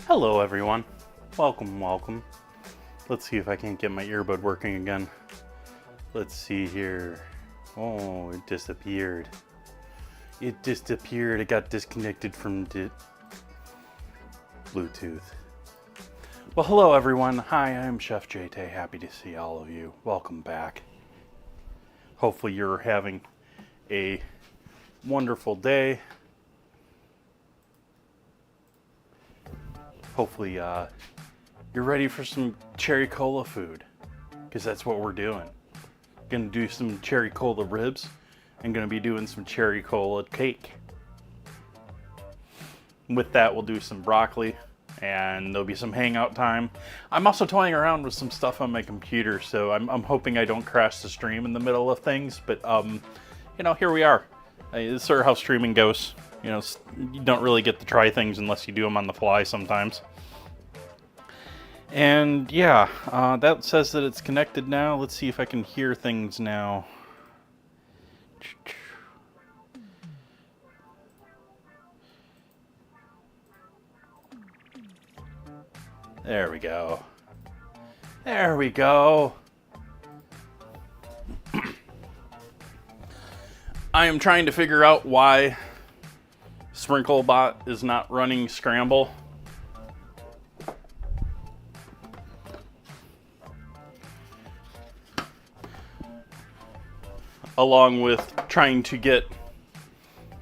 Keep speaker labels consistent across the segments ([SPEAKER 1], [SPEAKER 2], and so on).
[SPEAKER 1] Hello everyone, welcome. Let's see if I can't get my earbud working again. Let's see here. Oh, it disappeared. It got disconnected from Bluetooth. Well, hello everyone. Hi, I'm Chef Jay Tay. Happy to see all of you. Welcome back. Hopefully you're having a wonderful day. Hopefully you're ready for some cherry cola food, because that's what we're doing. Gonna do some cherry cola ribs and gonna be doing some cherry cola cake. With that, we'll do some broccoli and there'll be some hangout time. I'm also toying around with some stuff on my computer, so I'm hoping I don't crash the stream in the middle of things, but you know, here we are. It's sort of how streaming goes. You know, you don't really get to try things unless you do them on the fly sometimes. And yeah, that says that it's connected now. Let's see if I can hear things now. There we go. There we go. I am trying to figure out why SprinkleBot is not running Scramble. Along with trying to get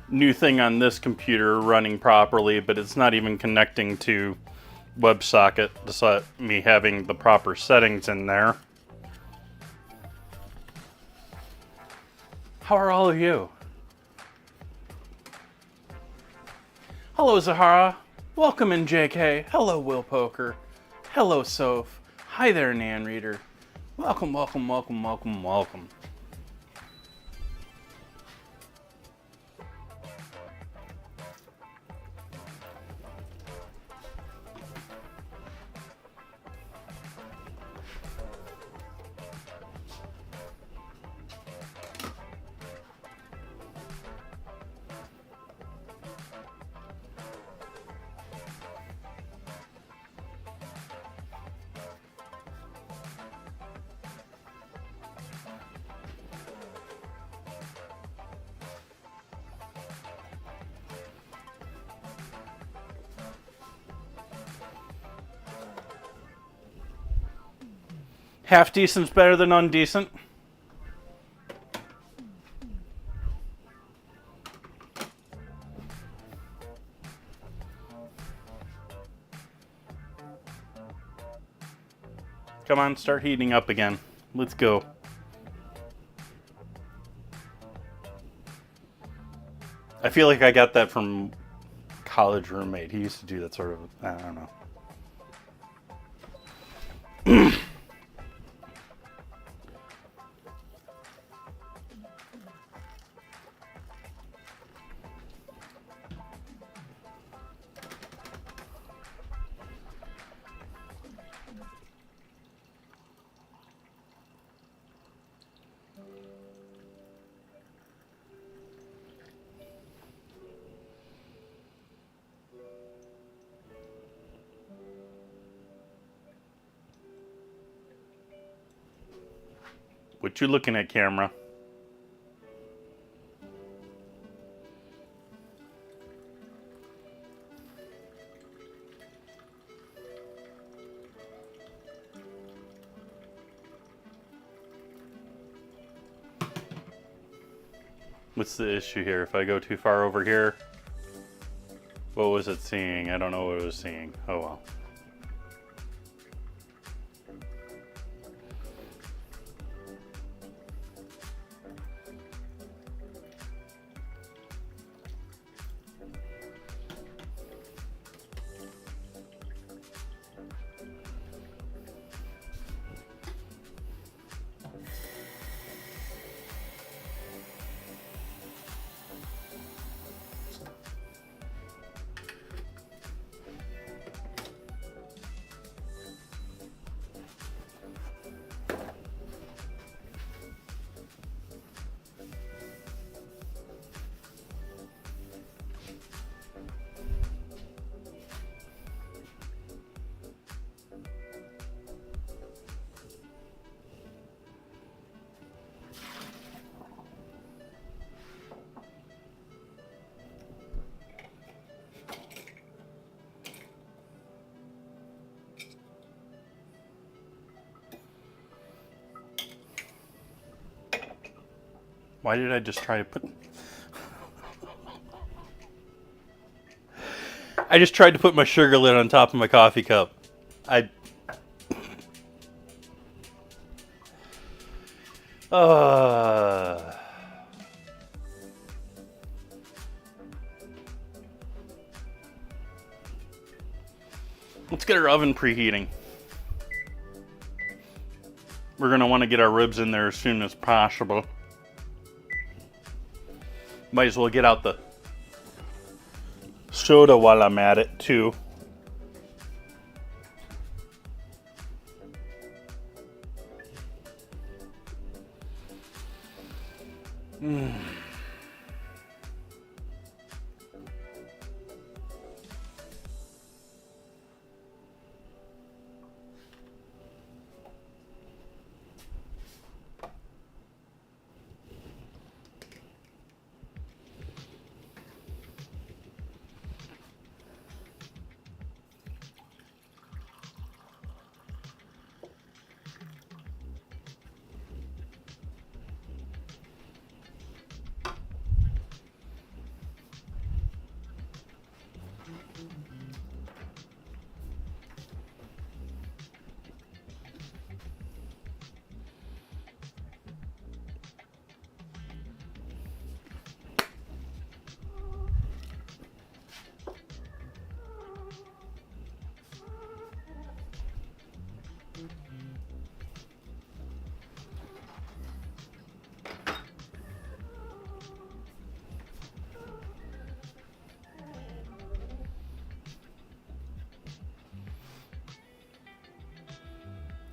[SPEAKER 1] new thing on this computer running properly, but it's not even connecting to WebSocket despite me having the proper settings in there. How are all of you? Hello Zahara, welcome in JK, hello Will Poker, hello Soph, hi there Nan Reader, welcome. Half decent's better than undecent. Come on, start heating up again. Let's go. I feel like I got that from college roommate. He used to do that sort of, I don't know. What you looking at, camera? What's the issue here? If I go too far over here, what was it seeing? I don't know what it was seeing. Oh well. Why did I just try to put... I just tried to put my sugar lid on top of my coffee cup. Let's get our oven preheating. We're gonna want to get our ribs in there as soon as possible. Might as well get out the soda while I'm at it too.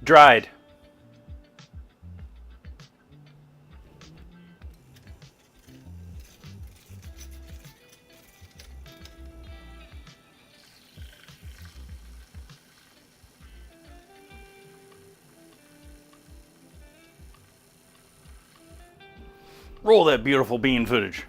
[SPEAKER 1] Dried. Roll that beautiful bean footage.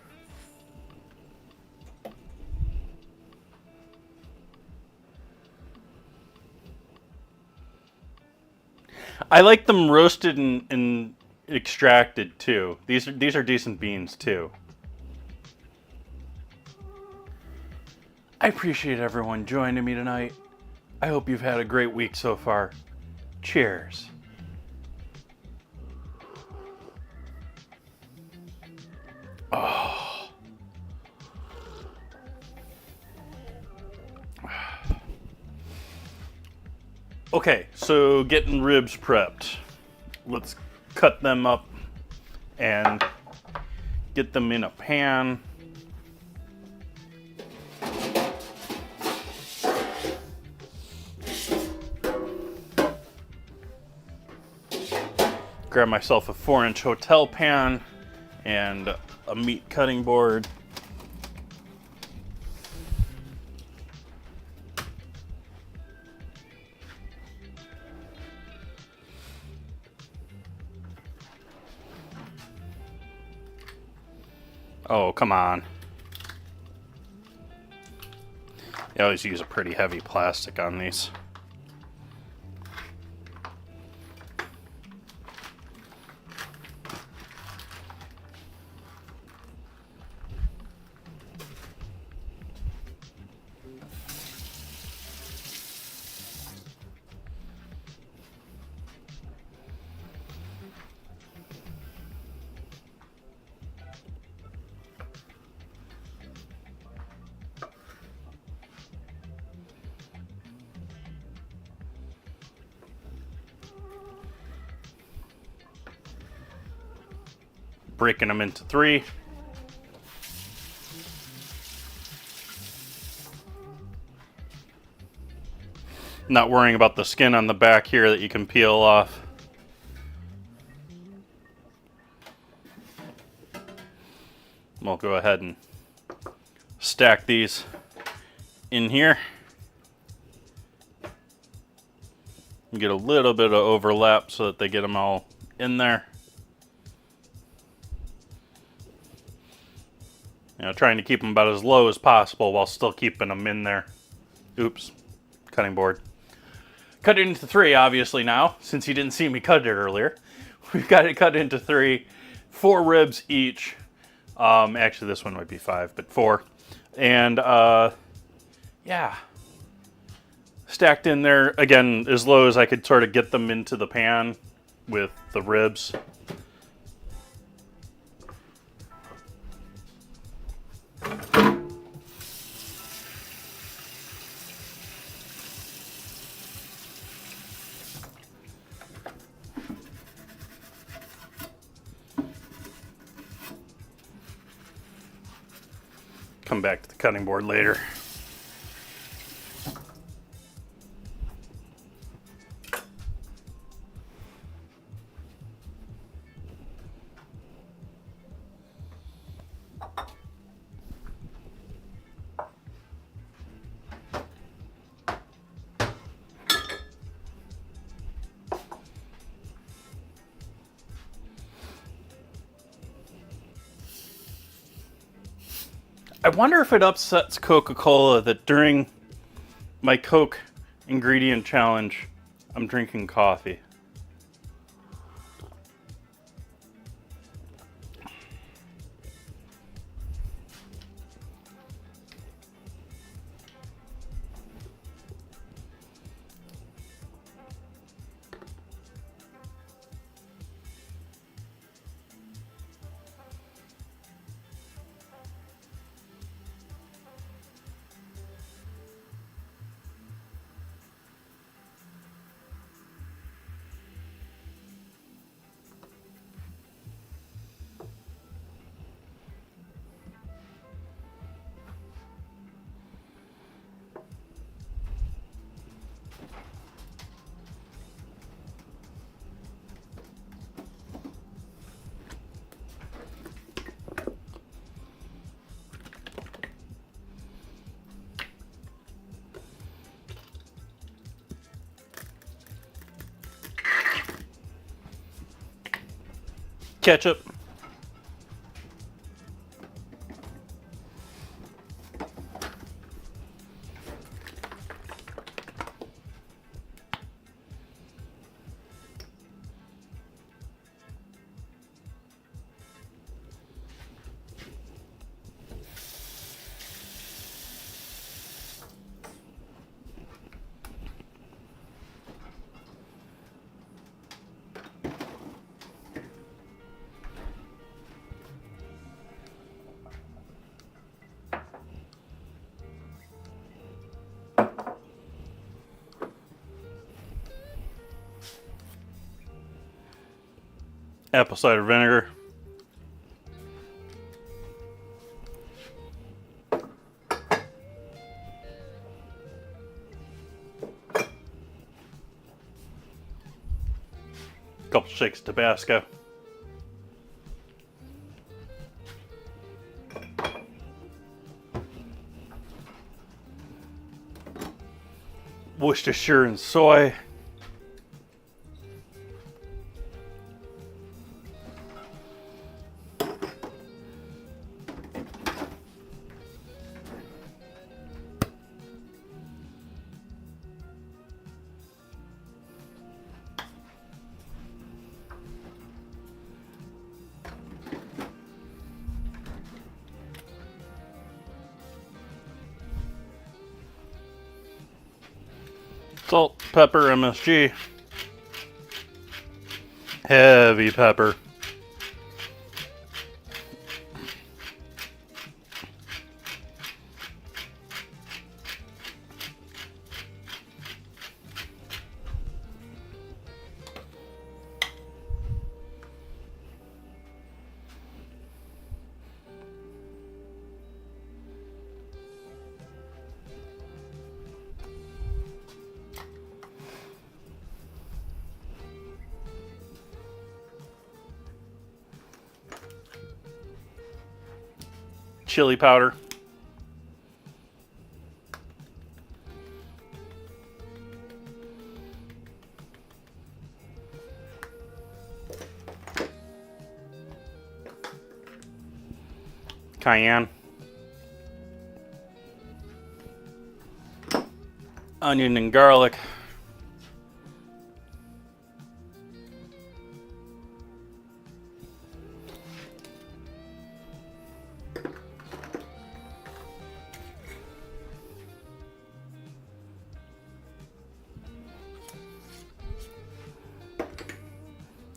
[SPEAKER 1] I like them roasted and extracted too. These are decent beans too. I appreciate everyone joining me tonight. I hope you've had a great week so far. Cheers. Oh. Okay, so getting ribs prepped. Let's cut them up and get them in a pan. Grab myself a 4-inch hotel pan and a meat cutting board. Oh, come on. I always use a pretty heavy plastic on these. Breaking them into 3. Not worrying about the skin on the back here that you can peel off. We'll go ahead and stack these in here. Get a little bit of overlap so that they get them all in there. You know, trying to keep them about as low as possible while still keeping them in there. Oops, cutting board. Cut it into 3, obviously now, since you didn't see me cut it earlier. We've got it cut into 3, 4 ribs each. Actually, this one might be 5, but 4. And yeah, stacked in there again as low as I could sort of get them into the pan with the ribs. Come back to the cutting board later. I wonder if it upsets Coca-Cola that during my Coke ingredient challenge, I'm drinking coffee. Ketchup. Apple cider vinegar. Couple shakes of Tabasco. Worcestershire and soy. Salt, pepper, MSG. Heavy pepper. Chili powder. Cayenne. Onion and garlic.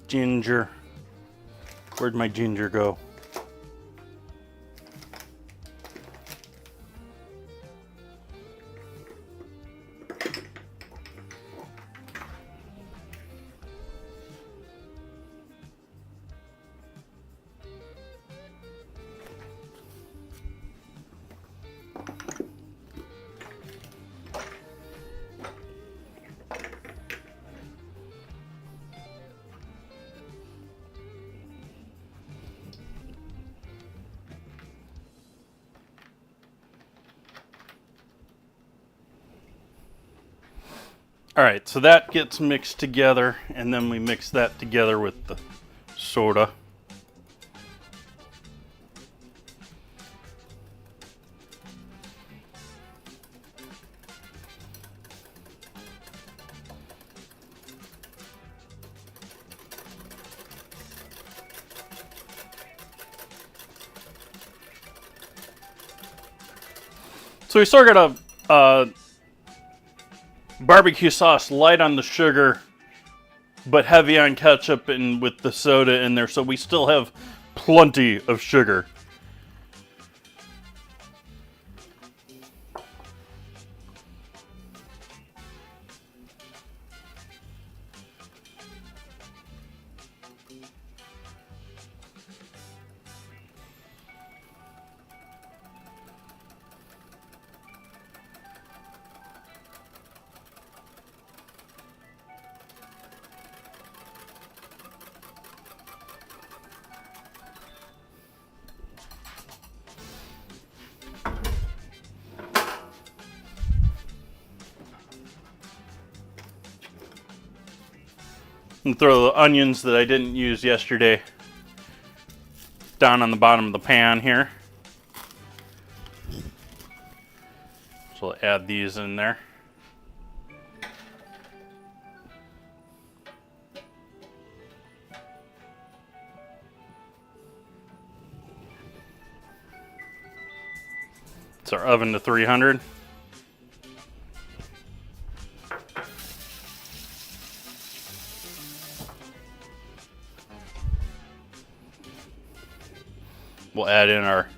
[SPEAKER 1] Ginger. Where'd my ginger go? All right, so that gets mixed together, and then we mix that together with the soda. So we still got a barbecue sauce light on the sugar, but heavy on ketchup and with the soda in there, so we still have plenty of sugar. And throw the onions that I didn't use yesterday down on the bottom of the pan here. So I'll add these in there. It's our oven to 300. We'll add in our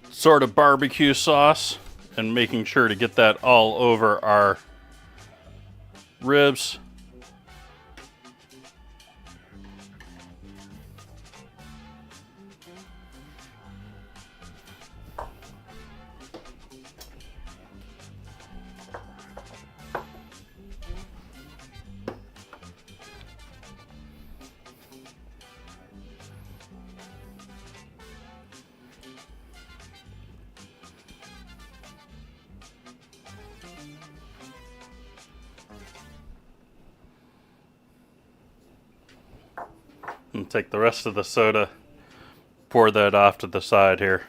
[SPEAKER 1] sort of barbecue sauce and making sure to get that all over our ribs. And take the rest of the soda, pour that off to the side here.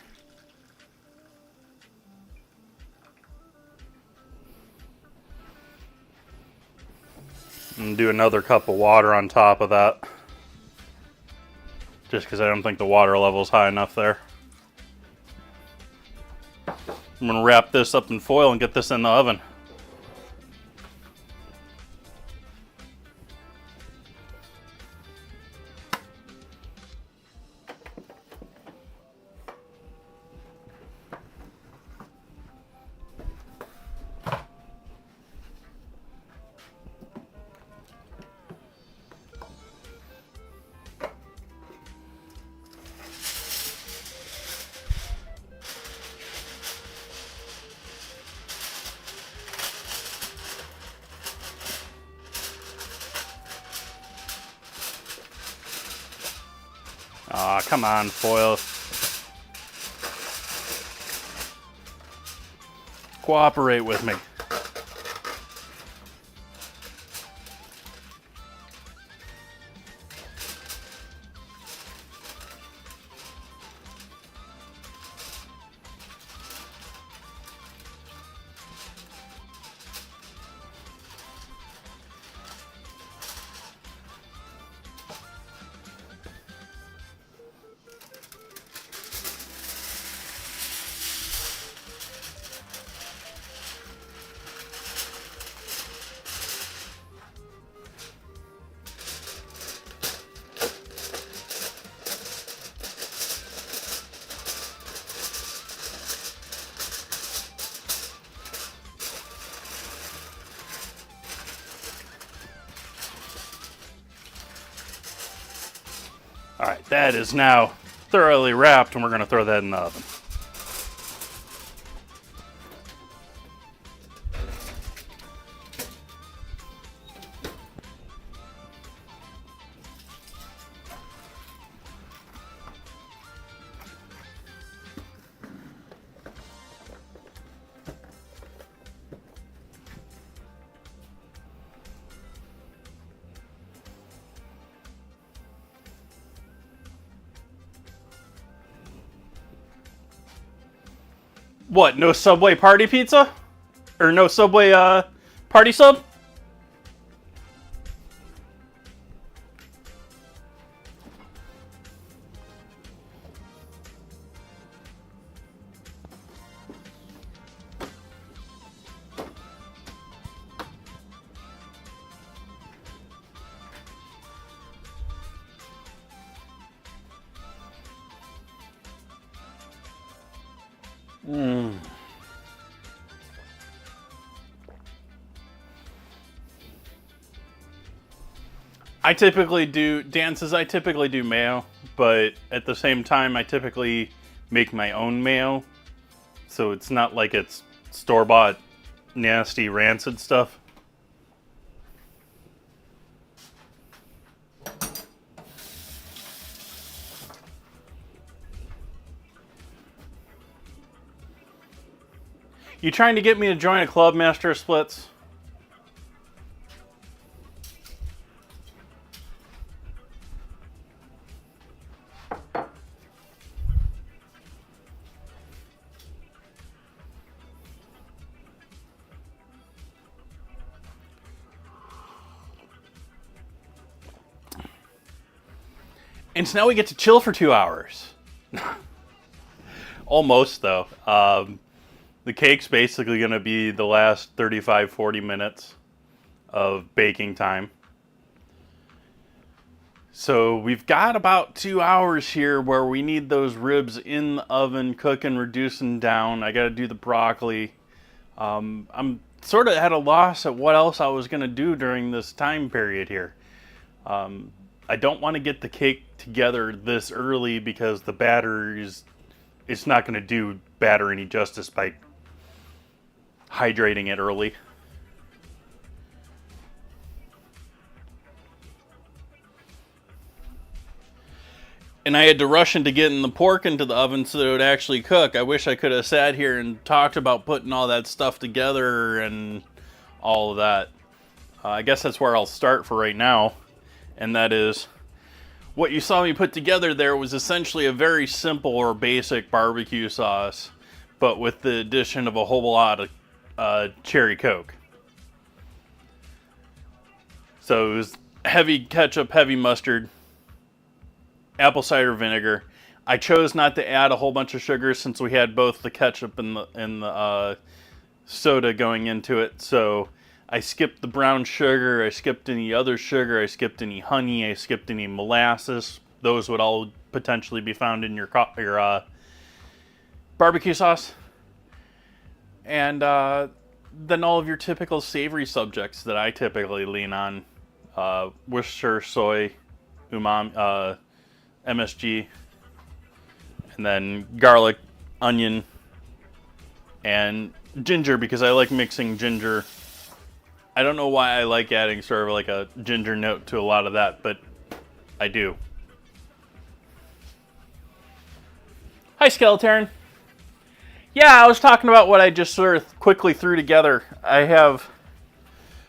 [SPEAKER 1] And do another cup of water on top of that. Just because I don't think the water level is high enough there. I'm going to wrap this up in foil and get this in the oven. Aw, come on, foil. Cooperate with me. All right, that is now thoroughly wrapped, and we're going to throw that in the oven. What, no Subway party pizza? Or no Subway party sub? I typically do mayo, but at the same time I typically make my own mayo, so it's not like it's store-bought nasty rancid stuff. You trying to get me to join a club, Master of Splits? And so now we get to chill for 2 hours. Almost, though. The cake's basically going to be the last 35-40 minutes of baking time. So we've got about 2 hours here where we need those ribs in the oven, cooking, reducing down. I got to do the broccoli. I'm sort of at a loss at what else I was going to do during this time period here. I don't want to get the cake together this early because the batter it's not going to do batter any justice by hydrating it early. And I had to rush into getting the pork into the oven so that it would actually cook. I wish I could have sat here and talked about putting all that stuff together and all of that. I guess that's where I'll start for right now. And that is, what you saw me put together there was essentially a very simple or basic barbecue sauce, but with the addition of a whole lot of cherry Coke. So it was heavy ketchup, heavy mustard, apple cider vinegar. I chose not to add a whole bunch of sugar since we had both the ketchup and the soda going into it, so I skipped the brown sugar, I skipped any other sugar, I skipped any honey, I skipped any molasses. Those would all potentially be found in your barbecue sauce. And then all of your typical savory subjects that I typically lean on. Worcestershire, soy, umami, MSG, and then garlic, onion, and ginger because I like mixing ginger. I don't know why I like adding sort of like a ginger note to a lot of that, but I do. Hi, Skeleton. Yeah, I was talking about what I just sort of quickly threw together. I have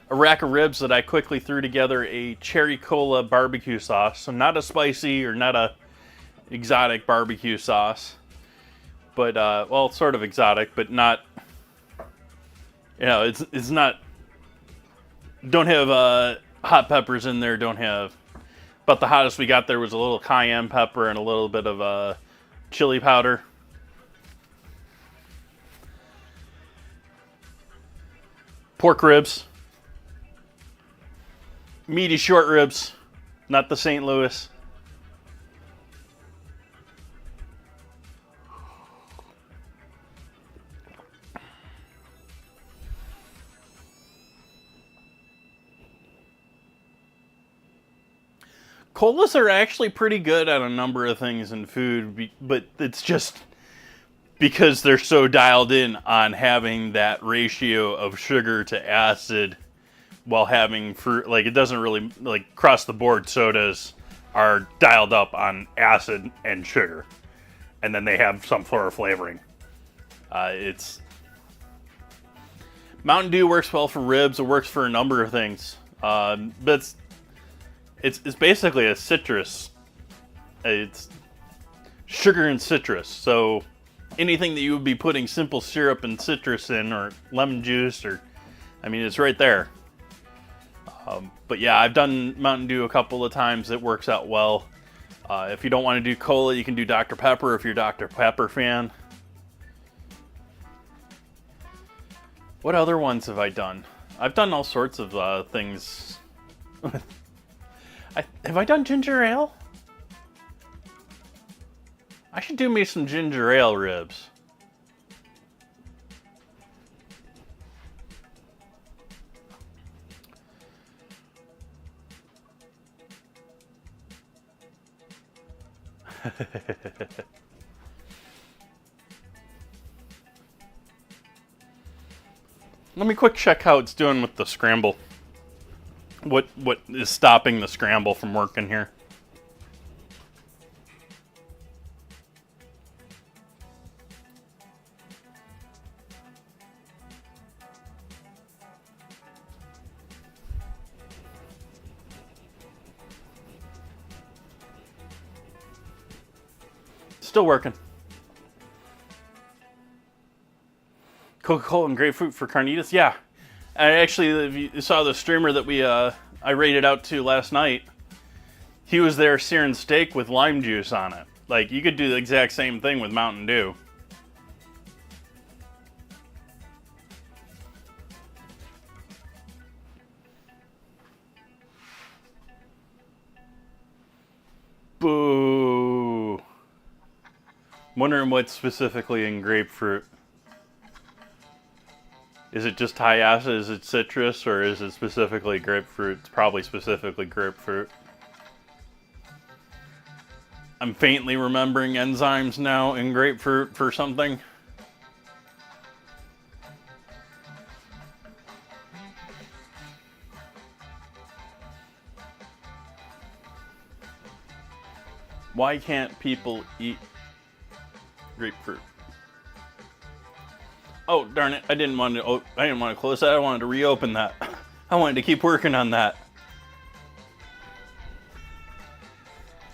[SPEAKER 1] a rack of ribs that I quickly threw together a cherry cola barbecue sauce. So not a spicy or not a exotic barbecue sauce, but well, sort of exotic, but not. It's not. Don't have hot peppers in there. Don't have. But the hottest we got there was a little cayenne pepper and a little bit of chili powder. Pork ribs. Meaty short ribs, not the St. Louis. Colas are actually pretty good at a number of things in food, but it's just because they're so dialed in on having that ratio of sugar to acid while having fruit. Like, it doesn't really, like, across the board sodas are dialed up on acid and sugar, and then they have some sort of flavoring. It's Mountain Dew works well for ribs. It works for a number of things, but it's basically a citrus. It's sugar and citrus. So anything that you would be putting simple syrup and citrus in, or lemon juice, or I mean, it's right there. But yeah, I've done Mountain Dew a couple of times. It works out well. If you don't want to do cola, you can do Dr. Pepper if you're a Dr. Pepper fan. What other ones have I done? I've done all sorts of things. Have I done ginger ale? I should do me some ginger ale ribs. Let me quick check how it's doing with the scramble. What is stopping the scramble from working here? Still working. Coca-Cola and grapefruit for carnitas? Yeah. I actually, if you saw the streamer that I rated out to last night, he was there searing steak with lime juice on it. Like, you could do the exact same thing with Mountain Dew. Boo. Wondering what's specifically in grapefruit. Is it just high acid? Is it citrus? Or is it specifically grapefruit? It's probably specifically grapefruit. I'm faintly remembering enzymes now in grapefruit for something. Why can't people eat grapefruit? Oh, darn it. I didn't want to close that. I wanted to reopen that. I wanted to keep working on that.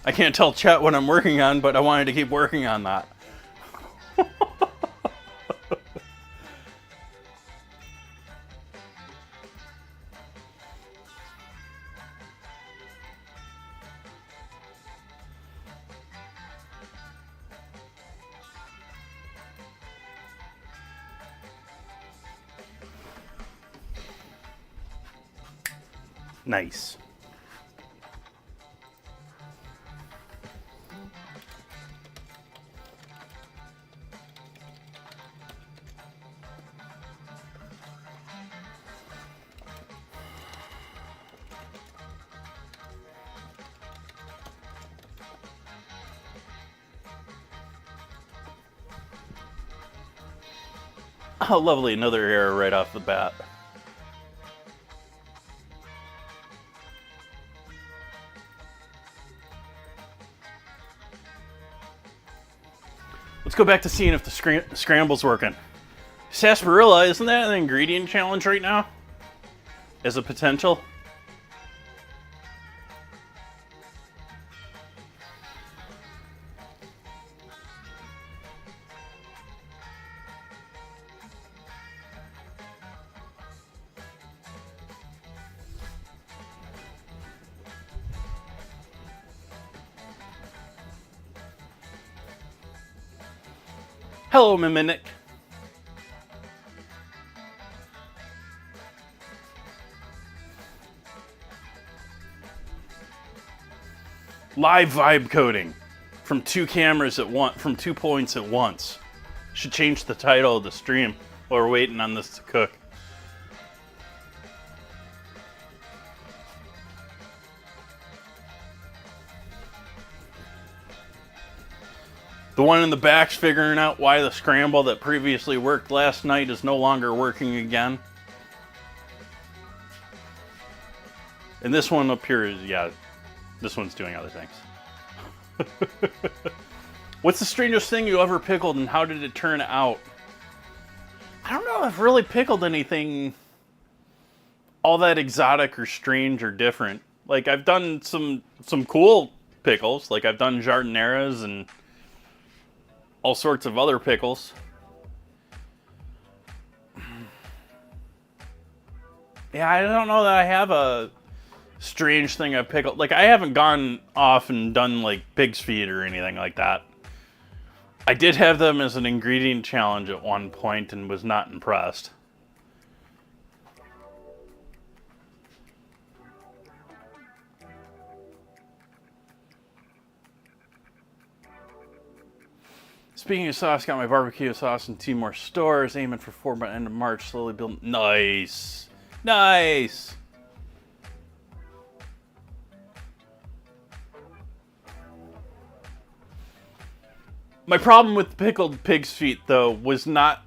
[SPEAKER 1] I can't tell chat what I'm working on, but I wanted to keep working on that. Nice. Oh, lovely. Another error right off the bat. Let's go back to seeing if the scramble's working. Sarsaparilla, isn't that an ingredient challenge right now? As a potential? Hello, Mimic. Live vibe coding from 2 cameras at once, from 2 points at once. Should change the title of the stream while we're waiting on this to cook. The one in the back's figuring out why the scramble that previously worked last night is no longer working again. And this one up here is, yeah, this one's doing other things. What's the strangest thing you ever pickled and how did it turn out? I don't know if I've really pickled anything all that exotic or strange or different. Like, I've done some cool pickles. Like, I've done jardinieras and all sorts of other pickles. Yeah, I don't know that I have a strange thing I've pickled. Like, I haven't gone off and done, like, pig's feet or anything like that. I did have them as an ingredient challenge at one point and was not impressed. Speaking of sauce, got my barbecue sauce in 2 more stores. Aiming for 4 by end of March. Slowly building. Nice. Nice. My problem with pickled pig's feet, though, was not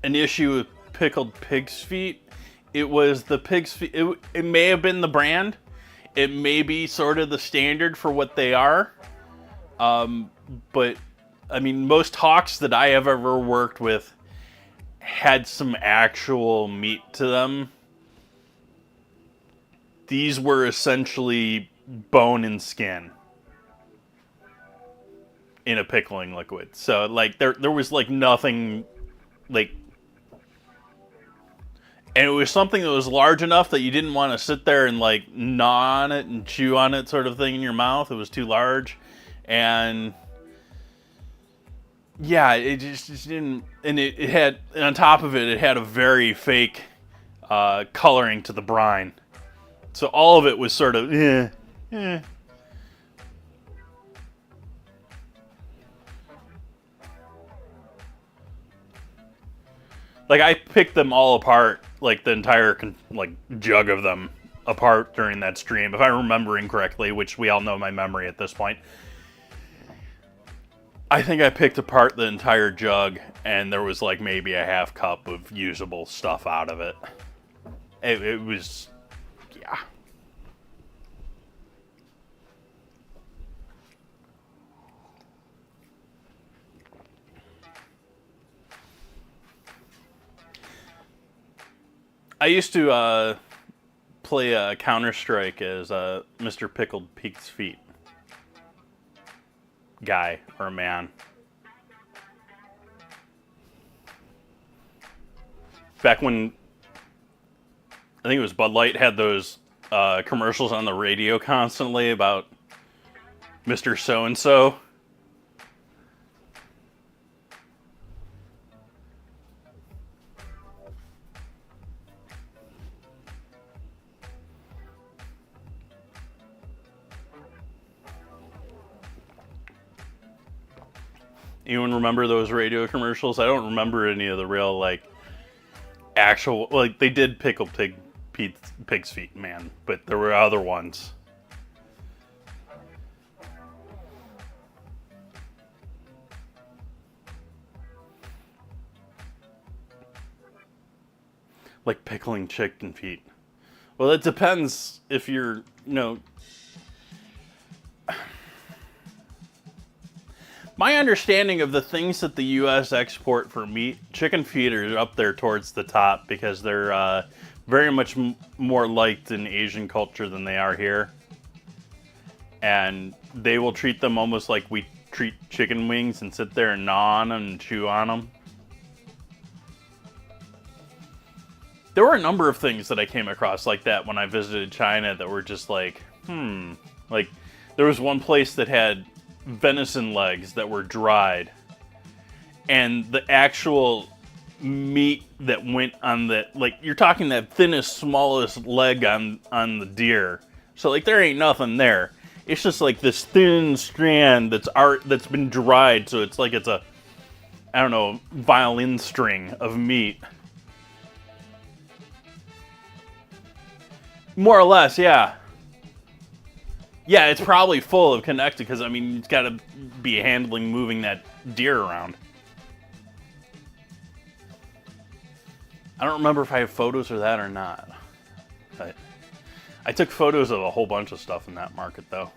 [SPEAKER 1] an issue with pickled pig's feet. It was the pig's feet. It may have been the brand. It may be sort of the standard for what they are. But I mean, most hawks that I have ever worked with had some actual meat to them. These were essentially bone and skin in a pickling liquid. So, like, there was, like, nothing, like... And it was something that was large enough that you didn't want to sit there and, like, gnaw on it and chew on it sort of thing in your mouth. It was too large. And... yeah, it just didn't, and it had, and on top of it, it had a very fake coloring to the brine. So all of it was sort of, Like, I picked them all apart, like the entire, like, jug of them apart during that stream, if I'm remembering correctly, which we all know my memory at this point. I think I picked apart the entire jug, and there was like maybe a half cup of usable stuff out of it. It was, yeah. I used to play Counter-Strike as Mr. Pickled Pig's Feet guy or man. Back when I think it was Bud Light had those commercials on the radio constantly about Mr. So-and-so. Anyone remember those radio commercials? I don't remember any of the real, like, actual, like, they did pickle pig's feet, man, but there were other ones. Like pickling chicken feet. Well, it depends if you're, My understanding of the things that the U.S. export for meat, chicken feet are up there towards the top because they're very much more liked in Asian culture than they are here. And they will treat them almost like we treat chicken wings and sit there and gnaw on them and chew on them. There were a number of things that I came across like that when I visited China that were just like, Like, there was one place that had venison legs that were dried. And the actual meat that went on that, like, you're talking that thinnest, smallest leg on the deer. So, like, there ain't nothing there. It's just like this thin strand that's been dried, so it's like it's a, I don't know, violin string of meat. More or less, yeah. Yeah, it's probably full of connected, because, I mean, it's got to be handling moving that deer around. I don't remember if I have photos of that or not. I took photos of a whole bunch of stuff in that market, though.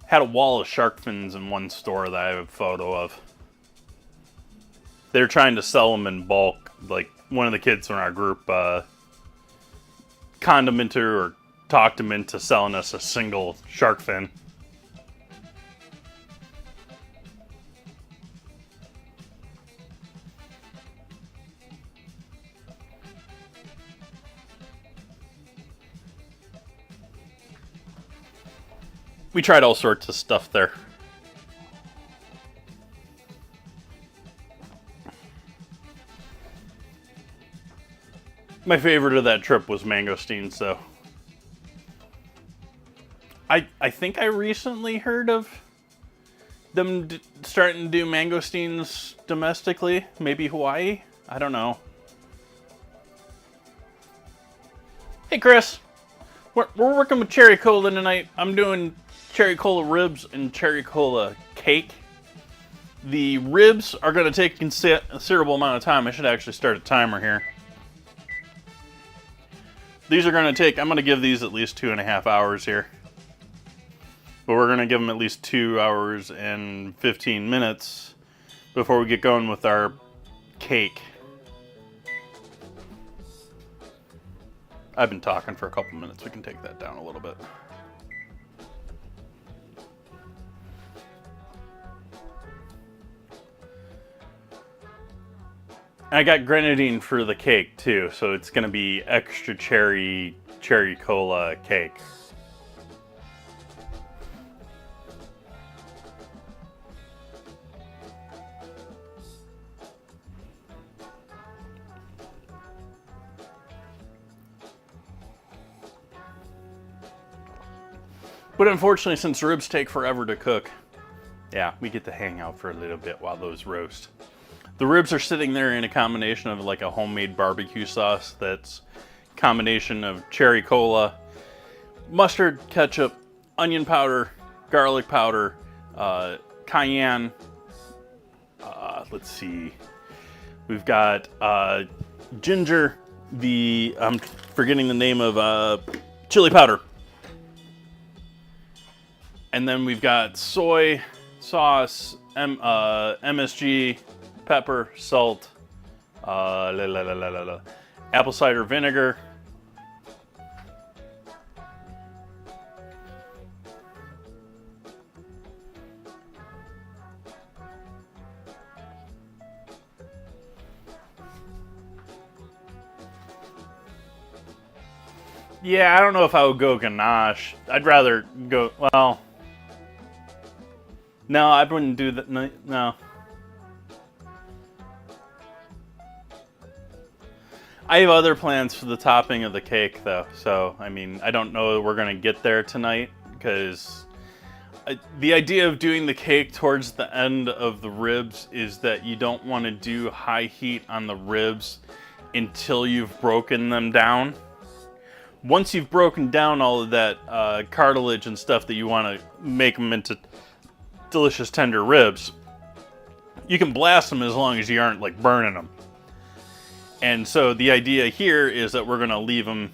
[SPEAKER 1] Had a wall of shark fins in one store that I have a photo of. They're trying to sell them in bulk. Like, one of the kids from our group conned him into, or talked him into selling us a single shark fin. We tried all sorts of stuff there. My favorite of that trip was mangosteens, though. I think I recently heard of them starting to do mangosteens domestically. Maybe Hawaii? I don't know. Hey, Chris. We're working with cherry cola tonight. I'm doing cherry cola ribs and cherry cola cake. The ribs are going to take a considerable amount of time. I should actually start a timer here. These are going to take, I'm going to give these at least 2.5 hours here. But we're going to give them at least 2 hours and 15 minutes before we get going with our cake. I've been talking for a couple minutes. We can take that down a little bit. I got grenadine for the cake too, so it's going to be extra cherry cola cake. But unfortunately, since ribs take forever to cook, yeah, we get to hang out for a little bit while those roast. The ribs are sitting there in a combination of like a homemade barbecue sauce that's a combination of cherry cola, mustard, ketchup, onion powder, garlic powder, cayenne. Let's see. We've got ginger, I'm forgetting the name of chili powder. And then we've got soy sauce, MSG, pepper, salt, apple cider vinegar. Yeah, I don't know if I would go ganache. I'd rather go, well, no, I wouldn't do that. No. I have other plans for the topping of the cake, though. So, I mean, I don't know that we're going to get there tonight, because the idea of doing the cake towards the end of the ribs is that you don't want to do high heat on the ribs until you've broken them down. Once you've broken down all of that cartilage and stuff that you want to make them into delicious tender ribs, you can blast them as long as you aren't like burning them. And so the idea here is that we're going to leave them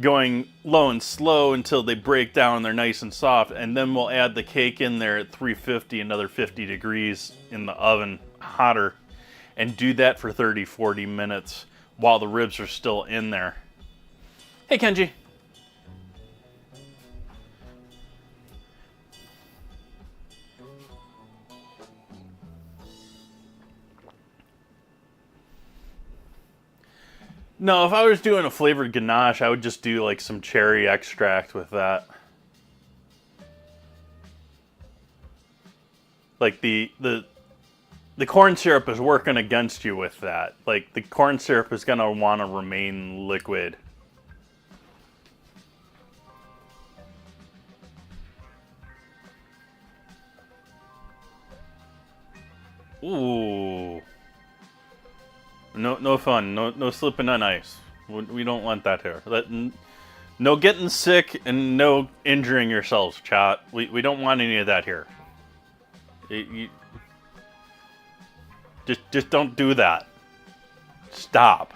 [SPEAKER 1] going low and slow until they break down and they're nice and soft, and then we'll add the cake in there at 350, another 50 degrees in the oven, hotter, and do that for 30-40 minutes while the ribs are still in there. Hey, Kenji. No, if I was doing a flavored ganache, I would just do like some cherry extract with that. Like the corn syrup is working against you with that. Like the corn syrup is gonna want to remain liquid. Ooh. No fun. No slipping on ice. We don't want that here. No getting sick and no injuring yourselves, chat. We don't want any of that here. Just don't do that. Stop.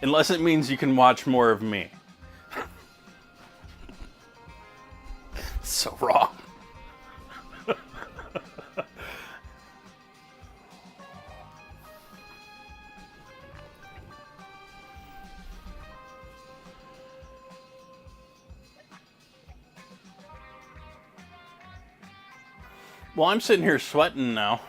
[SPEAKER 1] Unless it means you can watch more of me. So wrong. Well, I'm sitting here sweating now.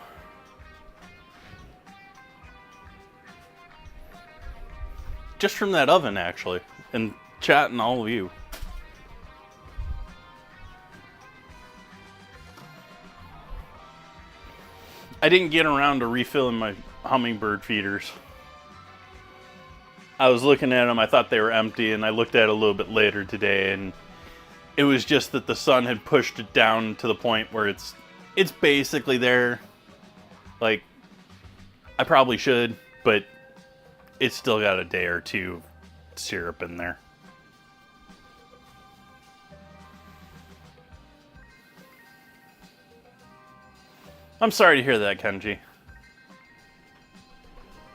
[SPEAKER 1] Just from that oven, actually. And chatting all of you. I didn't get around to refilling my hummingbird feeders. I was looking at them, I thought they were empty, and I looked at it a little bit later today, and it was just that the sun had pushed it down to the point where it's basically there. Like, I probably should, but it's still got a day or two of syrup in there. I'm sorry to hear that, Kenji.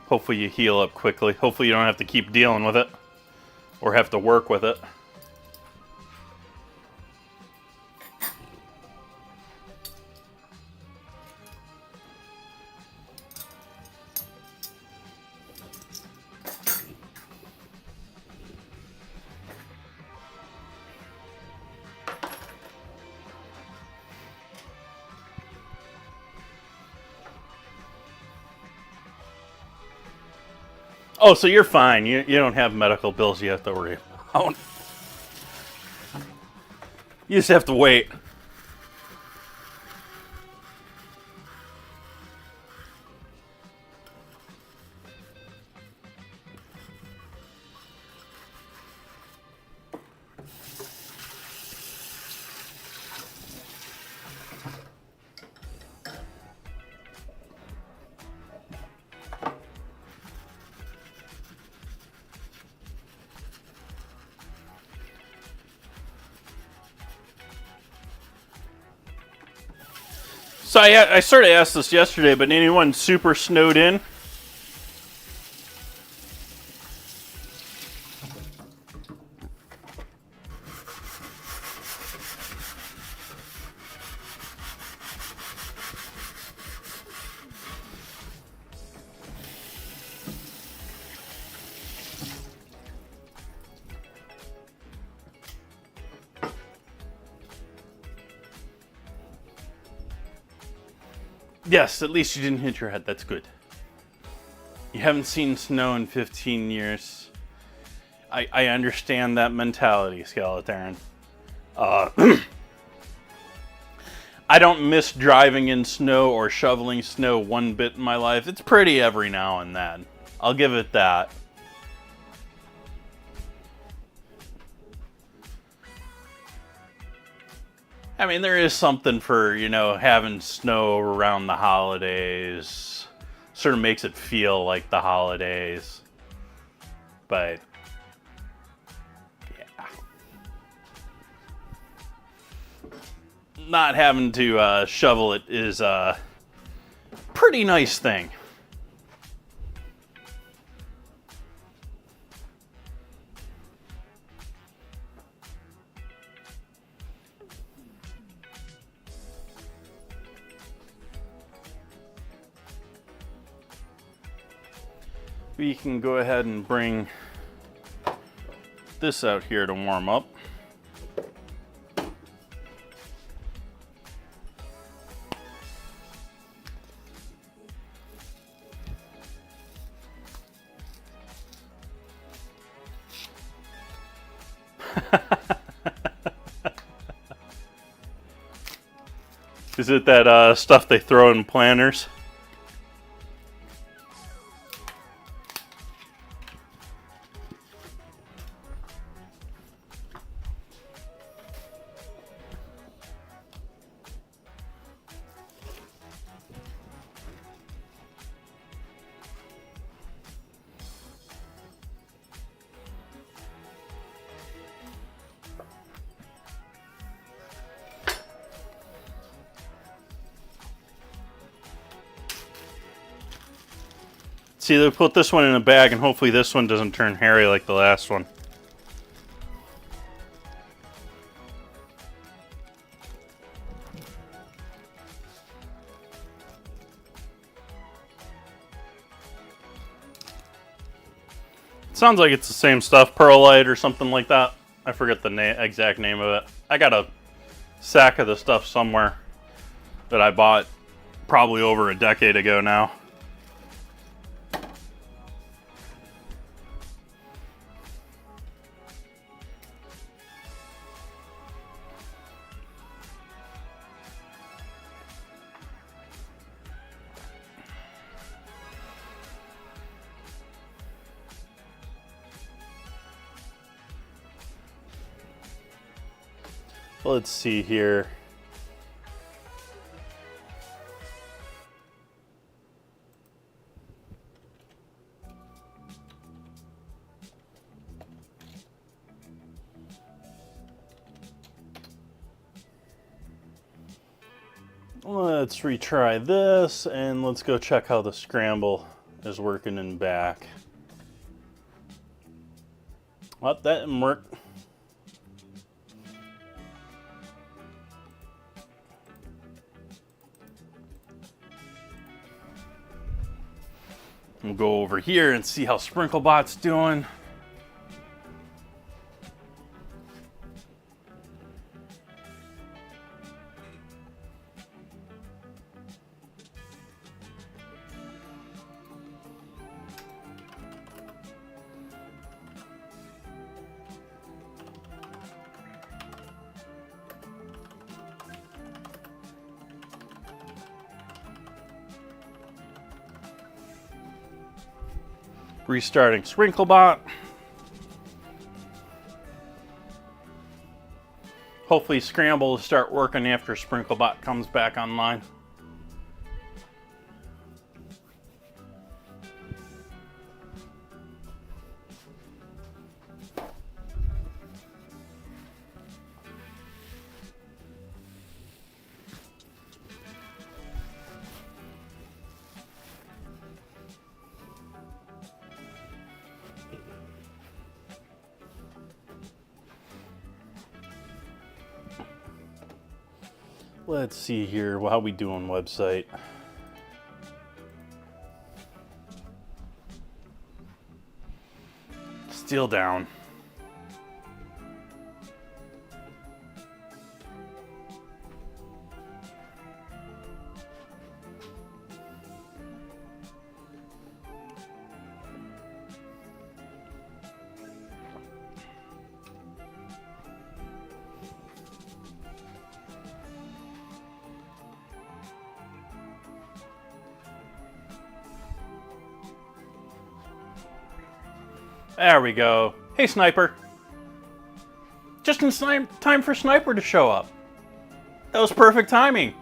[SPEAKER 1] Hopefully you heal up quickly. Hopefully you don't have to keep dealing with it. Or have to work with it. Oh, so you're fine. You don't have medical bills you have to worry about. You just have to wait. So I sort of asked this yesterday, but anyone super snowed in? Yes, at least you didn't hit your head. That's good. You haven't seen snow in 15 years. I understand that mentality, Skeleton. I don't miss driving in snow or shoveling snow one bit in my life. It's pretty every now and then. I'll give it that. I mean, there is something for, having snow around the holidays. Sort of makes it feel like the holidays. But, yeah. not having to shovel it is a pretty nice thing. We can go ahead and bring this out here to warm up. Is it that stuff they throw in planters? See, they put this one in a bag, and hopefully this one doesn't turn hairy like the last one. Sounds like it's the same stuff, perlite or something like that. I forget the exact name of it. I got a sack of the stuff somewhere that I bought probably over a decade ago now. Let's see here. Let's retry this, and let's go check how the scramble is working in back. Well, that didn't work. We'll go over here and see how SprinkleBot's doing. Restarting SprinkleBot. Hopefully Scramble will start working after SprinkleBot comes back online. Let's see here, how we doing website. Still down. There we go. Hey, Sniper. Just in time for Sniper to show up. That was perfect timing.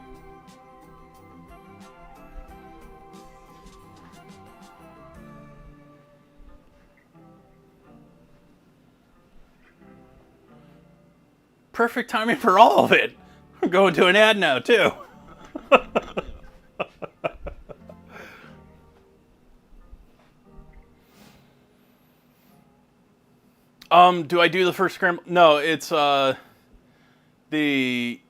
[SPEAKER 1] Perfect timing for all of it. I'm going to an ad now, too. Do I do the first scramble? No, it's, the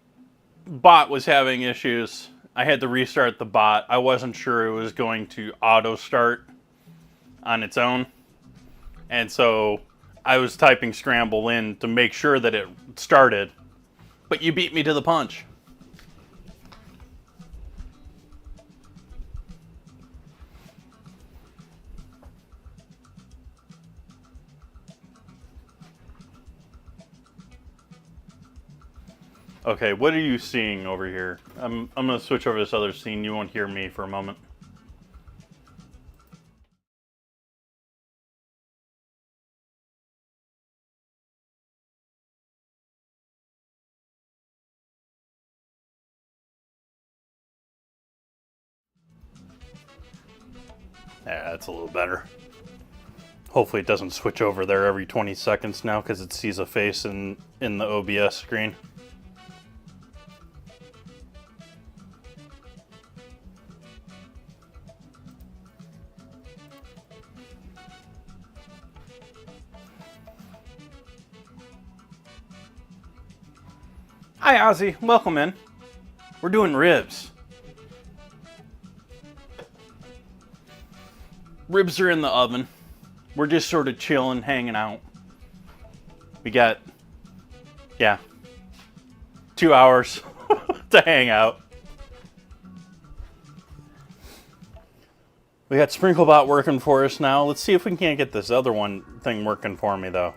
[SPEAKER 1] bot was having issues. I had to restart the bot. I wasn't sure it was going to auto start on its own. And so I was typing scramble in to make sure that it started. But you beat me to the punch. Okay, what are you seeing over here? I'm gonna switch over to this other scene. You won't hear me for a moment. Yeah, that's a little better. Hopefully it doesn't switch over there every 20 seconds now because it sees a face in the OBS screen. Hi Ozzy, welcome in. We're doing ribs. Ribs are in the oven. We're just sort of chilling, hanging out. We got, 2 hours to hang out. We got SprinkleBot working for us now. Let's see if we can't get this other thing working for me, though.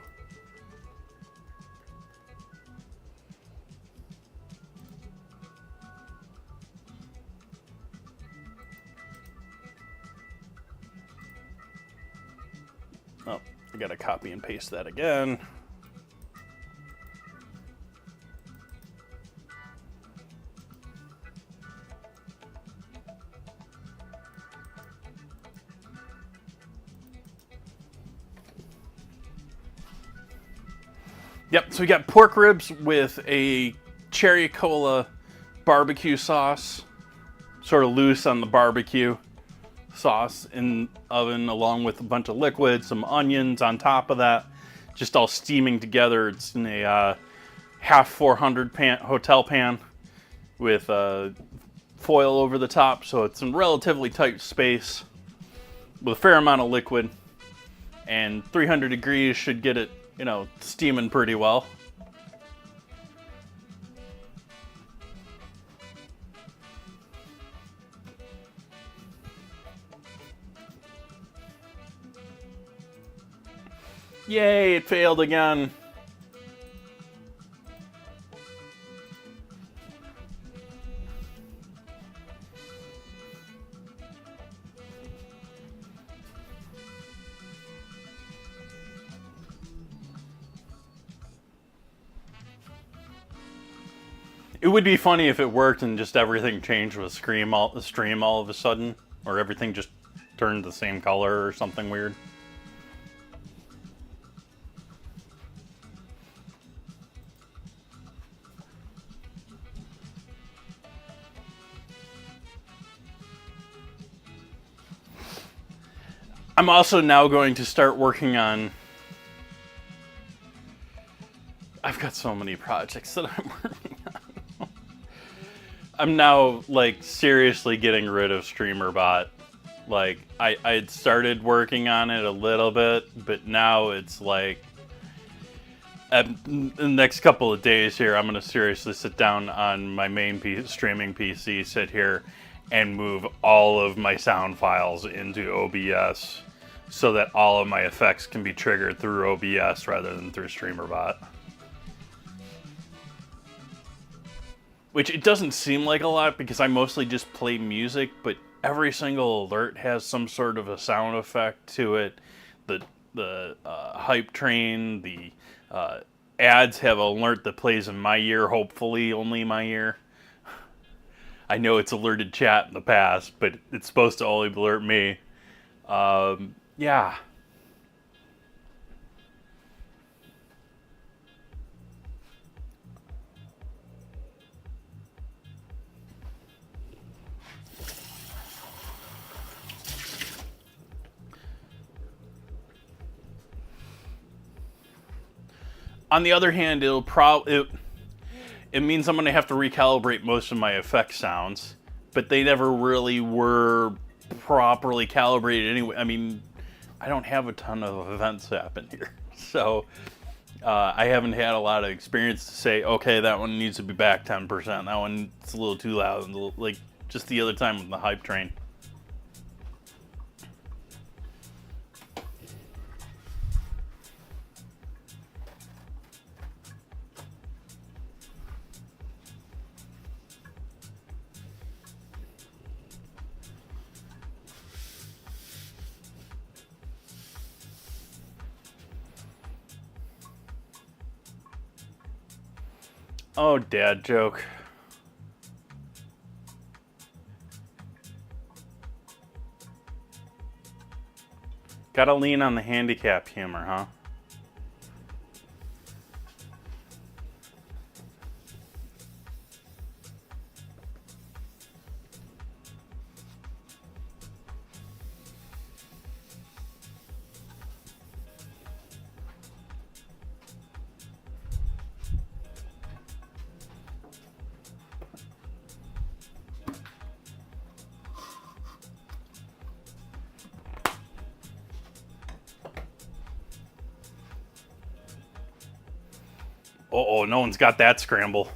[SPEAKER 1] Oh, I gotta copy and paste that again. Yep, so we got pork ribs with a cherry cola barbecue sauce, sort of loose on the barbecue sauce in oven, along with a bunch of liquid, some onions on top of that, just all steaming together. It's in a half 400 hotel pan with foil over the top, so it's in relatively tight space with a fair amount of liquid, and 300 degrees should get it, steaming pretty well. Yay, it failed again. It would be funny if it worked and just everything changed with the stream all of a sudden, or everything just turned the same color or something weird. I'm also now going to start working on... I've got so many projects that I'm working on. I'm now, seriously getting rid of StreamerBot. I had started working on it a little bit, but now it's in the next couple of days here, I'm going to seriously sit down on my main streaming PC, sit here, and move all of my sound files into OBS so that all of my effects can be triggered through OBS rather than through StreamerBot. Which it doesn't seem like a lot because I mostly just play music, but every single alert has some sort of a sound effect to it. The hype train, the ads have an alert that plays in my ear, hopefully only my ear. I know it's alerted chat in the past, but it's supposed to only alert me. Yeah. On the other hand, it means I'm going to have to recalibrate most of my effect sounds, but they never really were properly calibrated anyway. I mean, I don't have a ton of events happen here, so I haven't had a lot of experience to say, okay, that one needs to be back 10%. That one's a little too loud, like just the other time with the hype train. Oh, dad joke. Gotta lean on the handicap humor, huh? Uh-oh, no one's got that scramble.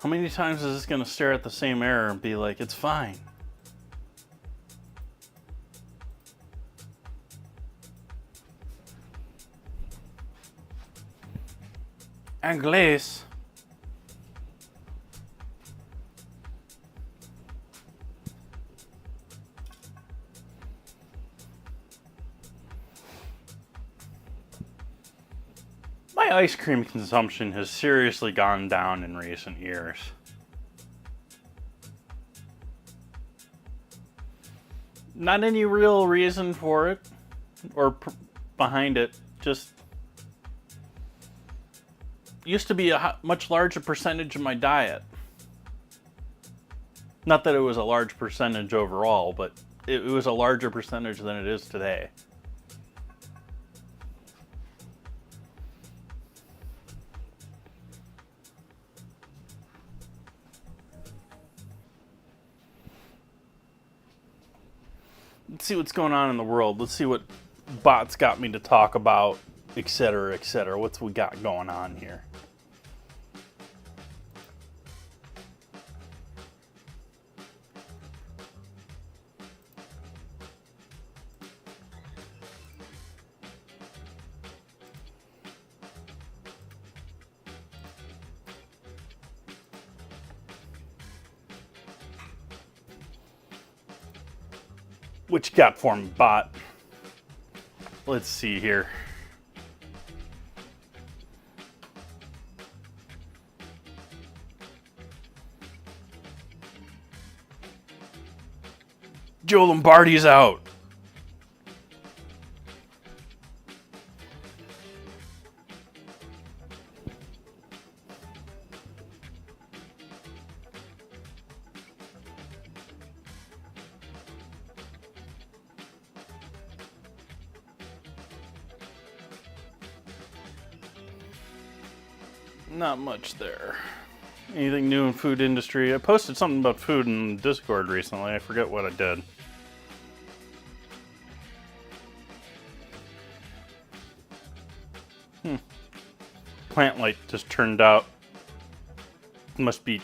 [SPEAKER 1] How many times is this gonna stare at the same error and be like, it's fine? Anglais. My ice cream consumption has seriously gone down in recent years. Not any real reason for it or behind it, just used to be a much larger percentage of my diet. Not that it was a large percentage overall, but it was a larger percentage than it is today. Let's see what's going on in the world. Let's see what bots got me to talk about, etc., etc. What's we got going on here? What you got for me, bot? Let's see here. Joe Lombardi's out. Not much there. Anything new in food industry? I posted something about food in Discord recently. I forget what I did. plant light just turned out. Must be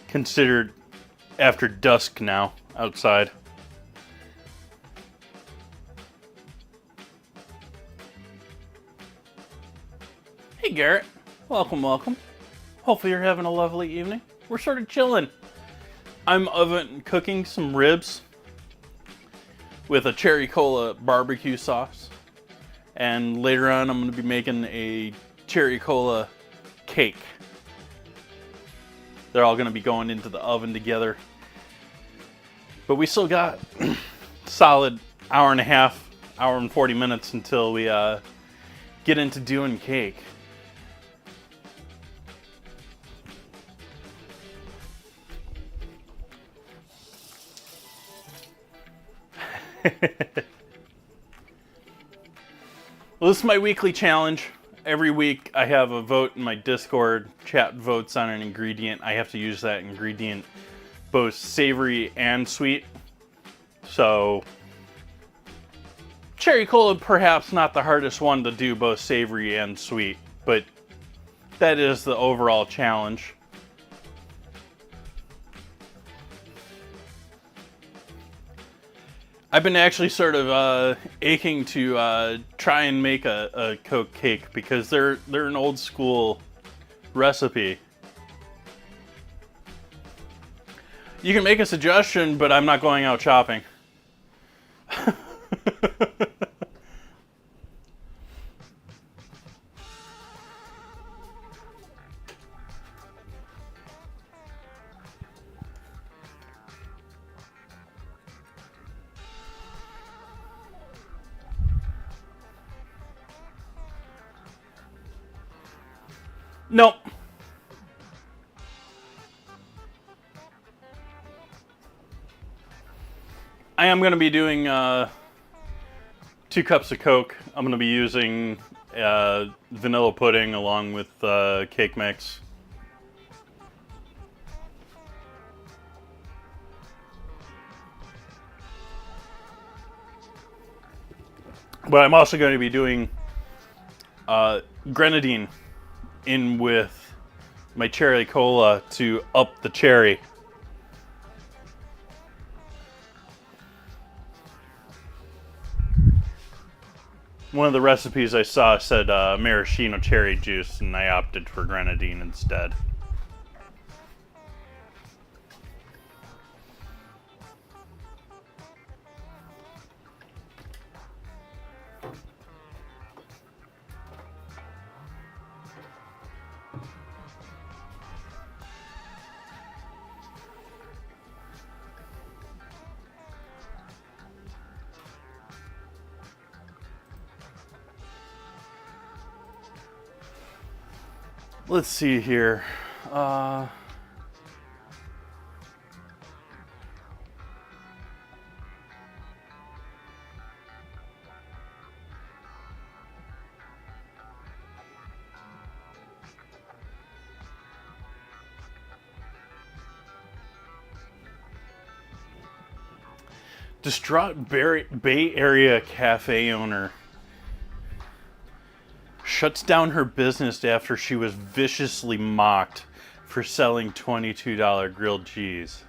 [SPEAKER 1] considered after dusk now outside. Hey Garrett, welcome. Hopefully you're having a lovely evening. We're sort of chilling. I'm oven cooking some ribs with a cherry cola barbecue sauce. And later on I'm going to be making a cherry cola cake. They're all going to be going into the oven together. But we still got solid hour and a half, hour and 40 minutes until we get into doing cake. Well, this is my weekly challenge. Every week I have a vote in my Discord. Chat votes on an ingredient. I have to use that ingredient both savory and sweet. So, cherry cola perhaps not the hardest one to do both savory and sweet, but that is the overall challenge. I've been actually sort of aching to try and make a Coke cake because they're an old school recipe. You can make a suggestion, but I'm not going out shopping. Nope. I am going to be doing 2 cups of Coke. I'm going to be using vanilla pudding along with cake mix. But I'm also going to be doing grenadine in with my cherry cola to up the cherry. One of the recipes I saw said maraschino cherry juice, and I opted for grenadine instead. Let's see here. Distraught Bay Area cafe owner shuts down her business after she was viciously mocked for selling $22 grilled cheese.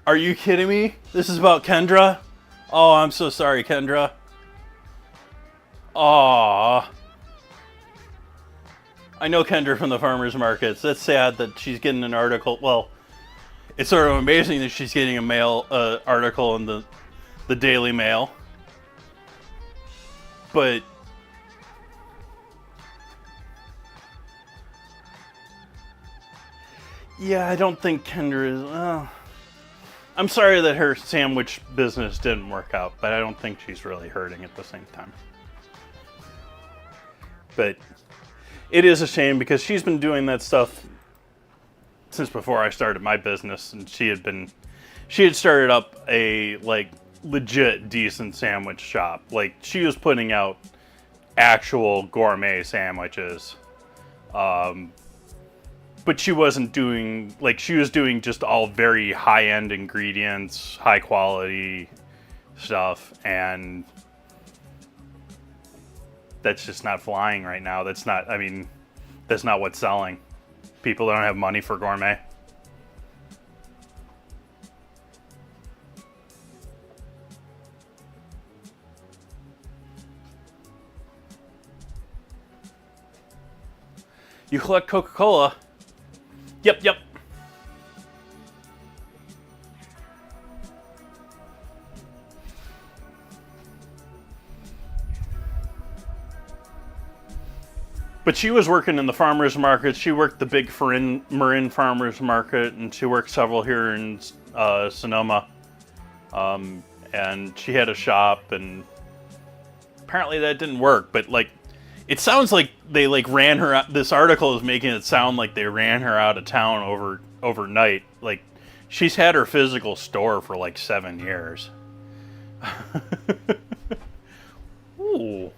[SPEAKER 1] Are you kidding me? This is about Kendra? Oh, I'm so sorry, Kendra. Aww. I know Kendra from the farmers markets. That's sad that she's getting an article. Well, it's sort of amazing that she's getting a mail article in the Daily Mail. But yeah, I don't think Kendra is. I'm sorry that her sandwich business didn't work out, but I don't think she's really hurting at the same time. But it is a shame because she's been doing that stuff since before I started my business, and she had started up a legit decent sandwich shop. Like, she was putting out actual gourmet sandwiches. but she wasn't doing, like, she was doing just all very high-end ingredients, high-quality stuff, and that's just not flying right now. That's not, I mean, that's not what's selling. People don't have money for gourmet. You collect Coca-Cola. Yep, yep. But she was working in the farmers market. She worked the big Marin farmers market, and she worked several here in Sonoma. And she had a shop, and apparently that didn't work. But like, it sounds like they like ran her out. This article is making it sound like they ran her out of town overnight. Like, she's had her physical store for like 7 years. Ooh.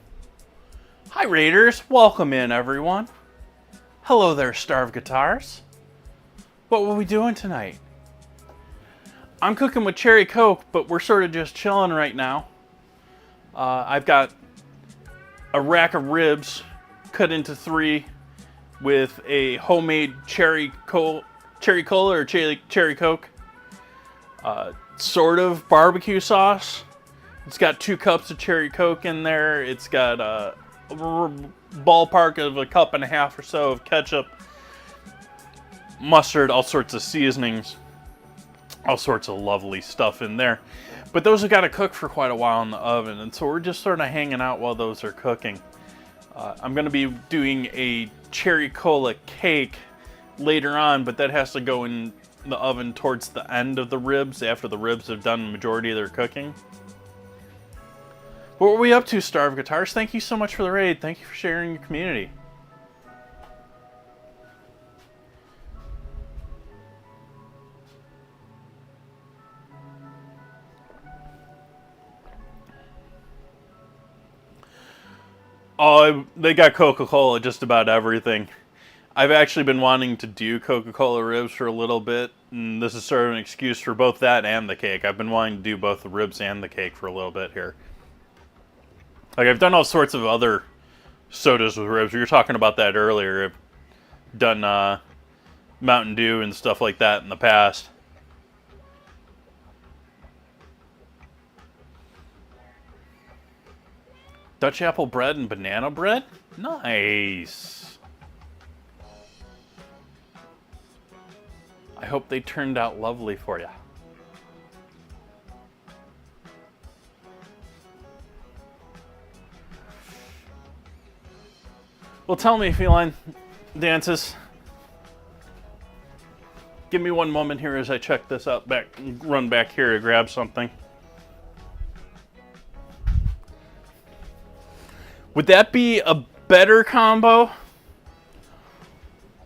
[SPEAKER 1] Hi Raiders, welcome in everyone. Hello there, Starved Guitars. What were we doing tonight? I'm cooking with cherry coke, but we're sort of just chilling right now. I've got a rack of ribs cut into 3 with a homemade cherry cola or cherry coke. Sort of barbecue sauce. It's got 2 cups of cherry coke in there. It's got a ballpark of a cup and a half or so of ketchup, mustard, all sorts of seasonings, all sorts of lovely stuff in there. But those have got to cook for quite a while in the oven, and so we're just sort of hanging out while those are cooking. I'm going to be doing a cherry cola cake later on, but that has to go in the oven towards the end of the ribs, after the ribs have done the majority of their cooking. What were we up to, Starved Guitars? Thank you so much for the raid. Thank you for sharing your community. Oh, they got Coca-Cola just about everything. I've actually been wanting to do Coca-Cola ribs for a little bit, and this is sort of an excuse for both that and the cake. I've been wanting to do both the ribs and the cake for a little bit here. Like, I've done all sorts of other sodas with ribs. We were talking about that earlier. I've done Mountain Dew and stuff like that in the past. Dutch apple bread and banana bread? Nice. I hope they turned out lovely for you. Well, tell me, Feline Dances. Give me one moment here as I check this out, run back here to grab something. Would that be a better combo?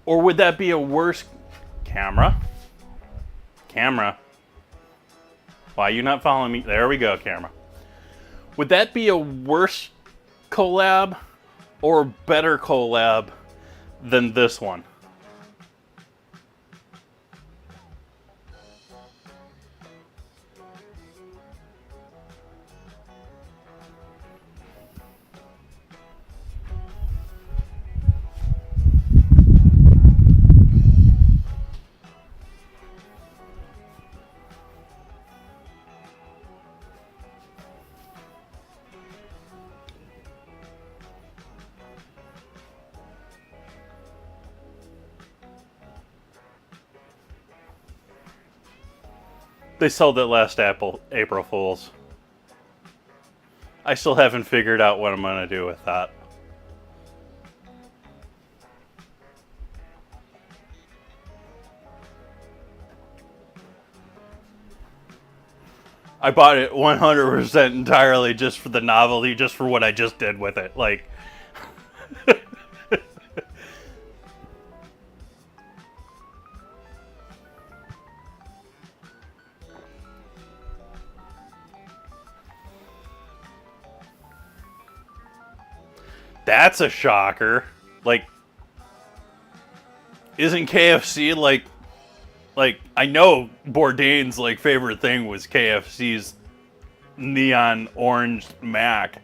[SPEAKER 1] Or would that be a worse camera? Camera. Why are you not following me? There we go, camera. Would that be a worse collab or better collab than this one? They sold it last April Fools. I still haven't figured out what I'm going to do with that. I bought it 100% entirely just for the novelty, just for what I just did with it. Like, that's a shocker. Like, Isn't KFC like I know Bourdain's like favorite thing was KFC's neon orange mac.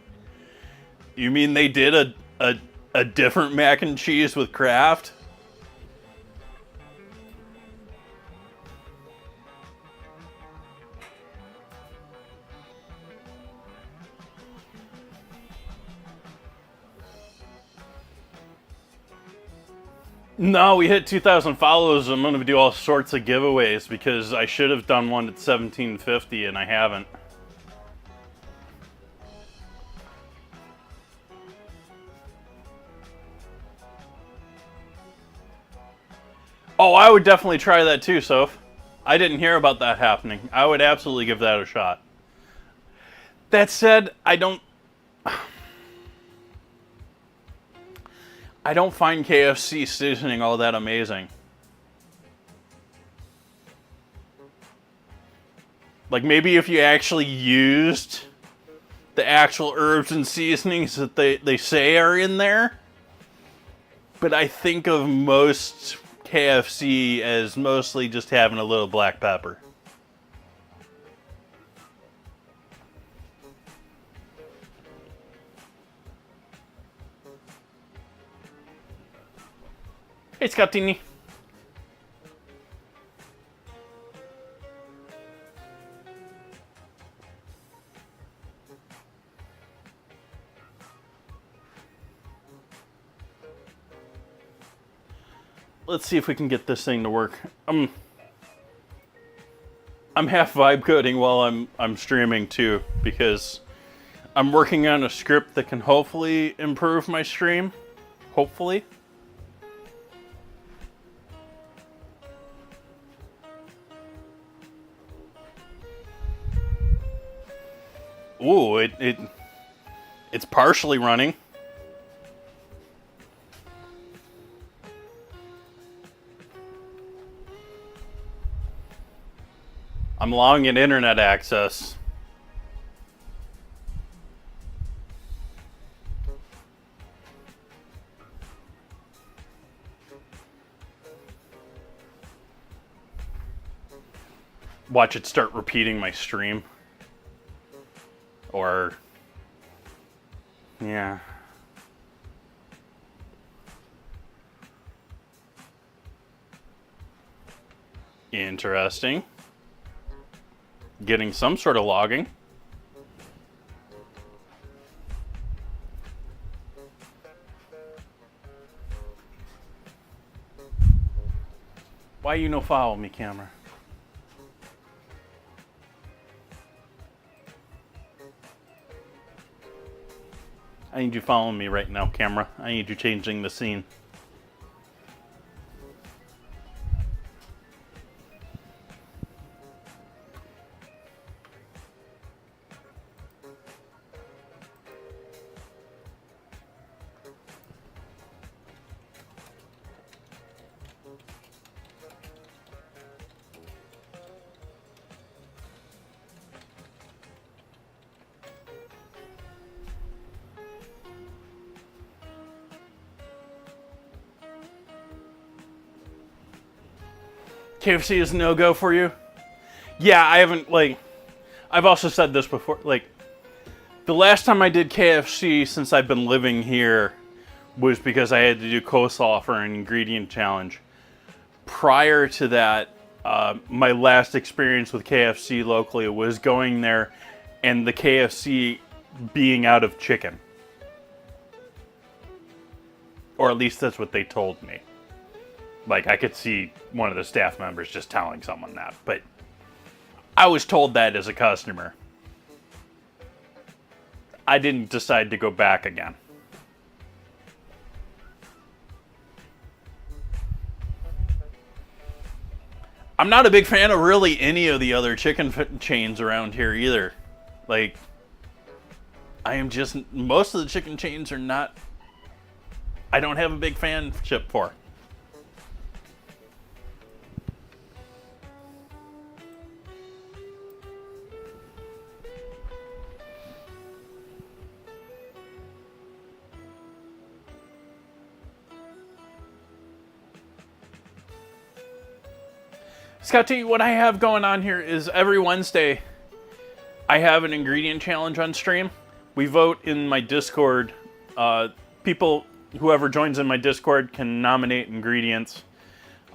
[SPEAKER 1] You mean they did a different mac and cheese with Kraft? No, we hit 2,000 follows. I'm going to do all sorts of giveaways because I should have done one at 1750 and I haven't. Oh, I would definitely try that too, Soph. I didn't hear about that happening. I would absolutely give that a shot. That said, I don't find KFC seasoning all that amazing. Like maybe if you actually used the actual herbs and seasonings that they say are in there. But I think of most KFC as mostly just having a little black pepper. Hey, Scottini. Let's see if we can get this thing to work. I'm half vibe coding while I'm streaming too because I'm working on a script that can hopefully improve my stream. Hopefully. Ooh, it's partially running. I'm allowing it internet access. Watch it start repeating my stream. Or, yeah. Interesting. Getting some sort of logging. Why you no follow me, camera? I need you following me right now, camera. I need you changing the scene. KFC is no-go for you? Yeah, I haven't, like, I've also said this before, like, the last time I did KFC since I've been living here was because I had to do coleslaw for an ingredient challenge. Prior to that, my last experience with KFC locally was going there and the KFC being out of chicken. Or at least that's what they told me. Like, I could see one of the staff members just telling someone that, but I was told that as a customer. I didn't decide to go back again. I'm not a big fan of really any of the other chicken chains around here either. Like, most of the chicken chains are not, I don't have a big fanship for. Scotty, what I have going on here is every Wednesday I have an ingredient challenge on stream. We vote in my Discord. Whoever joins in my Discord can nominate ingredients.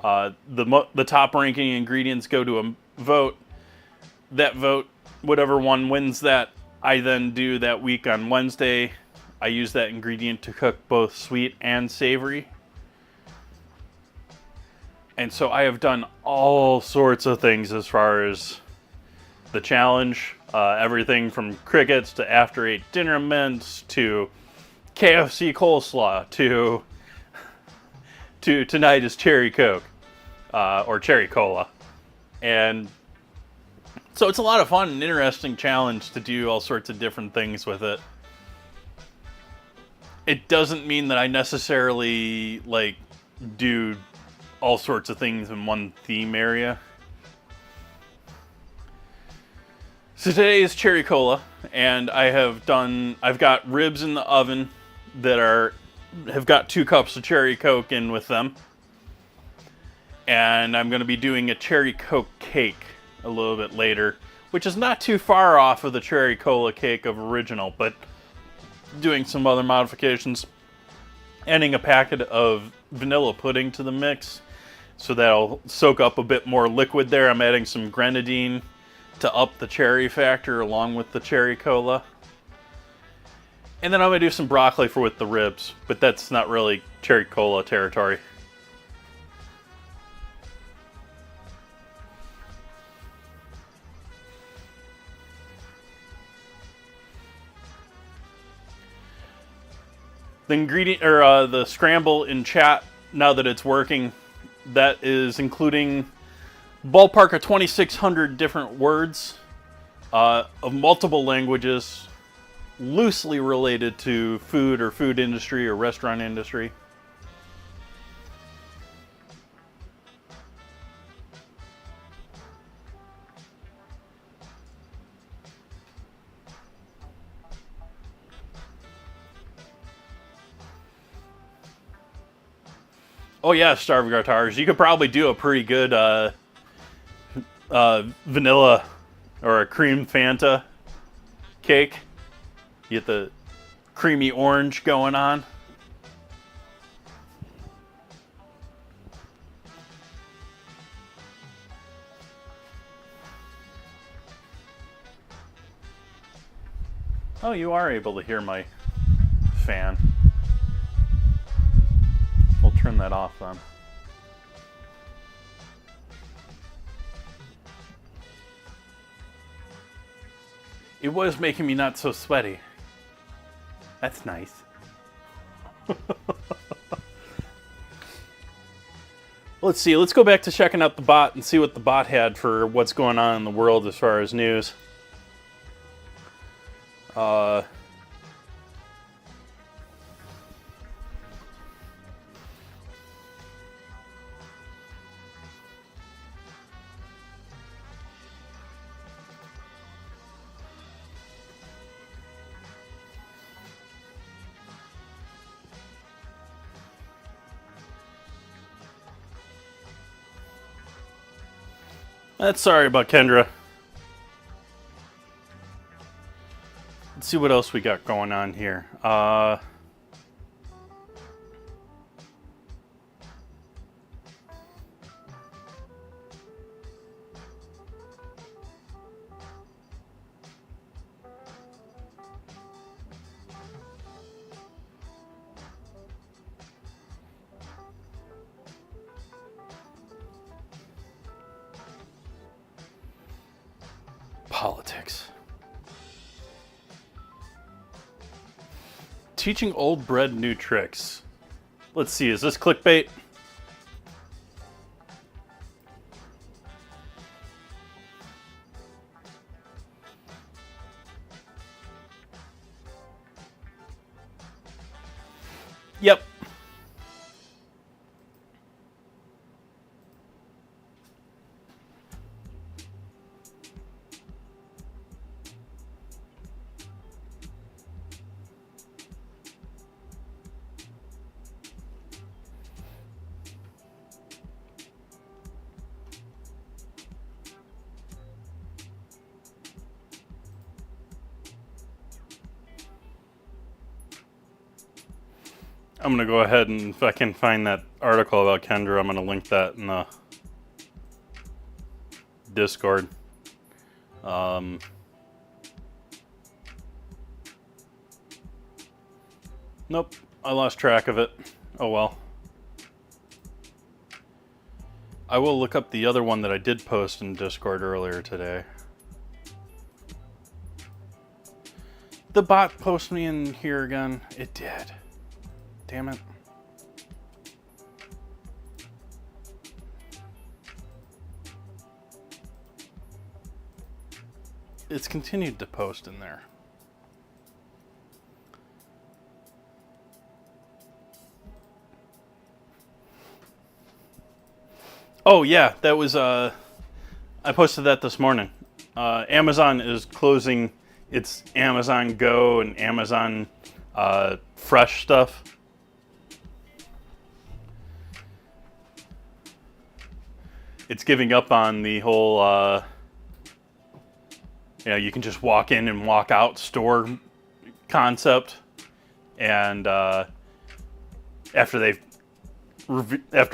[SPEAKER 1] The top ranking ingredients go to a vote. That vote, whatever one wins that, I then do that week on Wednesday. I use that ingredient to cook both sweet and savory. And so I have done all sorts of things as far as the challenge. Everything from crickets to after 8 dinner mints to KFC coleslaw to tonight is cherry Coke or cherry cola. And so it's a lot of fun and interesting challenge to do all sorts of different things with it. It doesn't mean that I necessarily like do all sorts of things in one theme area. So today is cherry cola, and I've got ribs in the oven that have got 2 cups of cherry Coke in with them. And I'm going to be doing a cherry Coke cake a little bit later, which is not too far off of the cherry cola cake of original, but doing some other modifications. Adding a packet of vanilla pudding to the mix, so that'll soak up a bit more liquid there. I'm adding some grenadine to up the cherry factor along with the cherry cola. And then I'm going to do some broccoli with the ribs, but that's not really cherry cola territory. The scramble in chat, now that it's working, that is including ballpark of 2,600 different words of multiple languages, loosely related to food or food industry or restaurant industry. Oh yeah, Starving Guitars. You could probably do a pretty good vanilla or a cream Fanta cake. You get the creamy orange going on. Oh, you are able to hear my fan. We'll turn that off then. It was making me not so sweaty. That's nice. Let's see. Let's go back to checking out the bot and see what the bot had for what's going on in the world as far as news. Sorry about Kendra. Let's see what else we got going on here. Politics. Teaching old bread new tricks. Let's see, is this clickbait? Yep. I'm gonna go ahead and if I can find that article about Kendra, I'm gonna link that in the Discord. Nope, I lost track of it. Oh well. I will look up the other one that I did post in Discord earlier today. The bot posted me in here again. It did. Damn it. It's continued to post in there. Oh yeah, that was I posted that this morning. Amazon is closing its Amazon Go and Amazon Fresh stuff. It's giving up on the whole you can just walk in and walk out store concept. And after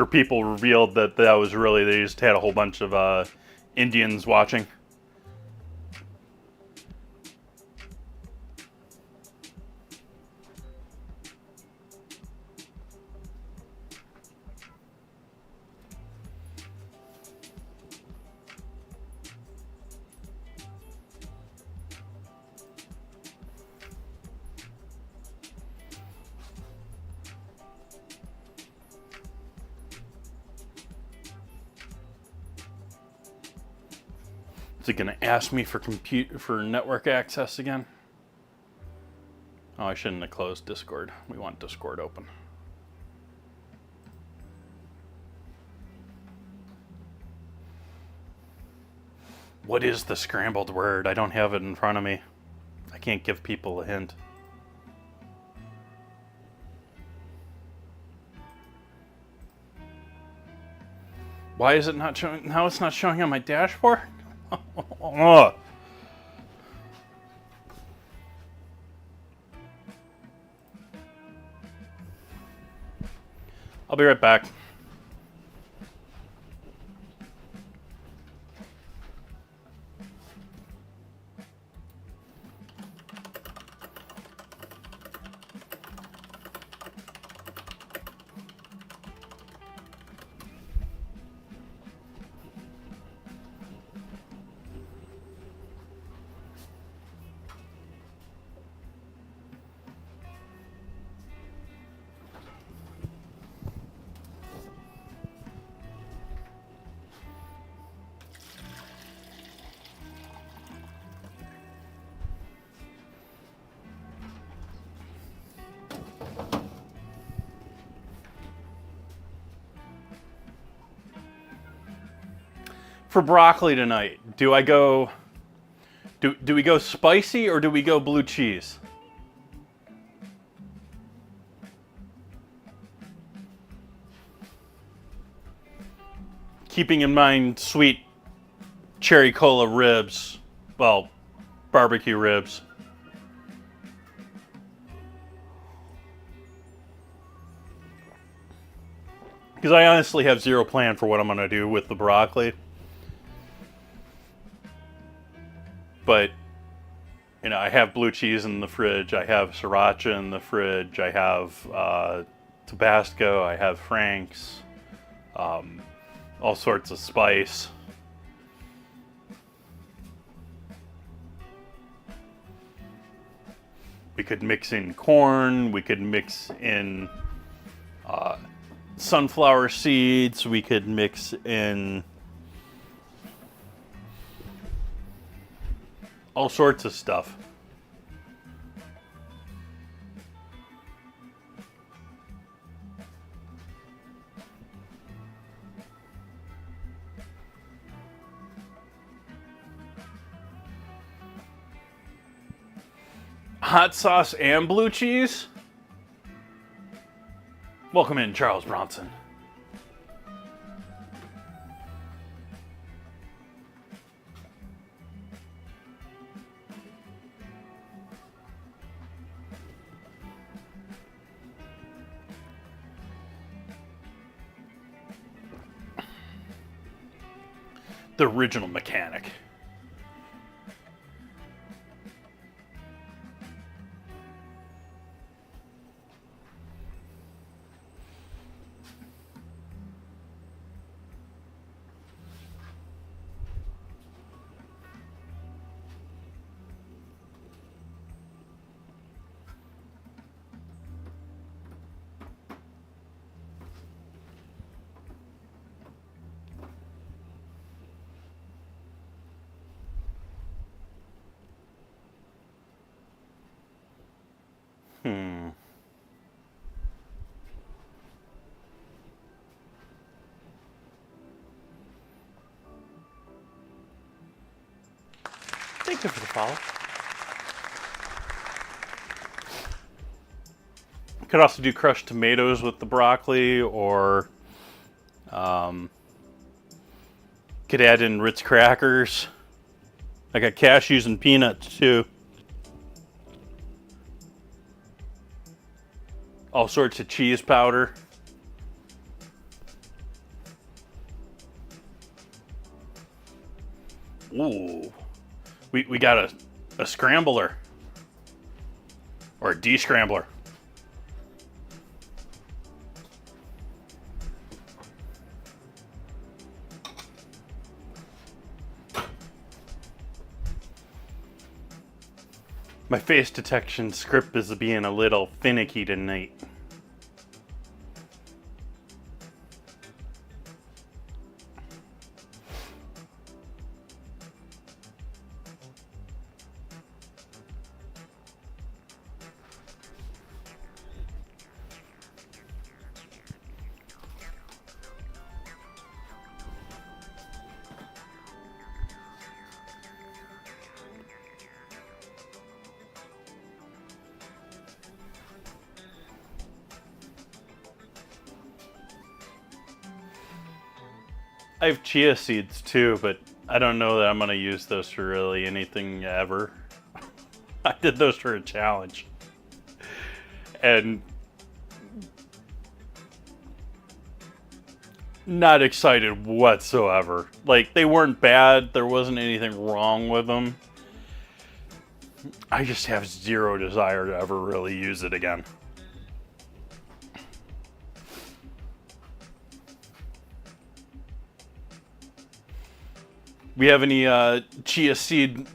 [SPEAKER 1] people revealed that was really, they just had a whole bunch of Indians watching. Is it going to ask me for network access again? Oh, I shouldn't have closed Discord. We want Discord open. What is the scrambled word? I don't have it in front of me. I can't give people a hint. Why is it not showing? Now it's not showing on my dashboard? Oh. I'll be right back. For broccoli tonight, do we go spicy or do we go blue cheese? Keeping in mind sweet cherry cola ribs, well, barbecue ribs. Because I honestly have zero plan for what I'm going to do with the broccoli. But, I have blue cheese in the fridge. I have sriracha in the fridge. I have Tabasco. I have Frank's. All sorts of spice. We could mix in corn. We could mix in sunflower seeds. We could mix in all sorts of stuff. Hot sauce and blue cheese? Welcome in, Charles Bronson. the original mechanic. Thank you for the follow. Could also do crushed tomatoes with the broccoli, or could add in Ritz crackers. I got cashews and peanuts too. All sorts of cheese powder. Ooh. We got a scrambler. Or a descrambler. My face detection script is being a little finicky tonight. I have chia seeds too, but I don't know that I'm going to use those for really anything ever. I did those for a challenge. And not excited whatsoever. Like, they weren't bad. There wasn't anything wrong with them. I just have zero desire to ever really use it again. We have any chia seed,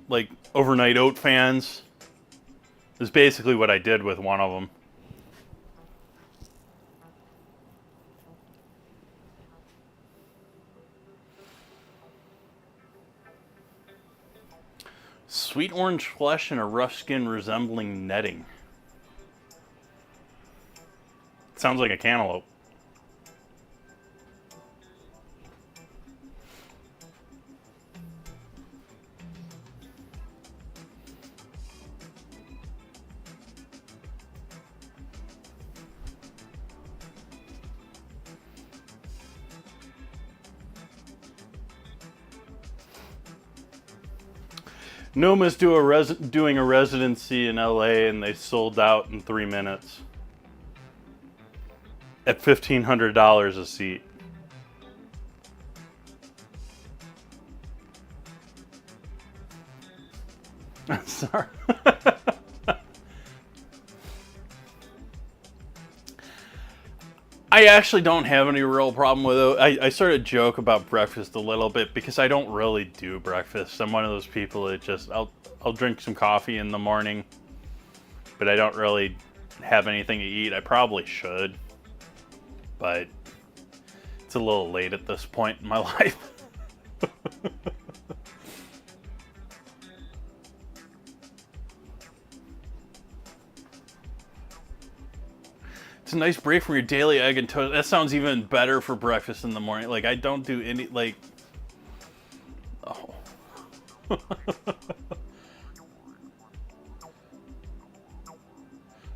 [SPEAKER 1] like, overnight oat fans? That's basically what I did with one of them. Sweet orange flesh and a rough skin resembling netting. Sounds like a cantaloupe. Noma's doing a residency in LA, and they sold out in 3 minutes at $1,500 a seat. Sorry. I actually don't have any real problem with it. I sort of joke about breakfast a little bit because I don't really do breakfast. I'm one of those people that just, I'll drink some coffee in the morning, but I don't really have anything to eat. I probably should, but it's a little late at this point in my life. It's a nice break from your daily egg and toast. That sounds even better for breakfast in the morning. Like, I don't do any, like... Oh.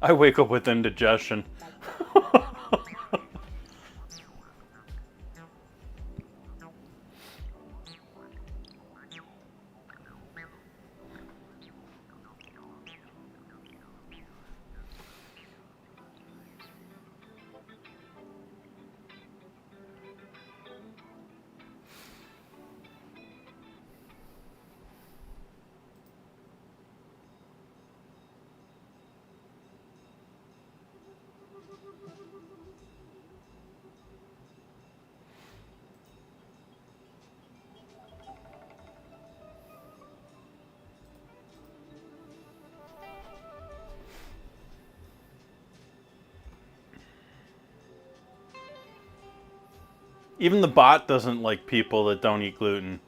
[SPEAKER 1] I wake up with indigestion. Even the bot doesn't like people that don't eat gluten.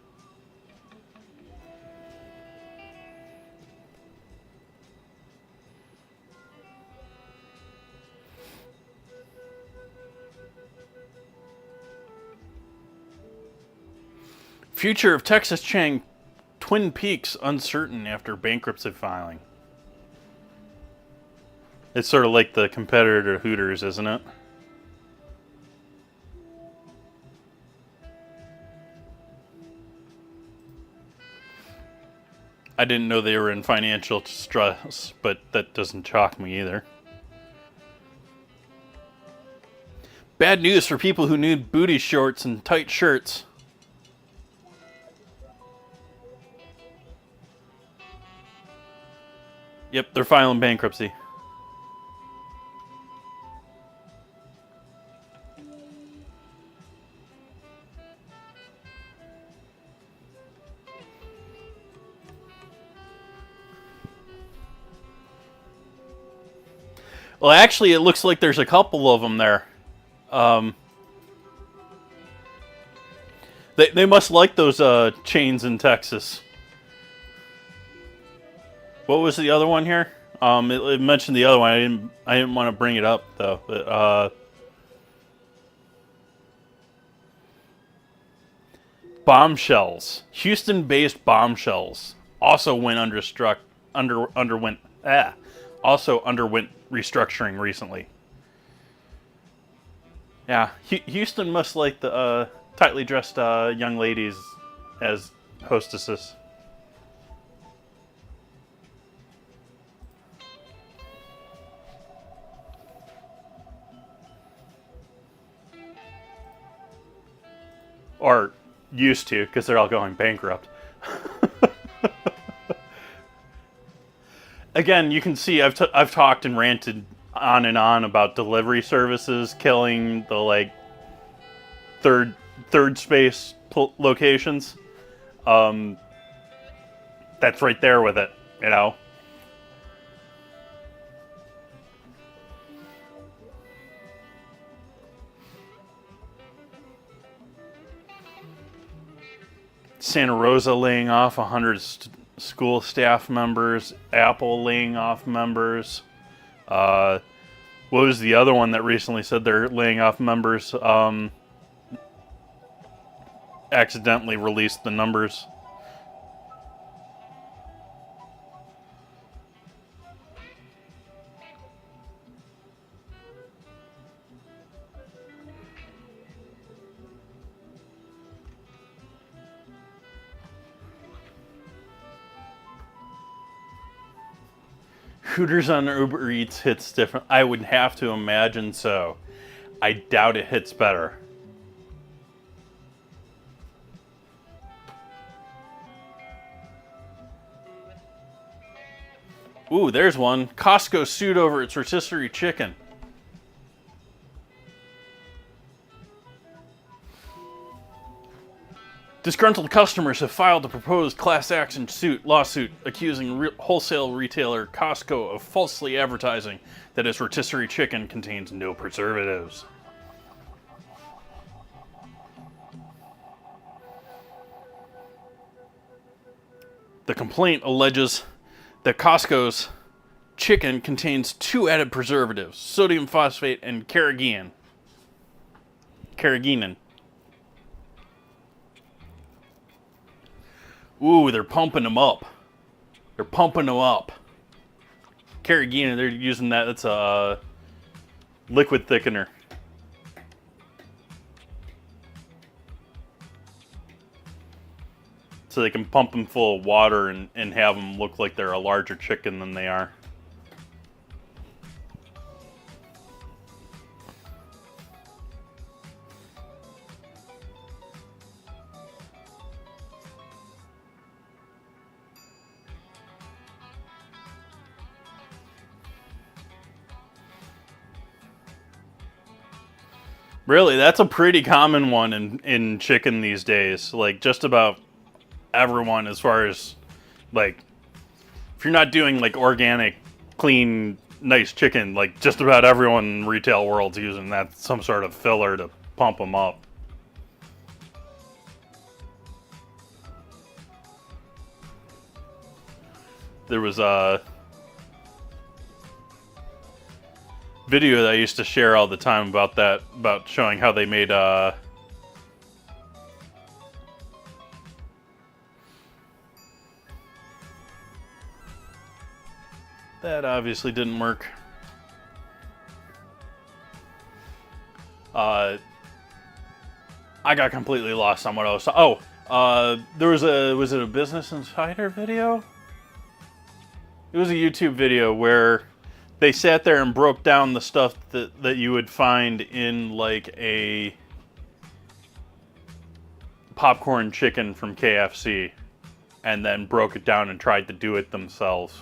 [SPEAKER 1] Future of Texas chain Twin Peaks uncertain after bankruptcy filing. It's sort of like the competitor to Hooters, isn't it? I didn't know they were in financial stress, but that doesn't shock me either. Bad news for people who need booty shorts and tight shirts. Yep, they're filing bankruptcy. Well, actually, it looks like there's a couple of them there. They must like those chains in Texas. What was the other one here? It mentioned the other one. I didn't want to bring it up though. But bombshells, Houston-based bombshells, also underwent restructuring recently. Yeah, Houston must like the tightly dressed young ladies as hostesses. Or used to, because they're all going bankrupt. Again, you can see I've talked and ranted on and on about delivery services killing the third space locations. That's right there with it, you know. Santa Rosa laying off 100 school staff members. Apple laying off members. What was the other one that recently said they're laying off members? Accidentally released the numbers. Hooters on Uber Eats hits different. I would have to imagine so. I doubt it hits better. Ooh, there's one. Costco sued over its rotisserie chicken. Disgruntled customers have filed a proposed class action lawsuit accusing wholesale retailer Costco of falsely advertising that its rotisserie chicken contains no preservatives. The complaint alleges that Costco's chicken contains 2 added preservatives, sodium phosphate and carrageenan. Ooh, they're pumping them up. Carrageenan, they're using that. It's a liquid thickener. So they can pump them full of water and have them look like they're a larger chicken than they are. Really, that's a pretty common one in chicken these days. Like, just about everyone, as far as, like, if you're not doing, like, organic, clean, nice chicken, like, just about everyone in retail world's using that, some sort of filler to pump them up. there was a video that I used to share all the time about that, about showing how they made that obviously didn't work. I got completely lost on what I was. Oh, there was it a Business Insider video? It was a YouTube video where they sat there and broke down the stuff that you would find in like a popcorn chicken from KFC, and then broke it down and tried to do it themselves.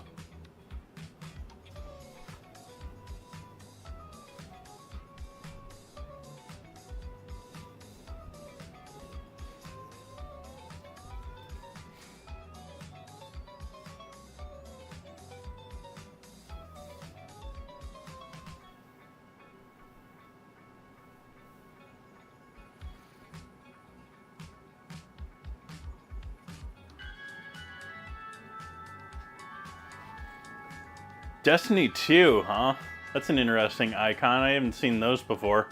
[SPEAKER 1] Destiny 2, huh? That's an interesting icon. I haven't seen those before.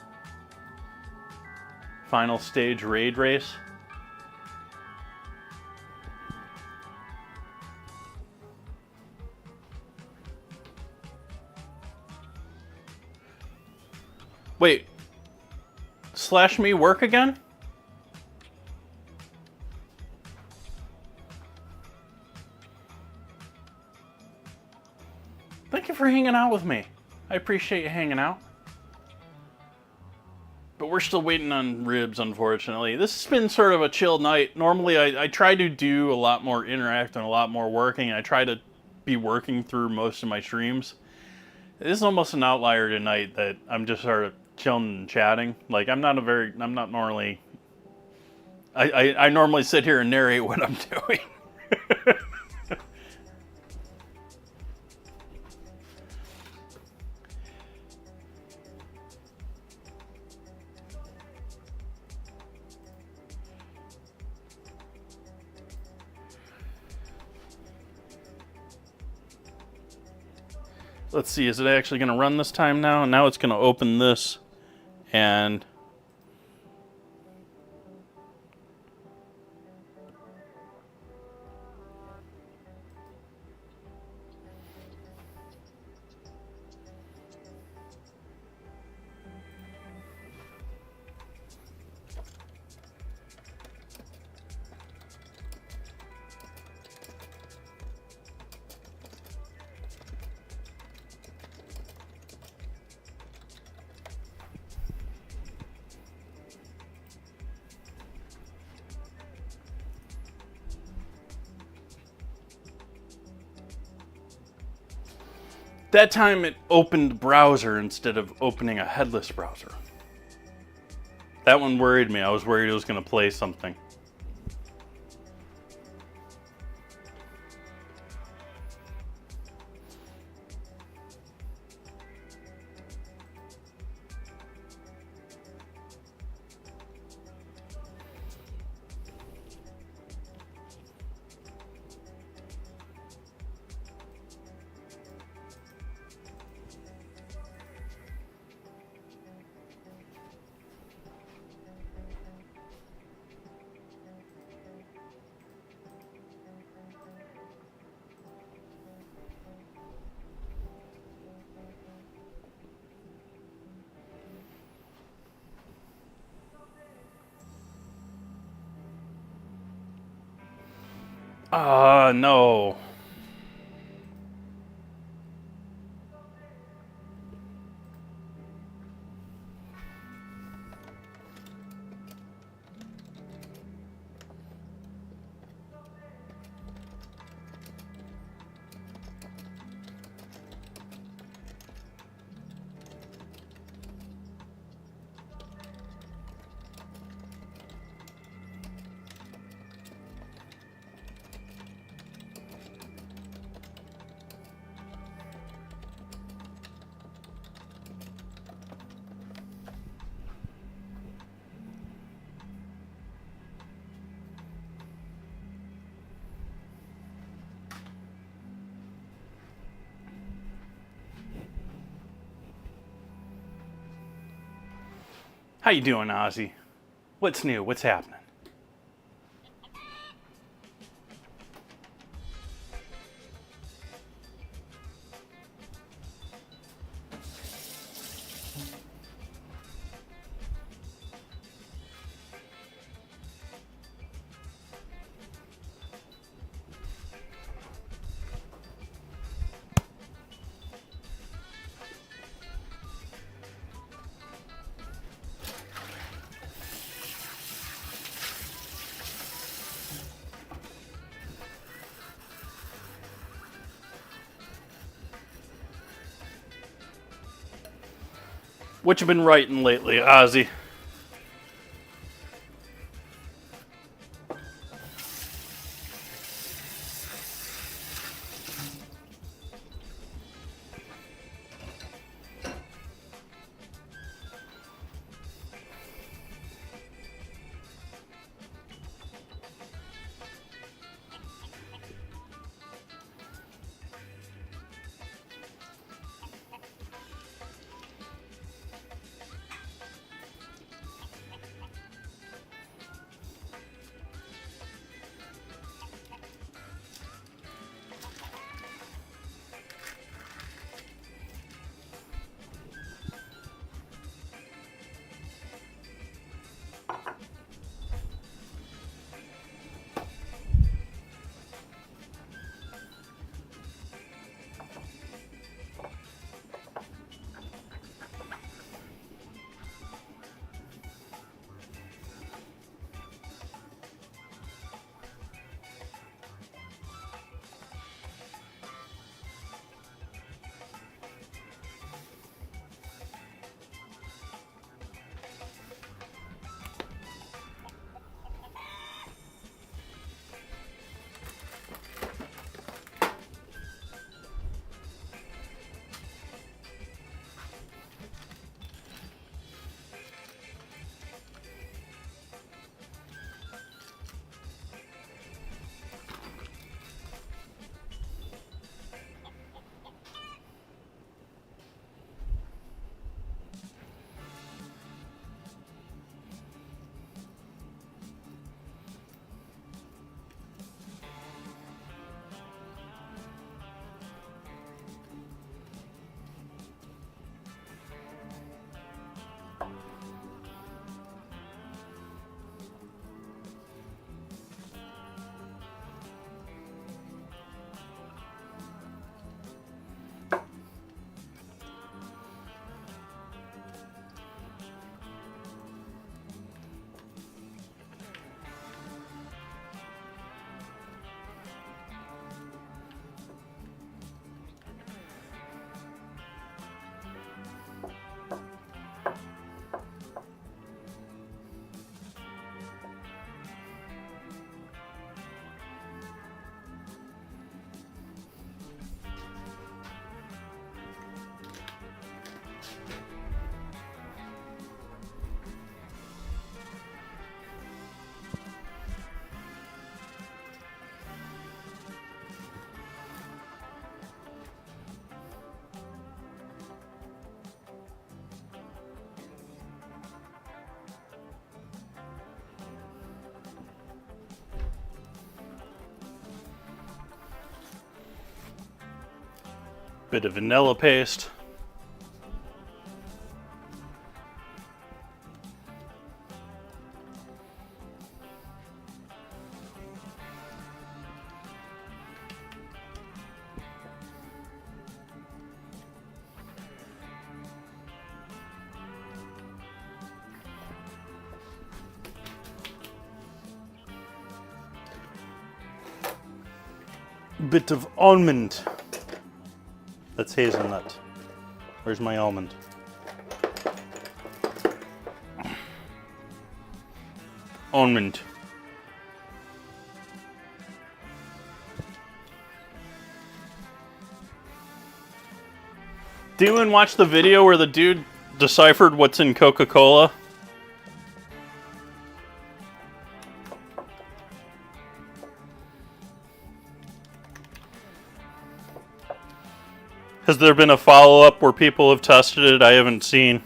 [SPEAKER 1] Final stage raid race. Wait. Slash me work again? Thank you for hanging out with me. I appreciate you hanging out. But we're still waiting on ribs, unfortunately. This has been sort of a chill night. Normally, I try to do a lot more interact and a lot more working. I try to be working through most of my streams. This is almost an outlier tonight that I'm just sort of chilling and chatting. Like, I'm not normally... I normally sit here and narrate what I'm doing. Let's see, is it actually going to run this time now? Now it's going to open this and... That time it opened browser instead of opening a headless browser. That one worried me. I was worried it was going to play something. No. How you doing, Ozzy? What's new? What's happening? What you been writing lately, Ozzy? Bit of vanilla paste. Bit of almond. That's hazelnut. Where's my almond? Almond. Did anyone watch the video where the dude deciphered what's in Coca-Cola? Has there been a follow-up where people have tested it? I haven't seen.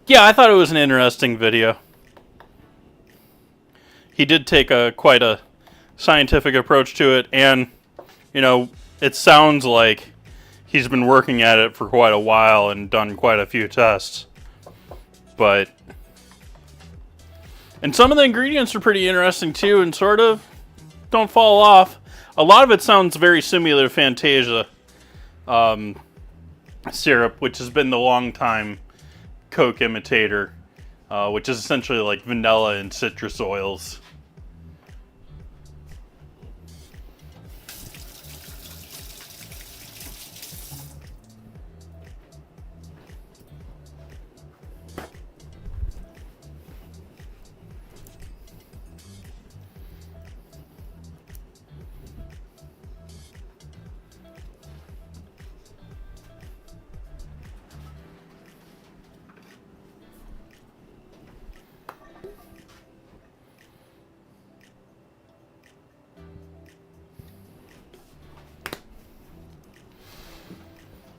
[SPEAKER 1] Yeah, I thought it was an interesting video. He did take quite a scientific approach to it, and you know, it sounds like he's been working at it for quite a while and done quite a few tests. And some of the ingredients are pretty interesting too, and sort of don't fall off. A lot of it sounds very similar to Fantasia syrup, which has been the long-time Coke imitator, which is essentially like vanilla and citrus oils.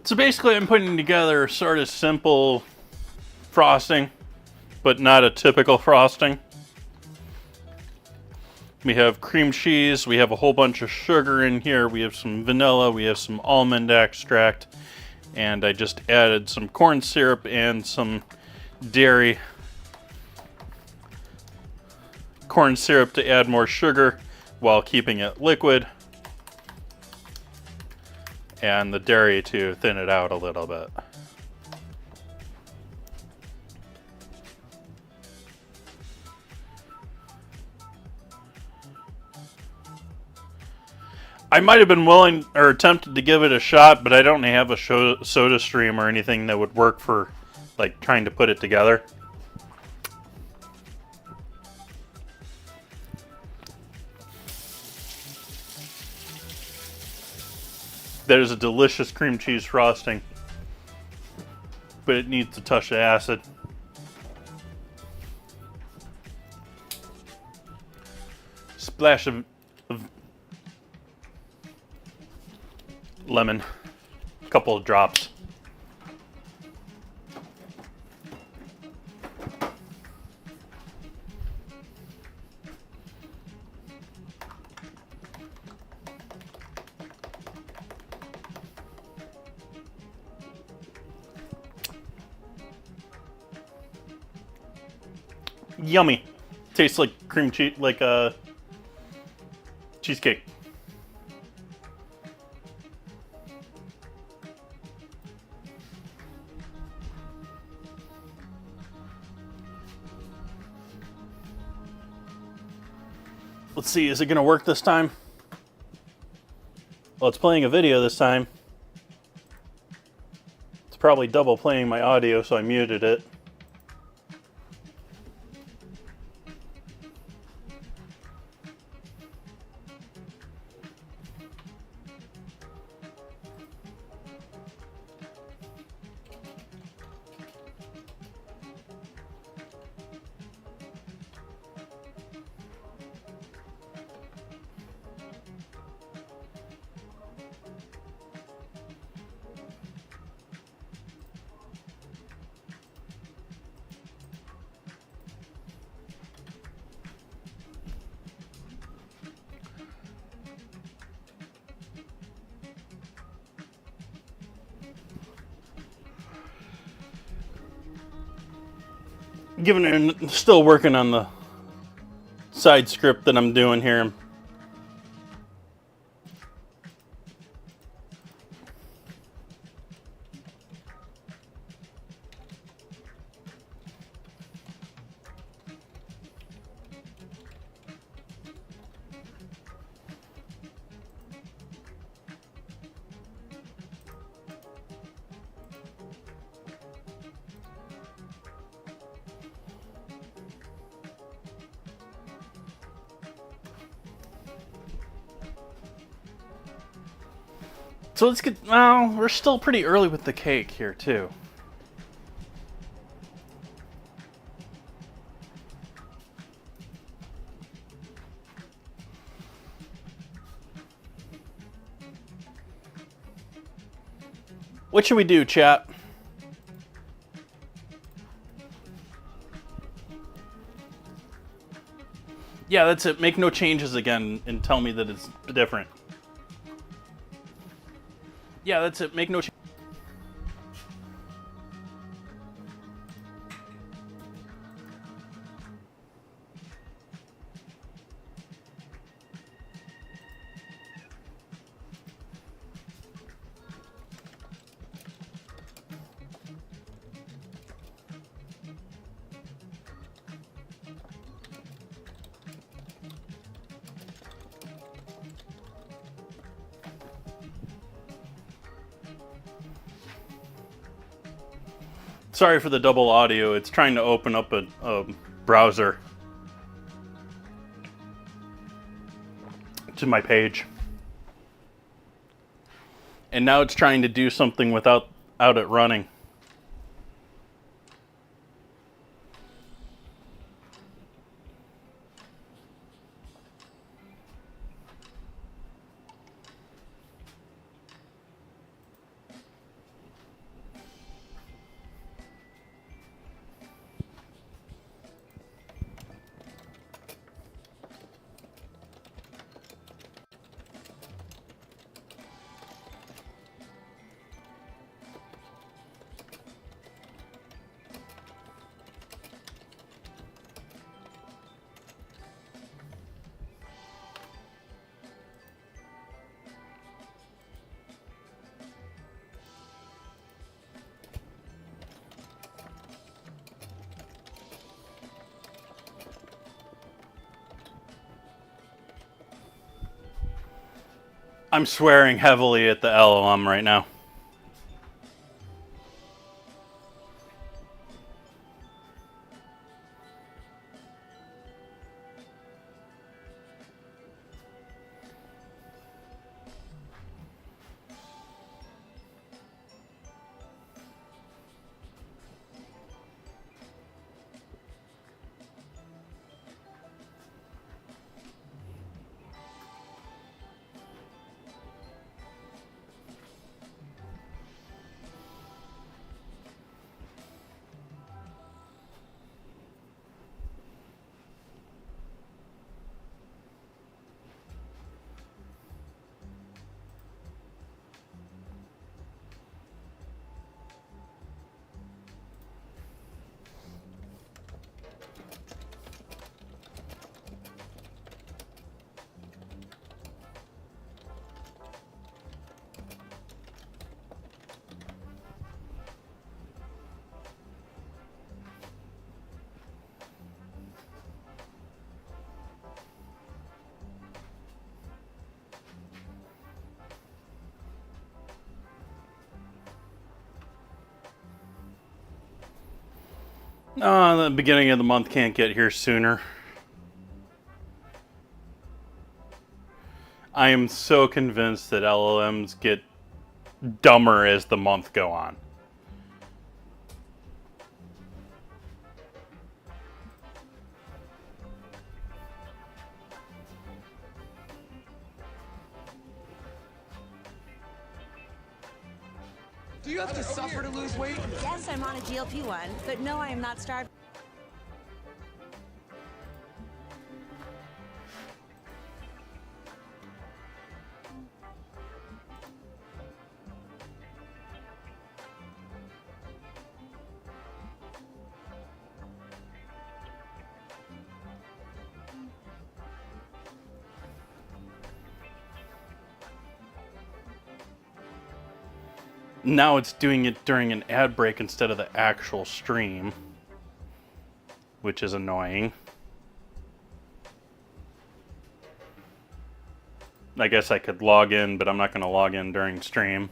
[SPEAKER 1] So basically I'm putting together a sort of simple frosting, but not a typical frosting. We have cream cheese, we have a whole bunch of sugar in here, we have some vanilla, we have some almond extract, and I just added some corn syrup and some dairy. Corn syrup to add more sugar while keeping it liquid, and the dairy to thin it out a little bit. I might have been willing or tempted to give it a shot, but I don't have a soda stream or anything that would work for like trying to put it together. That is a delicious cream cheese frosting, but it needs a touch of acid. Splash of lemon, a couple of drops. Yummy. Tastes like cream cheese, like cheesecake. Let's see, is it gonna work this time? Well, it's playing a video this time. It's probably double playing my audio, so I muted it. Still working on the side script that I'm doing here. So let's get, well, we're still pretty early with the cake here too. What should we do, chat? Yeah, that's it. Make no changes again and tell me that it's different. Yeah, that's it. Make no changes. Sorry for the double audio. It's trying to open up a browser to my page. And now it's trying to do something without it running. I'm swearing heavily at the LLM right now. The beginning of the month can't get here sooner. I am so convinced that LLMs get dumber as the month go on.
[SPEAKER 2] Do you have to suffer to lose weight?
[SPEAKER 3] Yes, I'm on a GLP-1, but no, I am not starving.
[SPEAKER 1] Now it's doing it during an ad break instead of the actual stream, which is annoying. I guess I could log in, but I'm not going to log in during stream.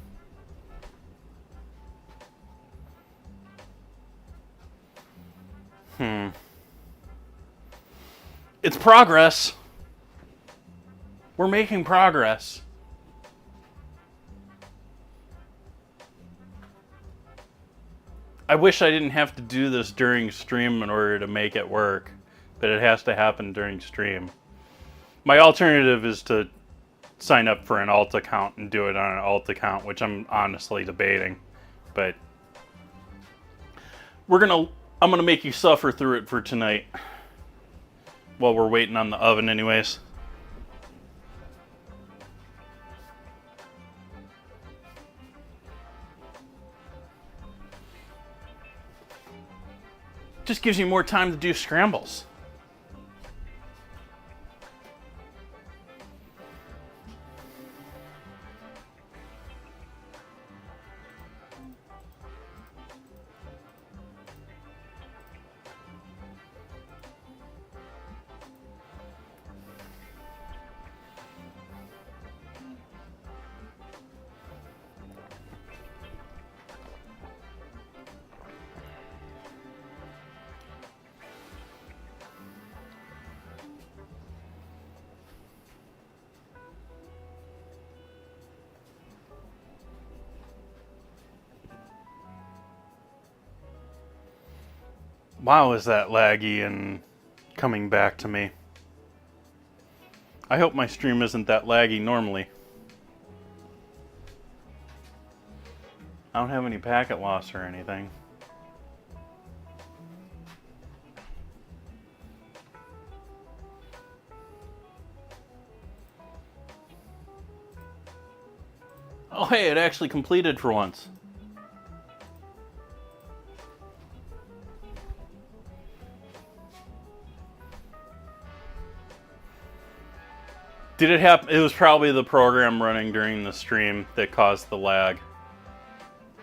[SPEAKER 1] It's progress. We're making progress. I wish I didn't have to do this during stream in order to make it work, but it has to happen during stream. My alternative is to sign up for an alt account and do it on an alt account, which I'm honestly debating, but I'm gonna make you suffer through it for tonight. while we're waiting on the oven anyways. Just gives you more time to do scrambles. Wow, is that laggy and coming back to me. I hope my stream isn't that laggy normally. I don't have any packet loss or anything. Oh hey, it actually completed for once. Did it happen? It was probably the program running during the stream that caused the lag.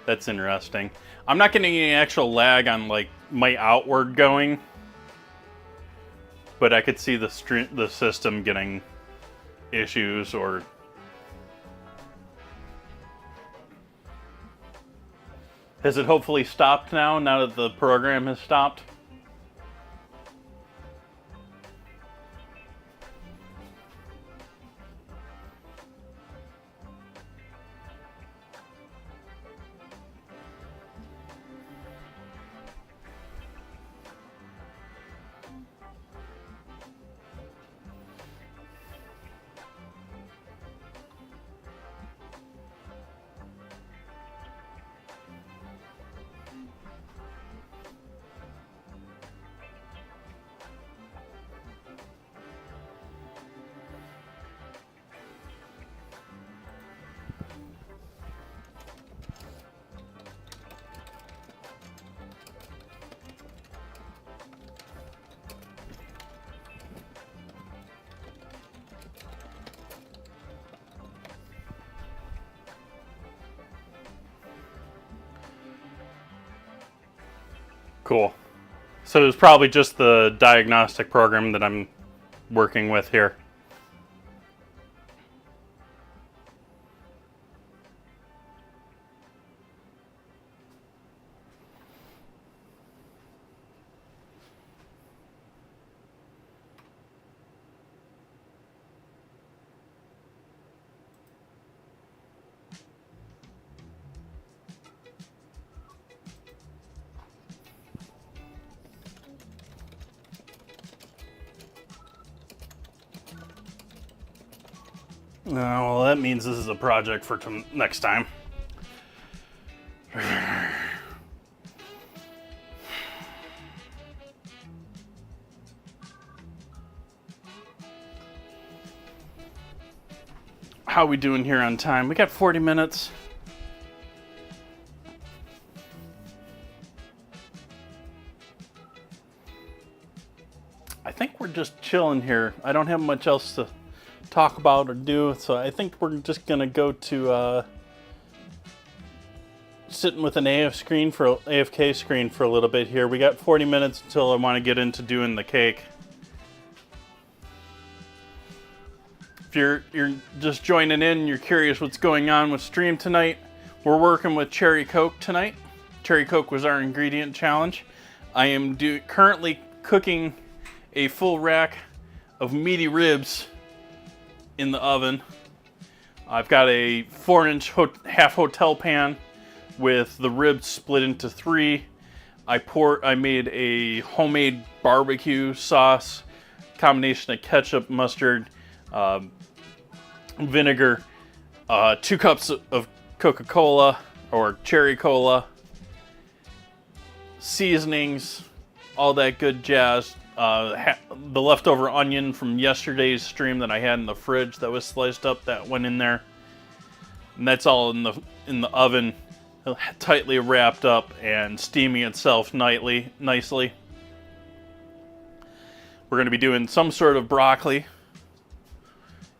[SPEAKER 1] That's interesting. I'm not getting any actual lag on like my outward going, but I could see the system getting issues or. Has it hopefully stopped now that the program has stopped? Cool. So it's probably just the diagnostic program that I'm working with here. Well, that means this is a project for next time. How are we doing here on time? We got 40 minutes. I think we're just chilling here. I don't have much else to talk about or do, so I think we're just gonna go to sitting with an AFK screen for a little bit here. We got 40 minutes until I want to get into doing the cake. If you're just joining in and you're curious what's going on with stream tonight, we're working with Cherry Coke tonight. Cherry Coke was our ingredient challenge. I am currently cooking a full rack of meaty ribs in the oven. I've got a 4-inch half hotel pan with the ribs split into 3. I made a homemade barbecue sauce, combination of ketchup, mustard, vinegar, 2 cups of Coca-Cola or cherry cola, seasonings, all that good jazz. the leftover onion from yesterday's stream that I had in the fridge that was sliced up that went in there, and that's all in the oven, tightly wrapped up and steaming itself nicely. We're going to be doing some sort of broccoli.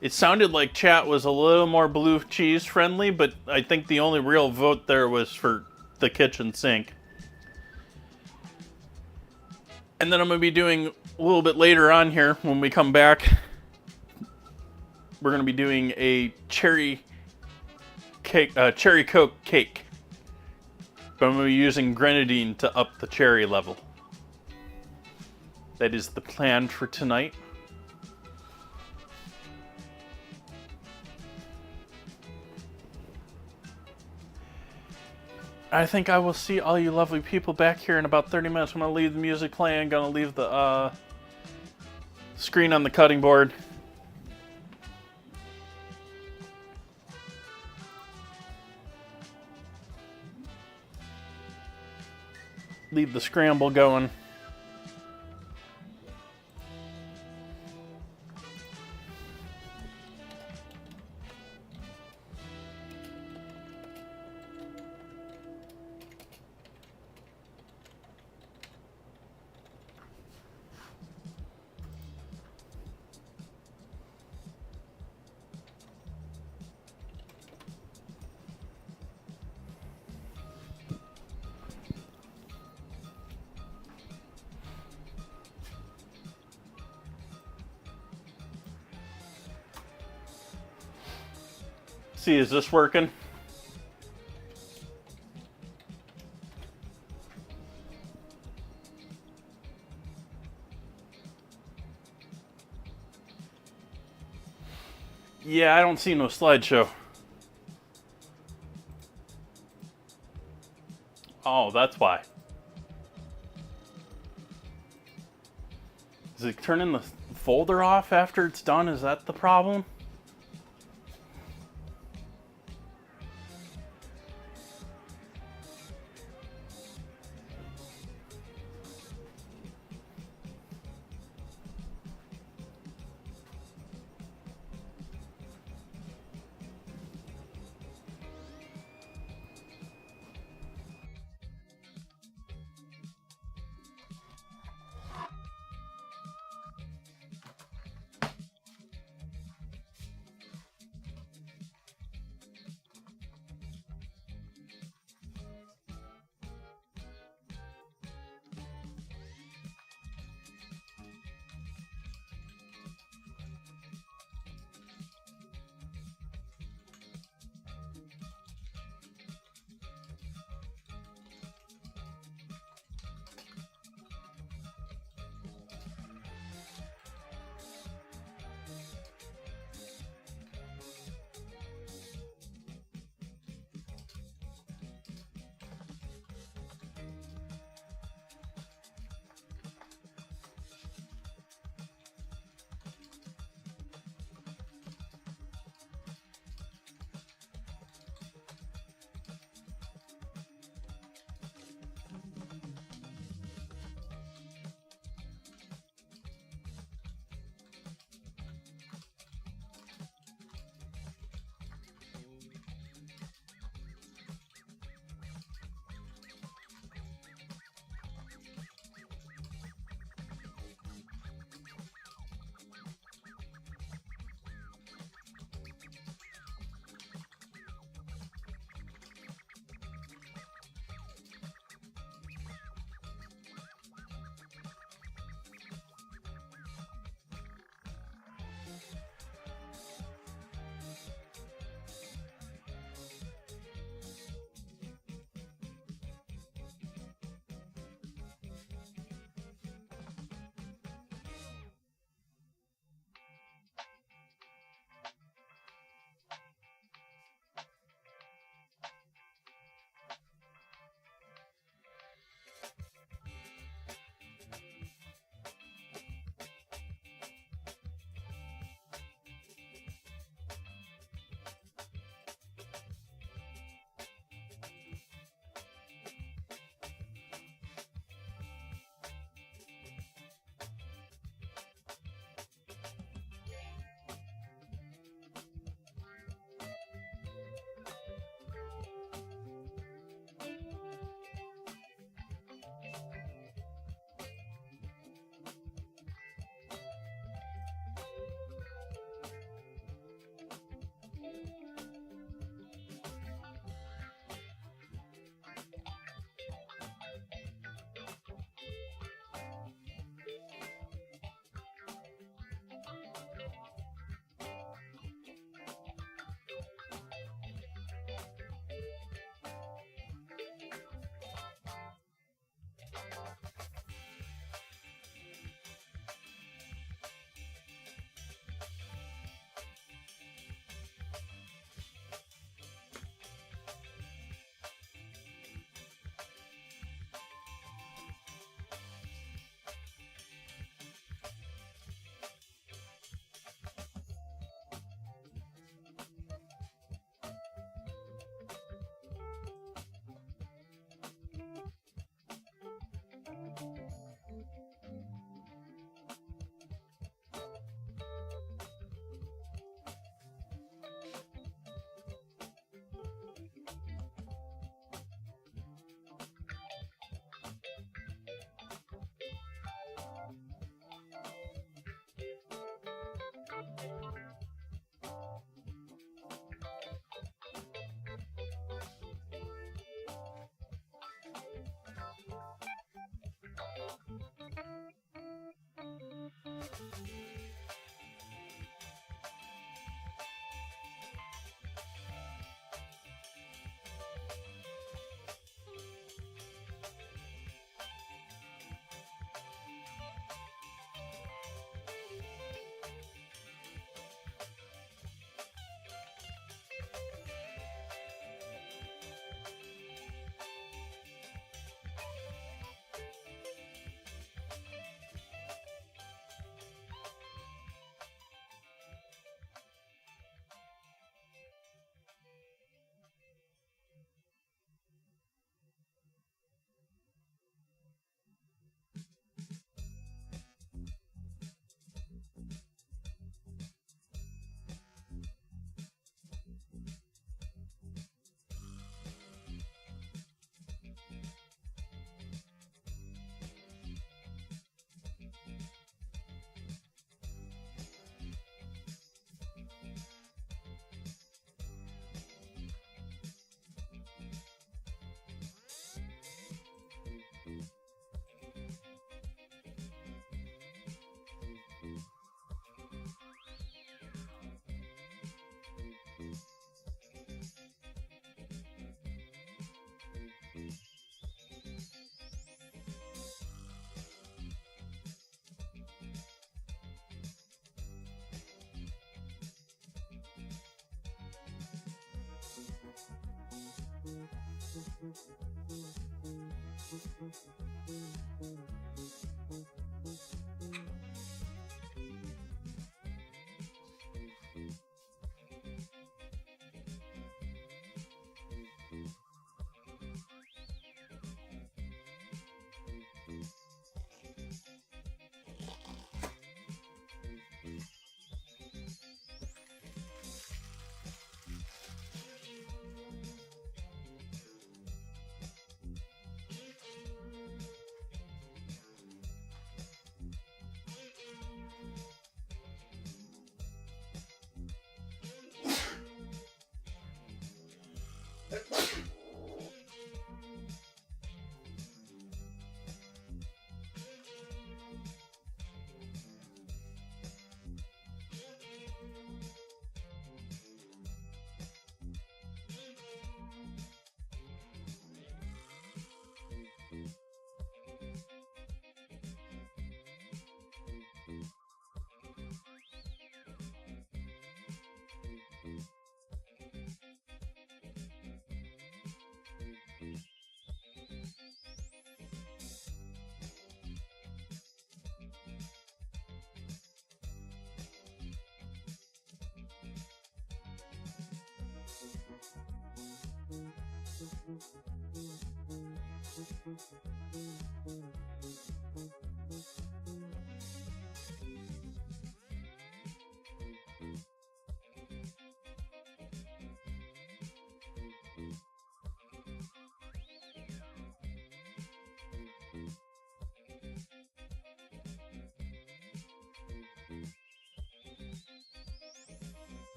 [SPEAKER 1] It sounded like chat was a little more blue cheese friendly, but I think the only real vote there was for the kitchen sink. And then I'm going to be doing a little bit later on here when we come back, we're going to be doing a cherry Coke cake. But I'm going to be using grenadine to up the cherry level. That is the plan for tonight. I think I will see all you lovely people back here in about 30 minutes. I'm going to leave the music playing. Going to leave the screen on the cutting board. Leave the scramble going. See, is this working? Yeah, I don't see no slideshow. Oh, that's why. Is it turning the folder off after it's done? Is that the problem?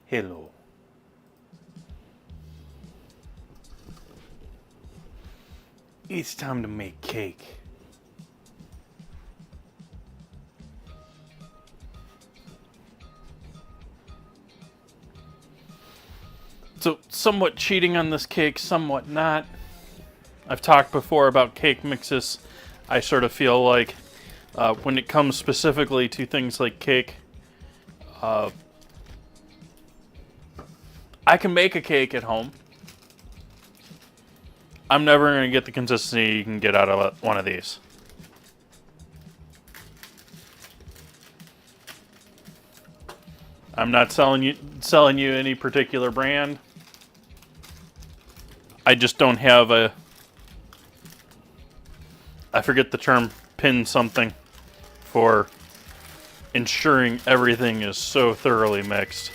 [SPEAKER 1] Hello. It's time to make cake. So, somewhat cheating on this cake, somewhat not. I've talked before about cake mixes. I sort of feel like when it comes specifically to things like cake, I can make a cake at home. I'm never going to get the consistency you can get out of one of these. I'm not selling you any particular brand. I just don't have I forget the term, pin something for ensuring everything is so thoroughly mixed.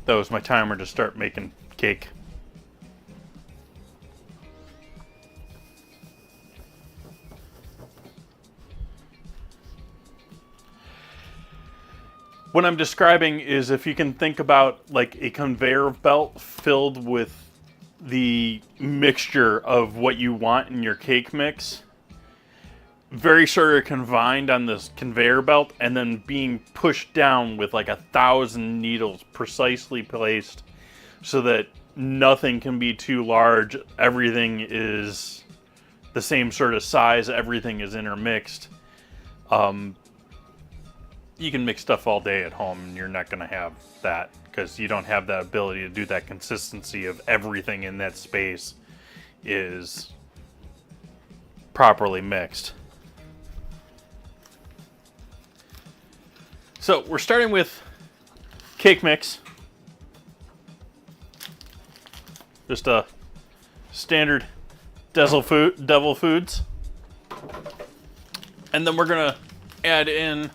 [SPEAKER 1] That was my timer to start making cake. What I'm describing is if you can think about like a conveyor belt filled with the mixture of what you want in your cake mix, very sort of confined on this conveyor belt and then being pushed down with like 1,000 needles precisely placed so that nothing can be too large. Everything is the same sort of size. Everything is intermixed. You can mix stuff all day at home and you're not going to have that because you don't have that ability to do that consistency of everything in that space is properly mixed. So we're starting with cake mix. Just a standard Devil Foods. And then we're gonna add in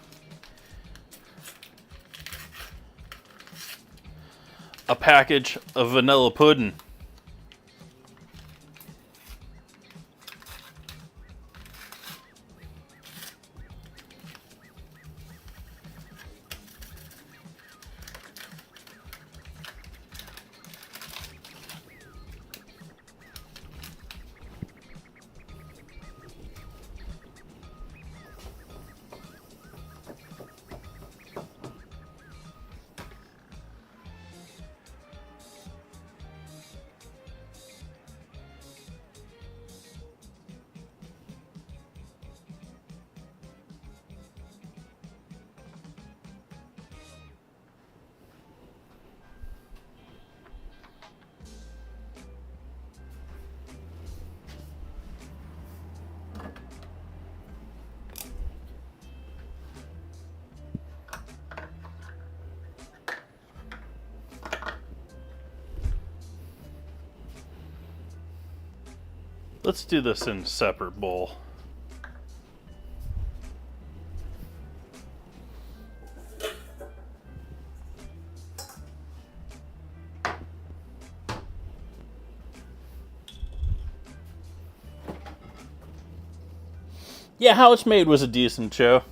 [SPEAKER 1] a package of vanilla pudding. Let's do this in a separate bowl. Yeah, How It's Made was a decent show.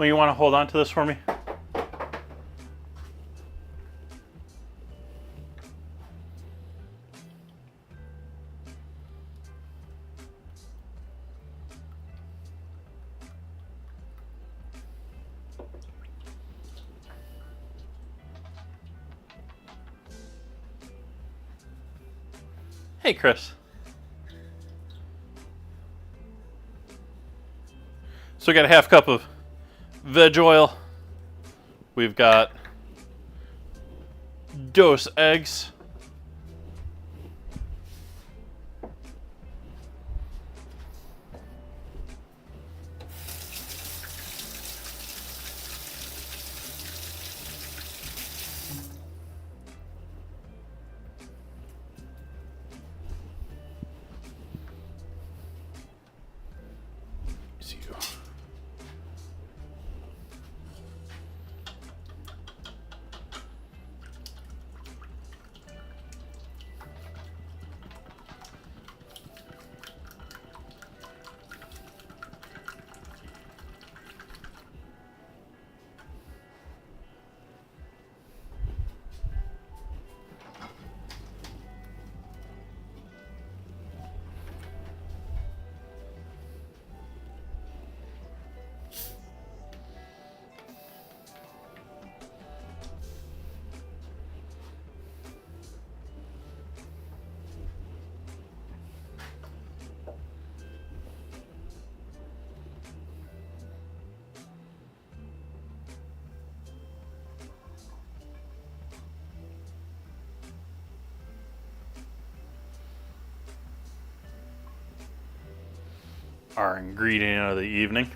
[SPEAKER 1] Well, you want to hold on to this for me? Hey, Chris. So we got a half cup of veg oil. We've got dose eggs. Our ingredient of the evening.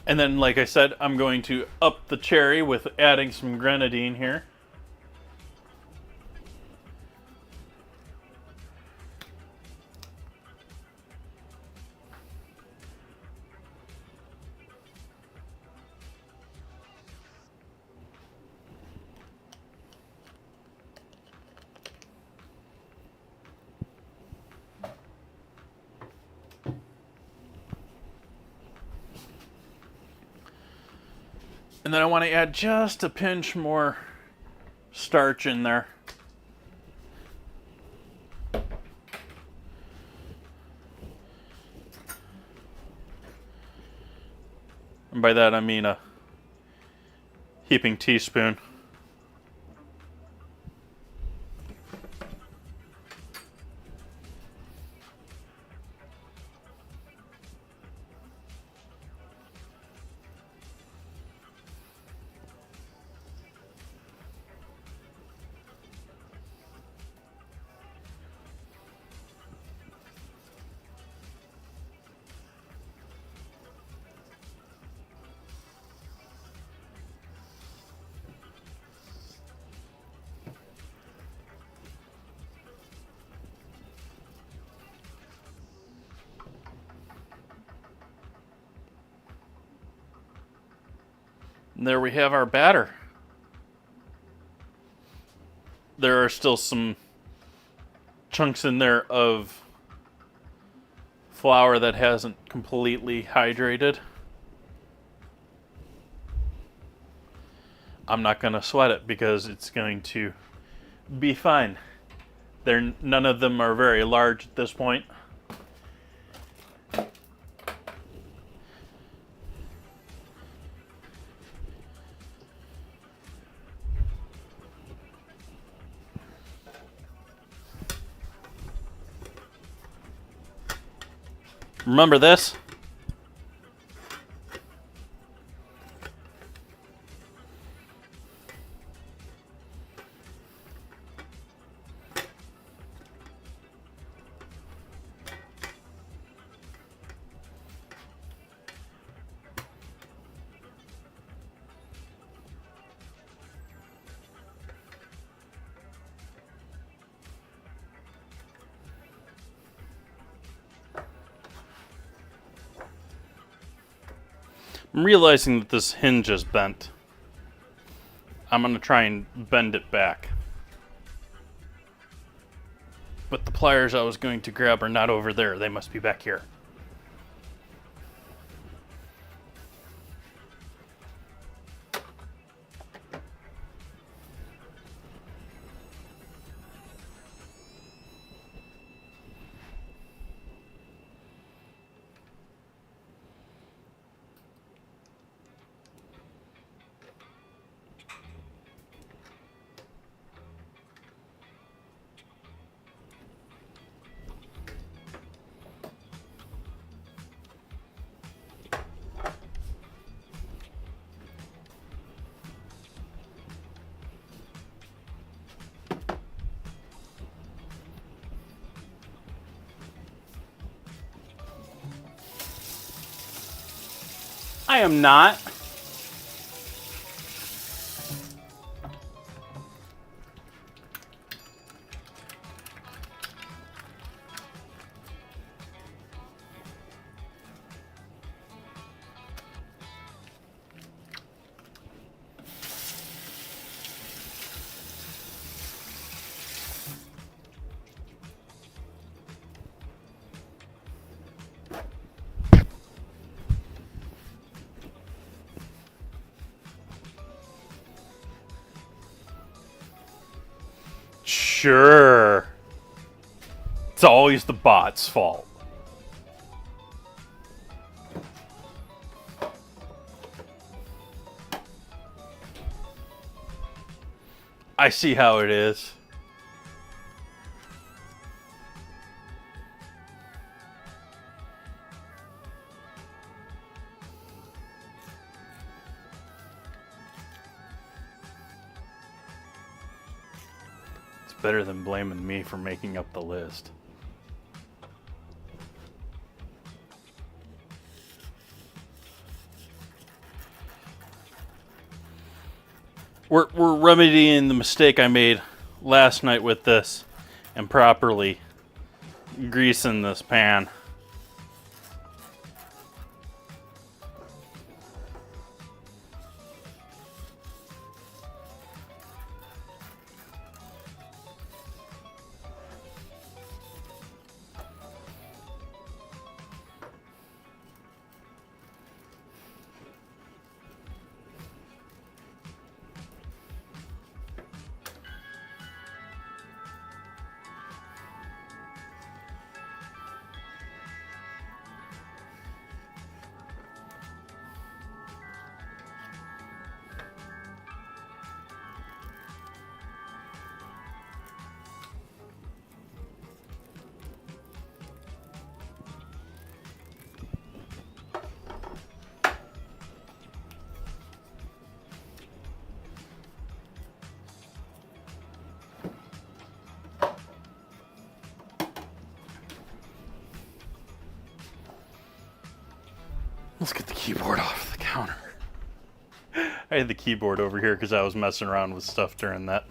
[SPEAKER 1] And then, like I said, I'm going to up the cherry with adding some grenadine here. And then I want to add just a pinch more starch in there. And by that I mean a heaping teaspoon. And there we have our batter. There are still some chunks in there of flour that hasn't completely hydrated. I'm not going to sweat it because it's going to be fine. None of them are very large at this point. Remember this? I'm realizing that this hinge is bent. I'm going to try and bend it back. But the pliers I was going to grab are not over there. They must be back here. I am not. Sure. It's always the bot's fault. I see how it is. Better than blaming me for making up the list. We're remedying the mistake I made last night with this and properly greasing this pan. Let's get the keyboard off the counter. I had the keyboard over here because I was messing around with stuff during that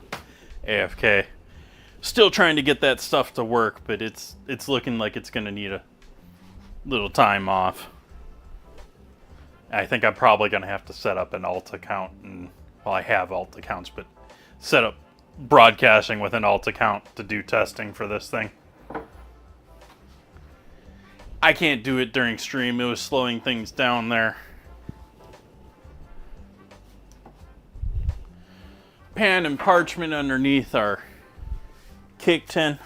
[SPEAKER 1] AFK. Still trying to get that stuff to work, but it's looking like it's going to need a little time off. I think I'm probably going to have to set up an alt account. And, well, I have alt accounts, but set up broadcasting with an alt account to do testing for this thing. I can't do it during stream. It was slowing things down there. Pan and parchment underneath our cake tin.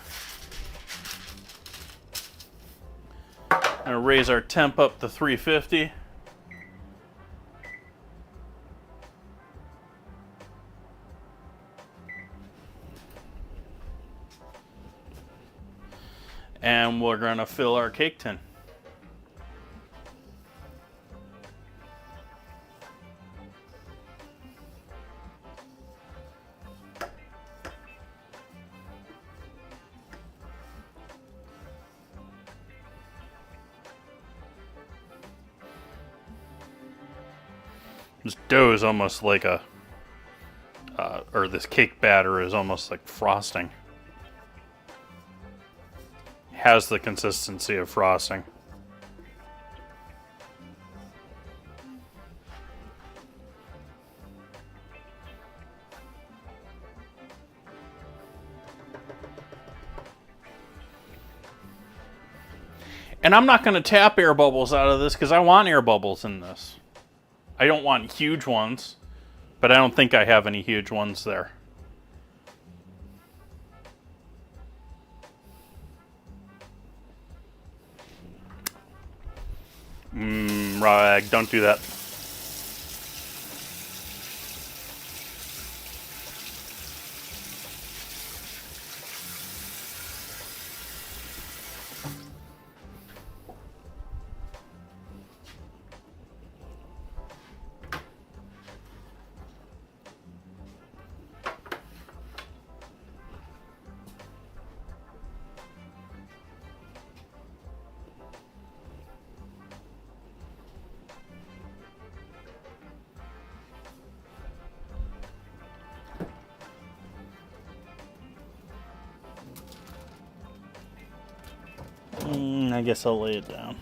[SPEAKER 1] Gonna raise our temp up to 350. And we're gonna fill our cake tin. This dough is almost like a, or this cake batter is almost like frosting. Has the consistency of frosting. And I'm not going to tap air bubbles out of this because I want air bubbles in this. I don't want huge ones, but I don't think I have any huge ones there. Raw egg, don't do that. I guess I'll lay it down.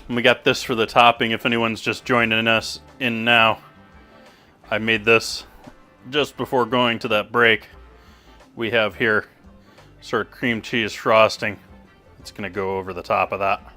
[SPEAKER 1] And we got this for the topping if anyone's just joining us in now. I made this just before going to that break. We have here sort of cream cheese frosting. It's going to go over the top of that.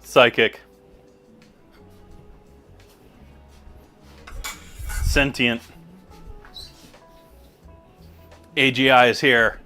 [SPEAKER 1] Psychic. Sentient. AGI is here.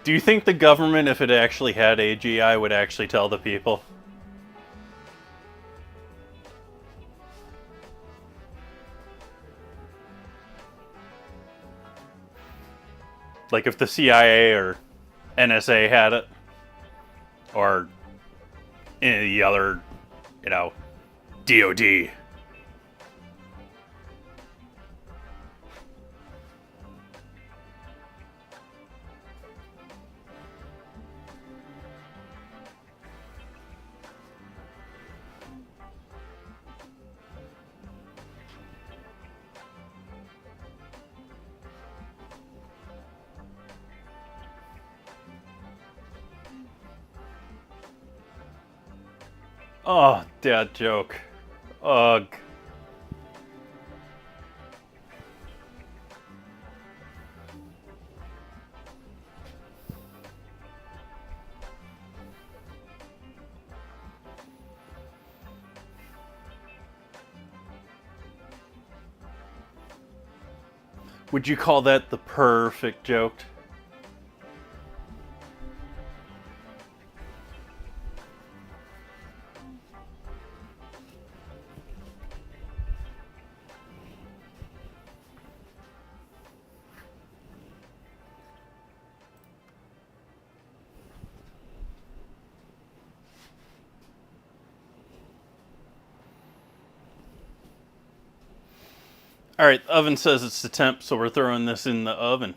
[SPEAKER 1] Do you think the government, if it actually had AGI, would actually tell the people? Like if the CIA or NSA had it? Or any of the other, DOD. Oh, dad joke. Ugh. Would you call that the perfect joke? All right, the oven says it's the temp, so we're throwing this in the oven.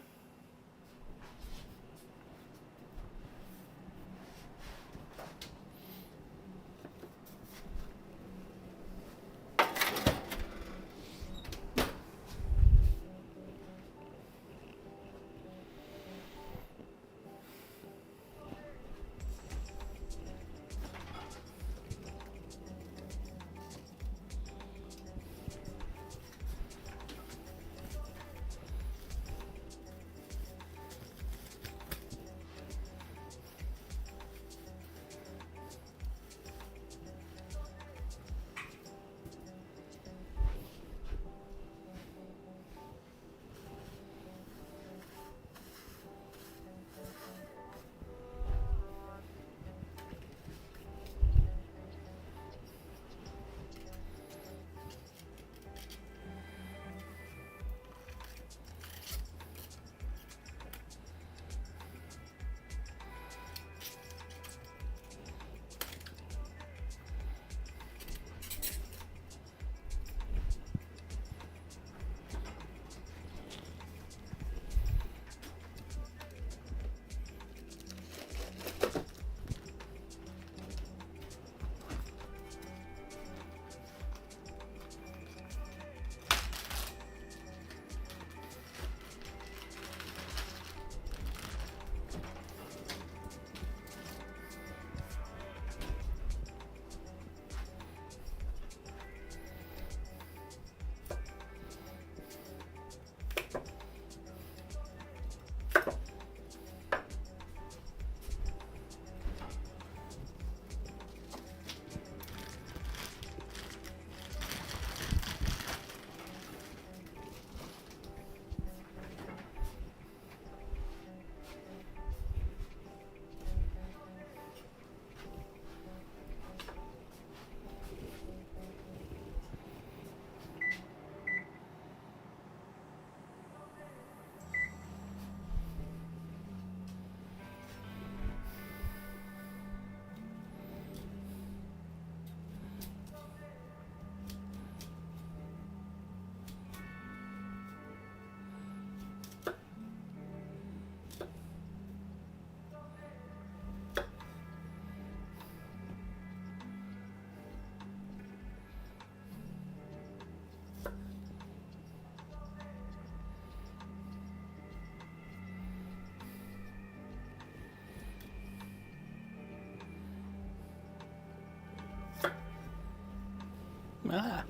[SPEAKER 1] Ah.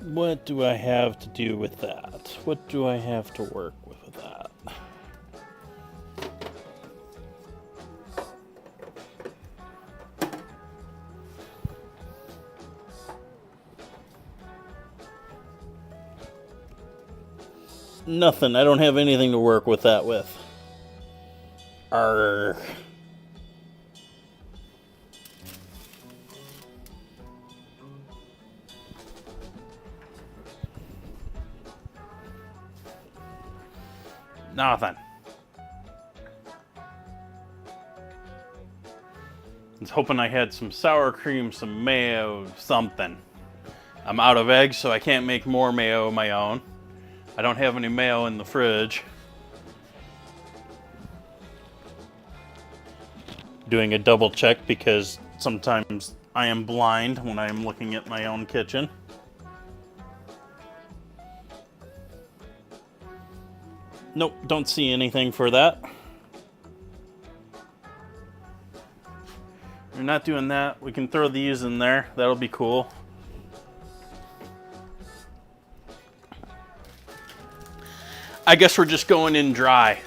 [SPEAKER 1] What do I have to do with that? What do I have to work with that? Nothing. I don't have anything to work with that with. Arrgh. Nothing. I was hoping I had some sour cream, some mayo, something. I'm out of eggs, so I can't make more mayo of my own. I don't have any mayo in the fridge. Doing a double check because sometimes I am blind when I am looking at my own kitchen. Nope, don't see anything for that. We're not doing that. We can throw these in there. That'll be cool. I guess we're just going in dry.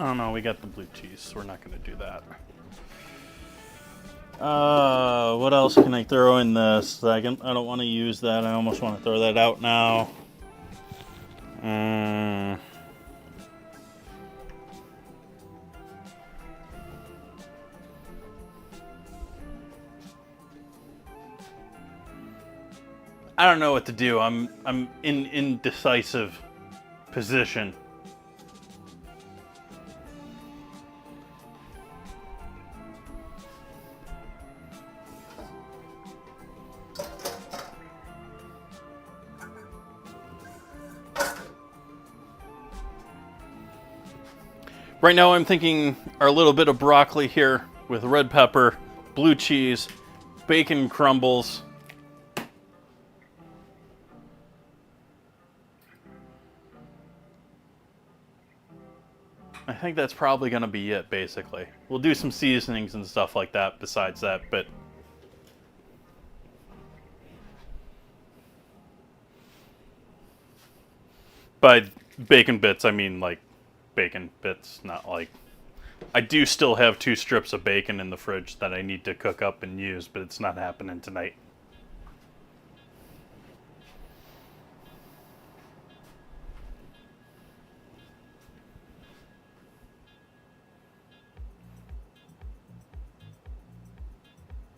[SPEAKER 1] Oh no, we got the blue cheese, so we're not going to do that. What else can I throw in this? I don't want to use that. I almost want to throw that out now. I don't know what to do. I'm in indecisive position. Right now I'm thinking a little bit of broccoli here with red pepper, blue cheese, bacon crumbles. I think that's probably going to be it, basically. We'll do some seasonings and stuff like that besides that, but... By bacon bits, I mean, like, bacon bits, not like... I do still have 2 strips of bacon in the fridge that I need to cook up and use, but it's not happening tonight.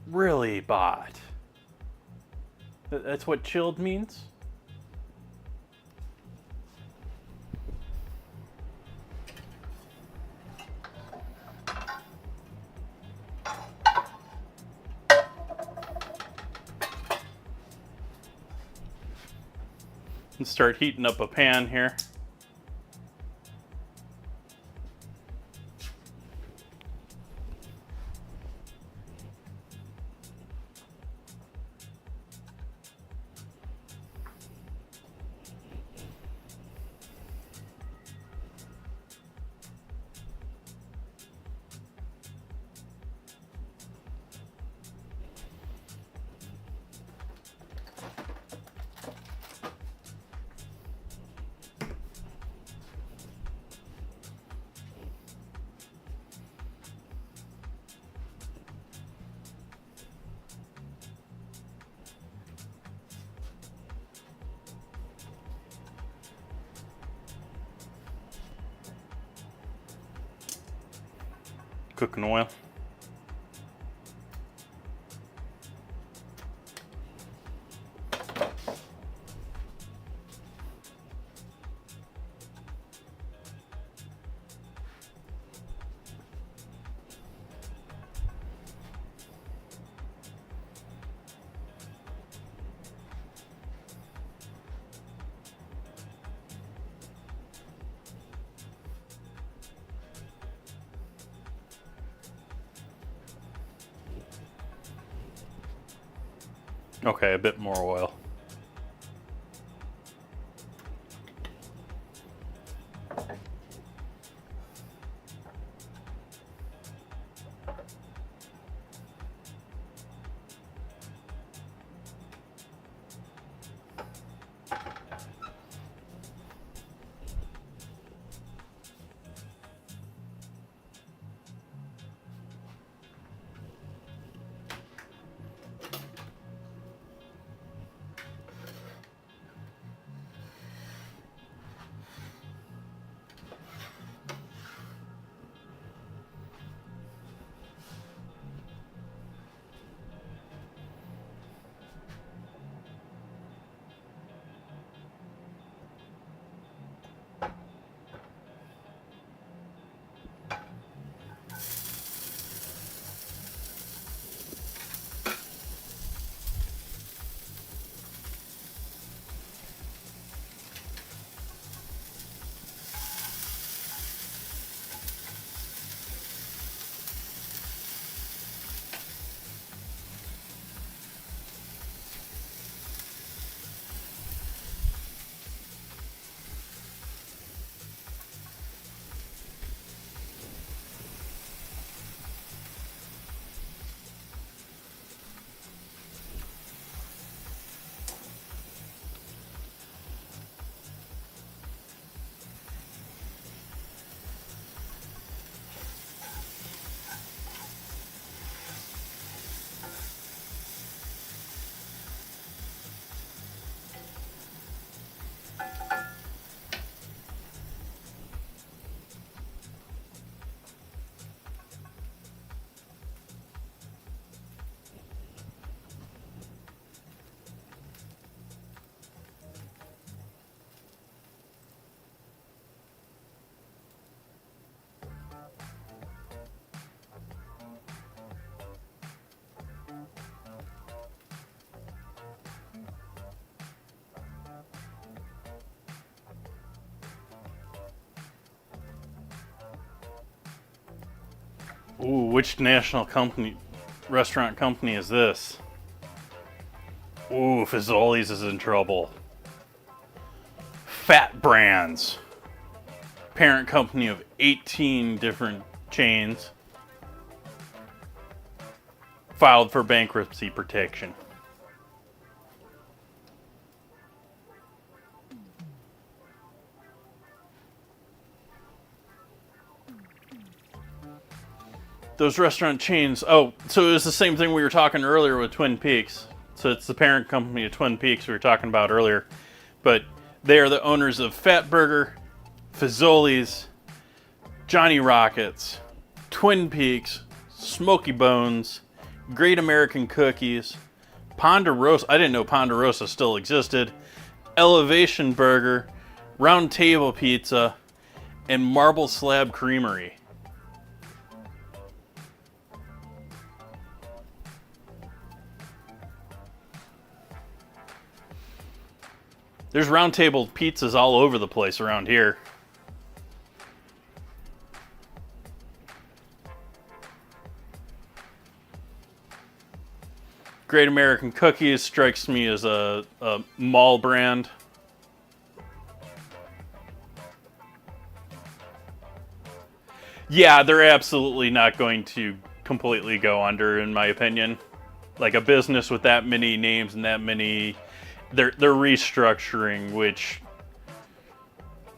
[SPEAKER 1] Really, bot? That's what chilled means? and start heating up a pan here. Cooking oil. Okay, a bit more oil. Ooh, which national company, restaurant company is this? Ooh, Fazoli's is in trouble. Fat Brands, parent company of 18 different chains, filed for bankruptcy protection. Those restaurant chains, oh, so it was the same thing we were talking earlier with Twin Peaks. So it's the parent company of Twin Peaks we were talking about earlier. But they are the owners of Fat Burger, Fazoli's, Johnny Rockets, Twin Peaks, Smoky Bones, Great American Cookies, Ponderosa, I didn't know Ponderosa still existed, Elevation Burger, Round Table Pizza, and Marble Slab Creamery. There's Round Table pizzas all over the place around here. Great American Cookies strikes me as a mall brand. Yeah, they're absolutely not going to completely go under, in my opinion. Like a business with that many names and that many, they're restructuring, which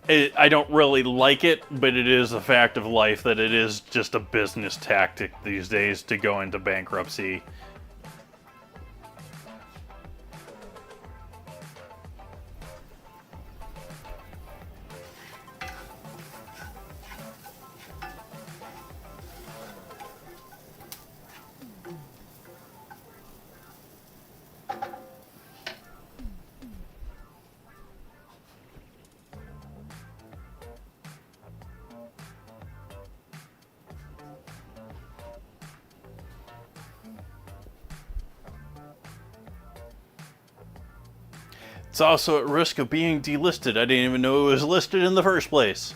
[SPEAKER 1] I don't really like it, but it is a fact of life that it is just a business tactic these days to go into bankruptcy. It's also at risk of being delisted. I didn't even know it was listed in the first place.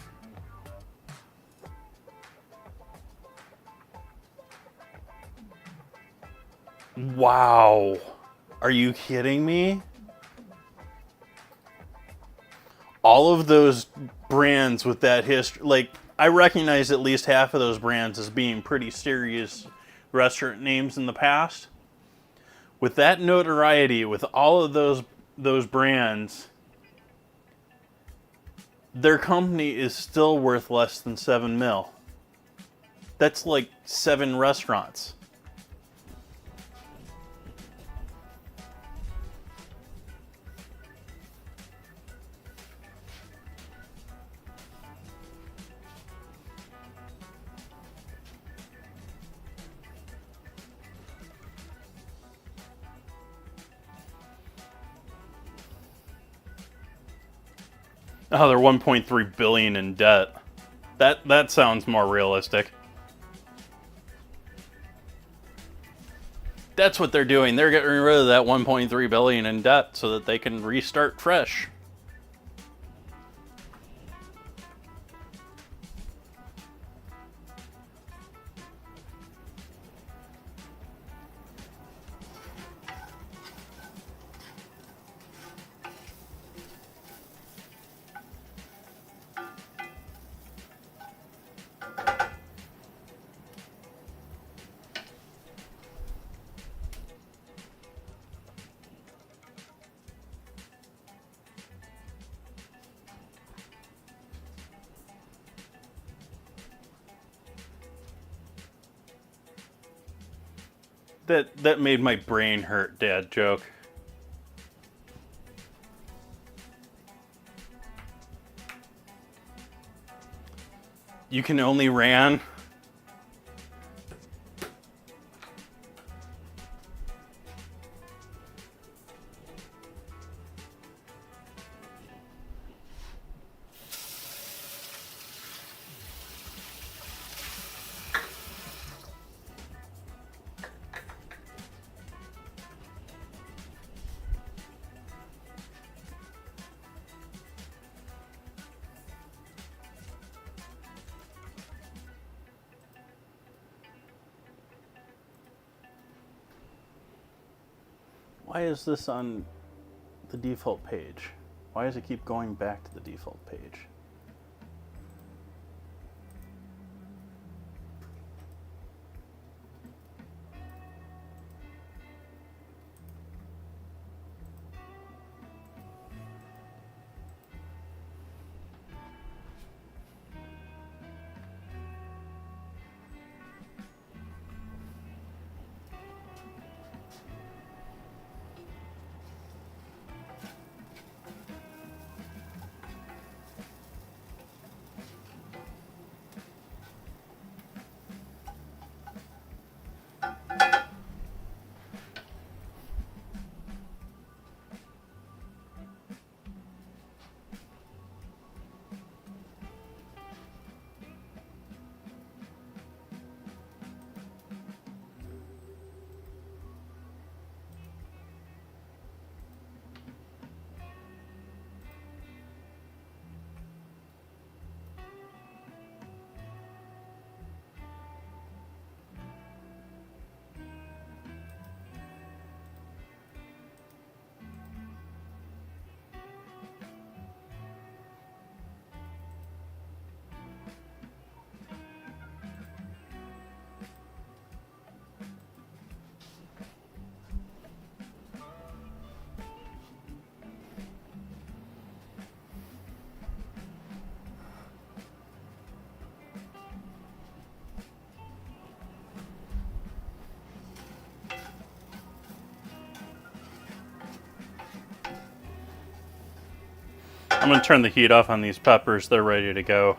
[SPEAKER 1] Wow. Are you kidding me? All of those brands with that history, like, I recognize at least half of those brands as being pretty serious restaurant names in the past. With that notoriety, with all of those brands, their company is still worth less than $7 million. That's like 7 restaurants. Oh, they're 1.3 billion in debt. That sounds more realistic. That's what they're doing. They're getting rid of that 1.3 billion in debt so that they can restart fresh. That made my brain hurt, dad joke. You can only ran. Why is this on the default page? Why does it keep going back to the default page? I'm gonna turn the heat off on these peppers. They're ready to go.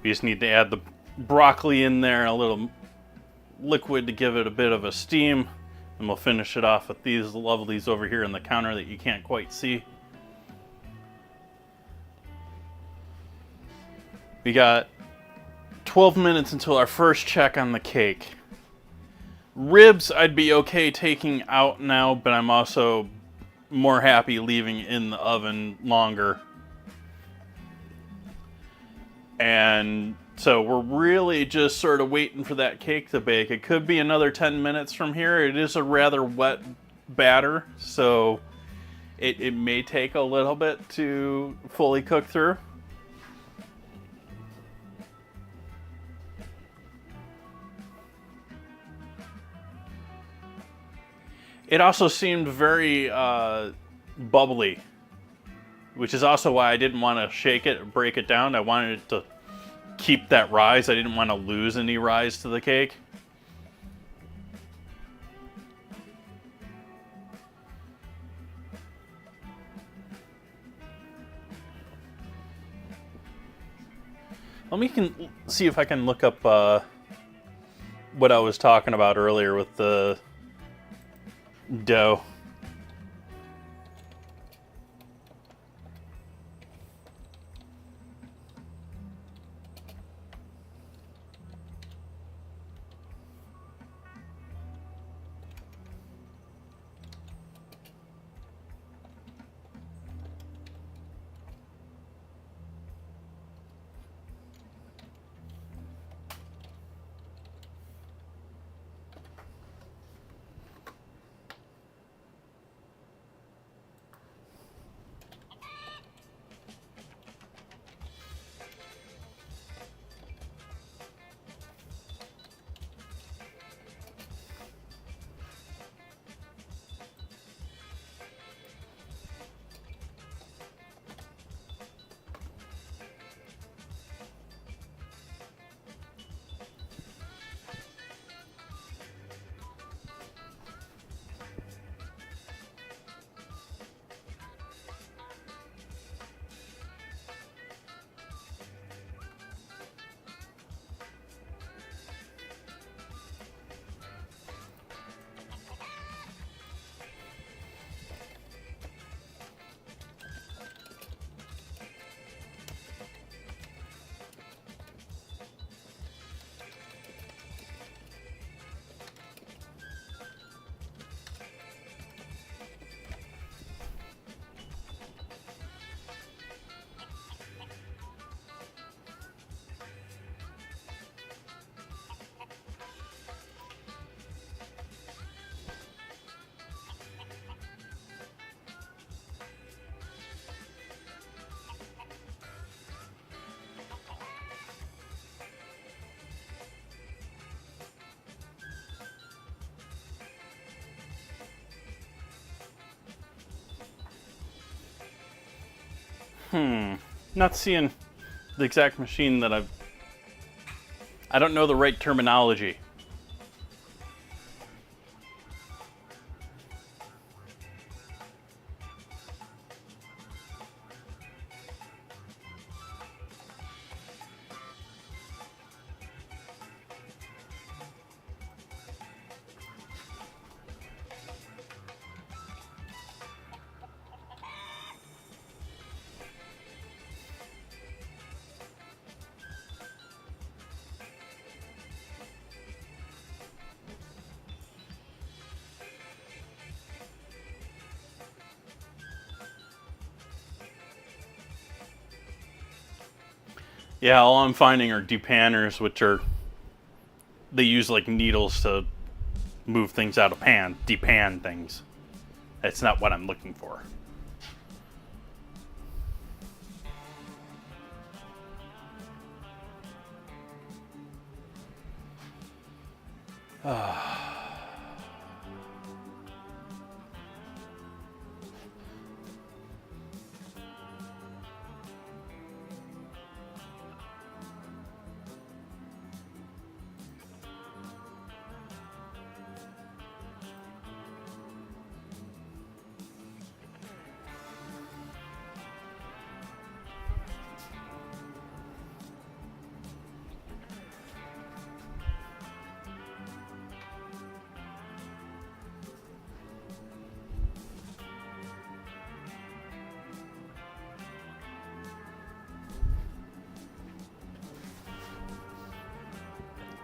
[SPEAKER 1] We just need to add the broccoli in there, a little liquid to give it a bit of a steam, and we'll finish it off with these lovelies over here on the counter that you can't quite see. We got 12 minutes until our first check on the cake. Ribs I'd be okay taking out now, but I'm also more happy leaving in the oven longer. And so we're really just sort of waiting for that cake to bake. It could be another 10 minutes from here. It is a rather wet batter, so it may take a little bit to fully cook through. It also seemed very bubbly, which is also why I didn't want to shake it or break it down. I wanted it to keep that rise. I didn't want to lose any rise to the cake. Let me see if I can look up what I was talking about earlier with the dough. Not seeing the exact machine that I don't know the right terminology. Yeah, all I'm finding are depanners, which are, they use like needles to move things out of pan, depan things. That's not what I'm looking for.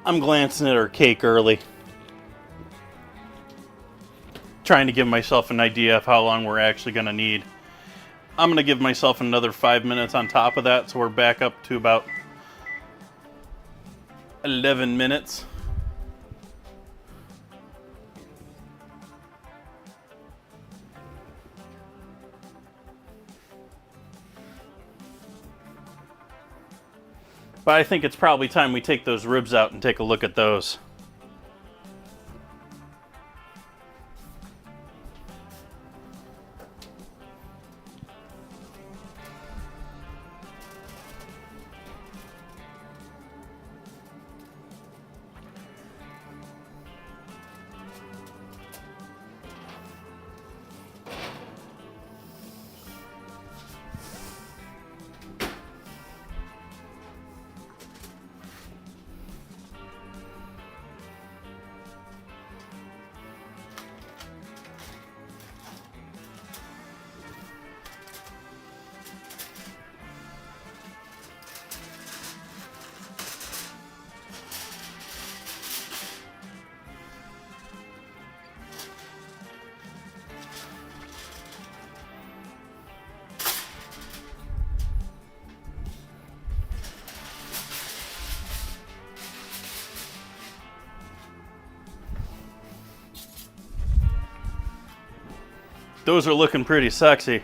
[SPEAKER 1] I'm glancing at our cake early. Trying to give myself an idea of how long we're actually going to need. I'm going to give myself another 5 minutes on top of that, so we're back up to about 11 minutes. But I think it's probably time we take those ribs out and take a look at those. Those are looking pretty sexy.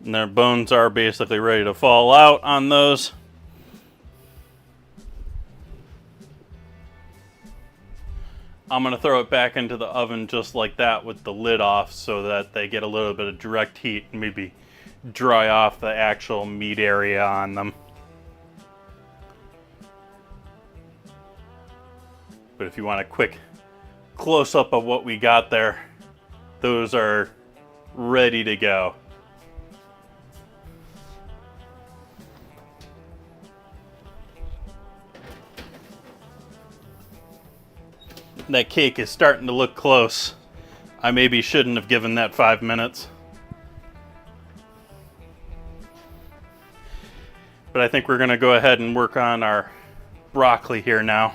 [SPEAKER 1] And their bones are basically ready to fall out on those. I'm going to throw it back into the oven just like that with the lid off so that they get a little bit of direct heat and maybe dry off the actual meat area on them. But if you want a quick close-up of what we got there, those are ready to go. That cake is starting to look close. I maybe shouldn't have given that 5 minutes. But I think we're going to go ahead and work on our broccoli here now.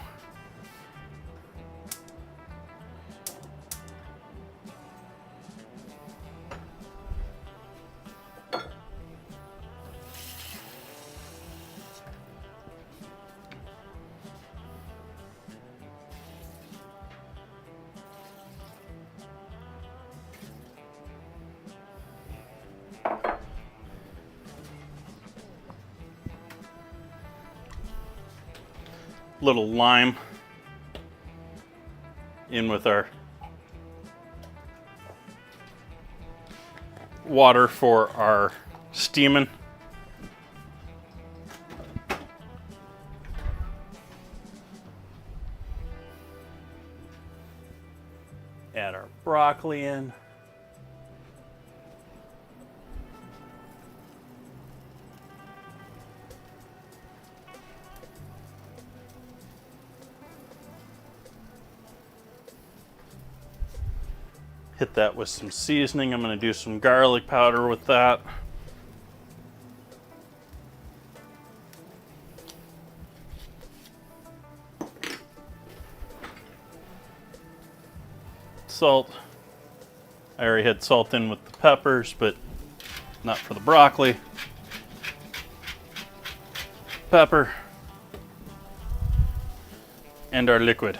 [SPEAKER 1] Little lime in with our water for our steaming. Add our broccoli in. Hit that with some seasoning. I'm going to do some garlic powder with that. Salt. I already had salt in with the peppers, but not for the broccoli. Pepper. And our liquid.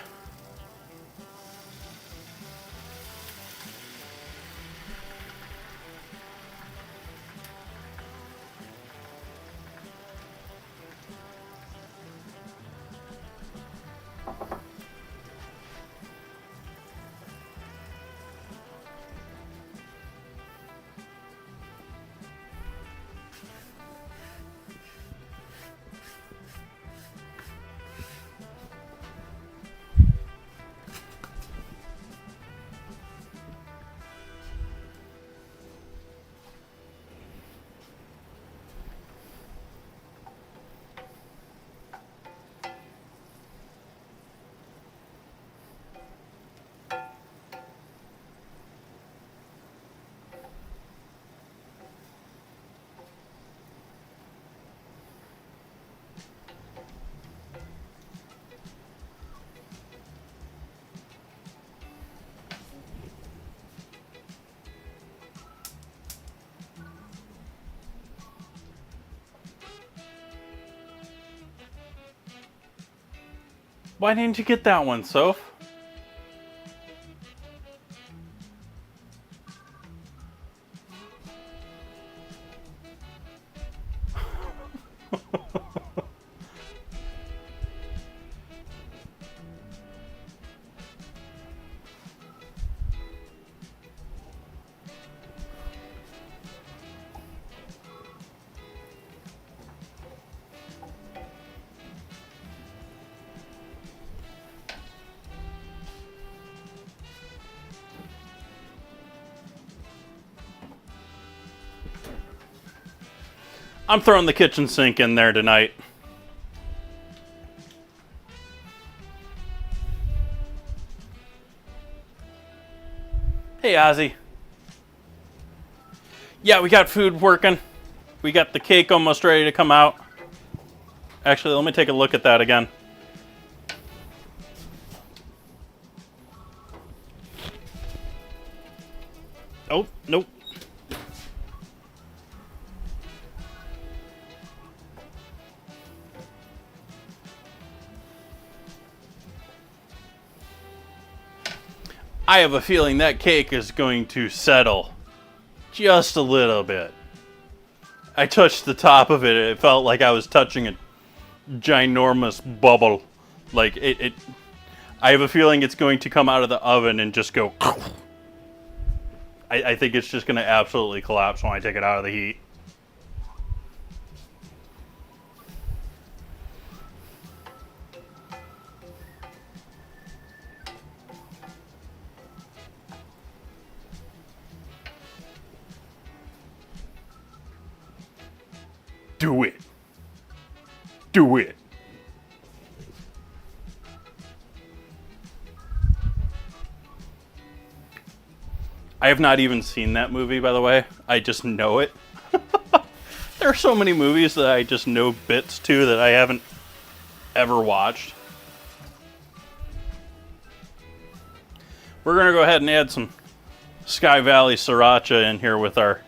[SPEAKER 1] Why didn't you get that one, Soph? I'm throwing the kitchen sink in there tonight. Hey, Ozzy. Yeah, we got food working. We got the cake almost ready to come out. Actually, let me take a look at that again. Oh, nope. I have a feeling that cake is going to settle just a little bit. I touched the top of it. It felt like I was touching a ginormous bubble. Like I have a feeling it's going to come out of the oven and just go. I think it's just going to absolutely collapse when I take it out of the heat. Do it. Do it. I have not even seen that movie, by the way. I just know it. There are so many movies that I just know bits to that I haven't ever watched. We're going to go ahead and add some Sky Valley Sriracha in here with our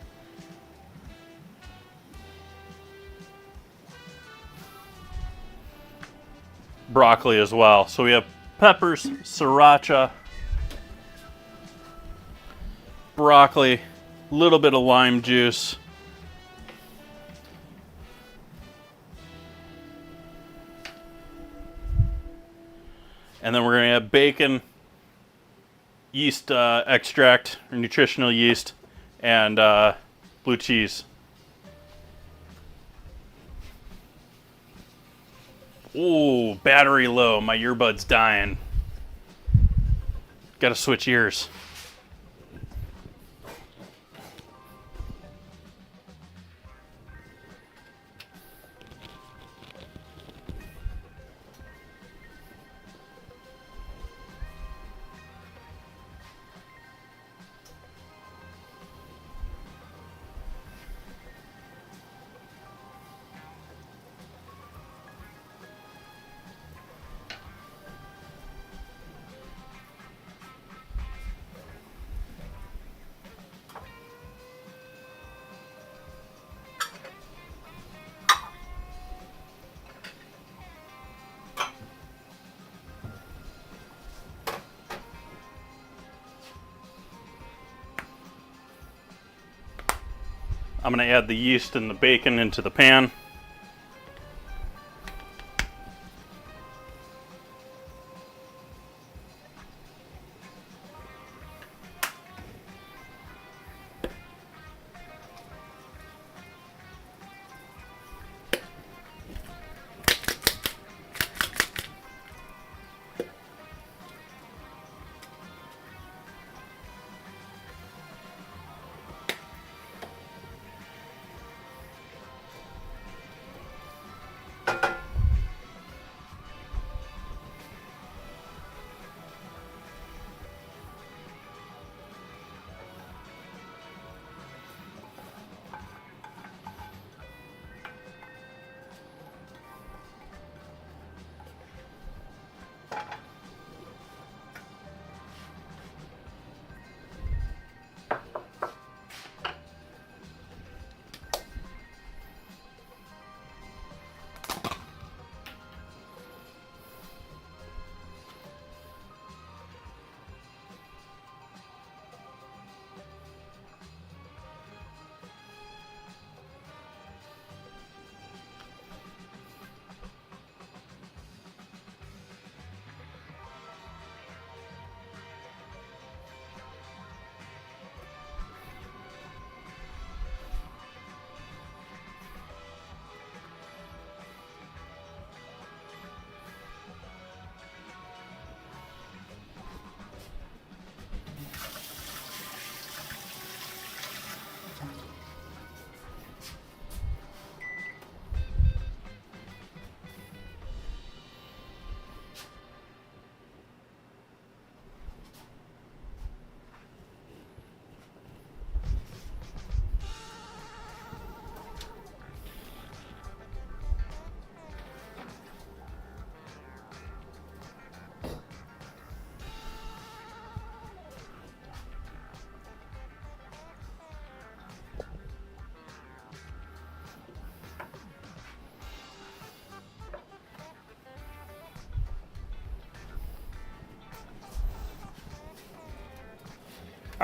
[SPEAKER 1] broccoli as well. So we have peppers, sriracha, broccoli, a little bit of lime juice, and then we're going to have bacon, yeast extract, or nutritional yeast, and blue cheese. Ooh, battery low. My earbud's dying. Gotta switch ears. I'm going to add the yeast and the bacon into the pan.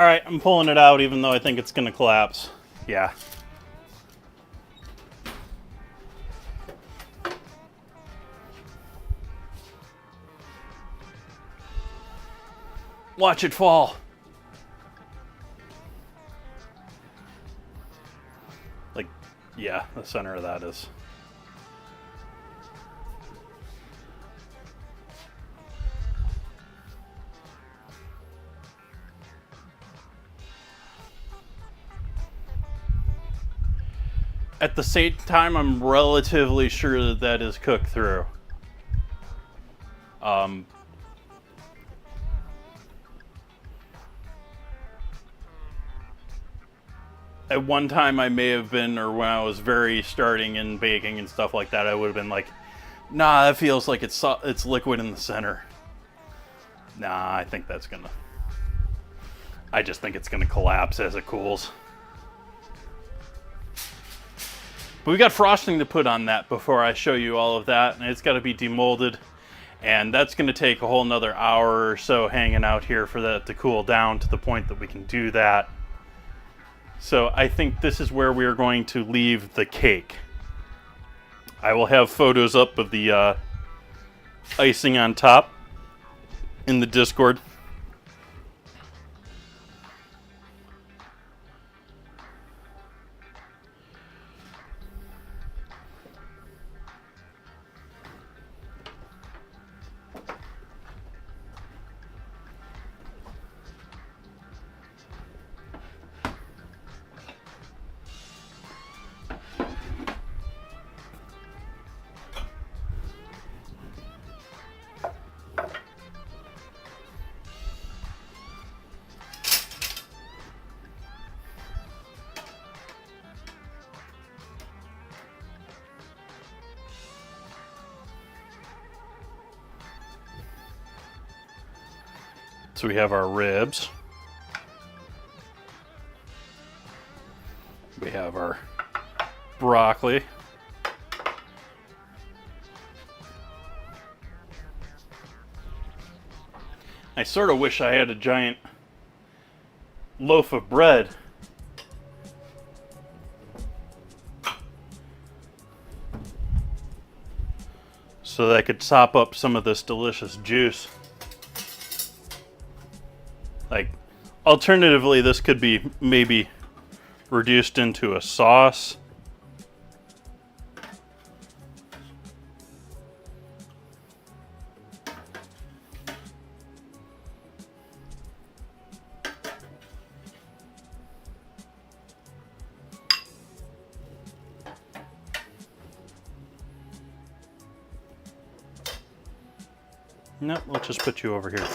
[SPEAKER 1] All right, I'm pulling it out even though I think it's gonna collapse. Yeah. Watch it fall. Like, yeah, the center of that is. At the same time, I'm relatively sure that that is cooked through. At one time I may have been, or when I was very starting in baking and stuff like that, I would have been like, nah, that feels like it's liquid in the center. Nah, I think that's gonna, I just think it's gonna collapse as it cools. But we got frosting to put on that before I show you all of that, and it's got to be demolded, and that's going to take a whole nother hour or so hanging out here for that to cool down to the point that we can do that. So I think this is where we're going to leave the cake. I will have photos up of the icing on top in the Discord. So we have our ribs. We have our broccoli. I sort of wish I had a giant loaf of bread. So that I could sop up some of this delicious juice. Like, alternatively, this could be maybe reduced into a sauce. Nope, let's just put you over here.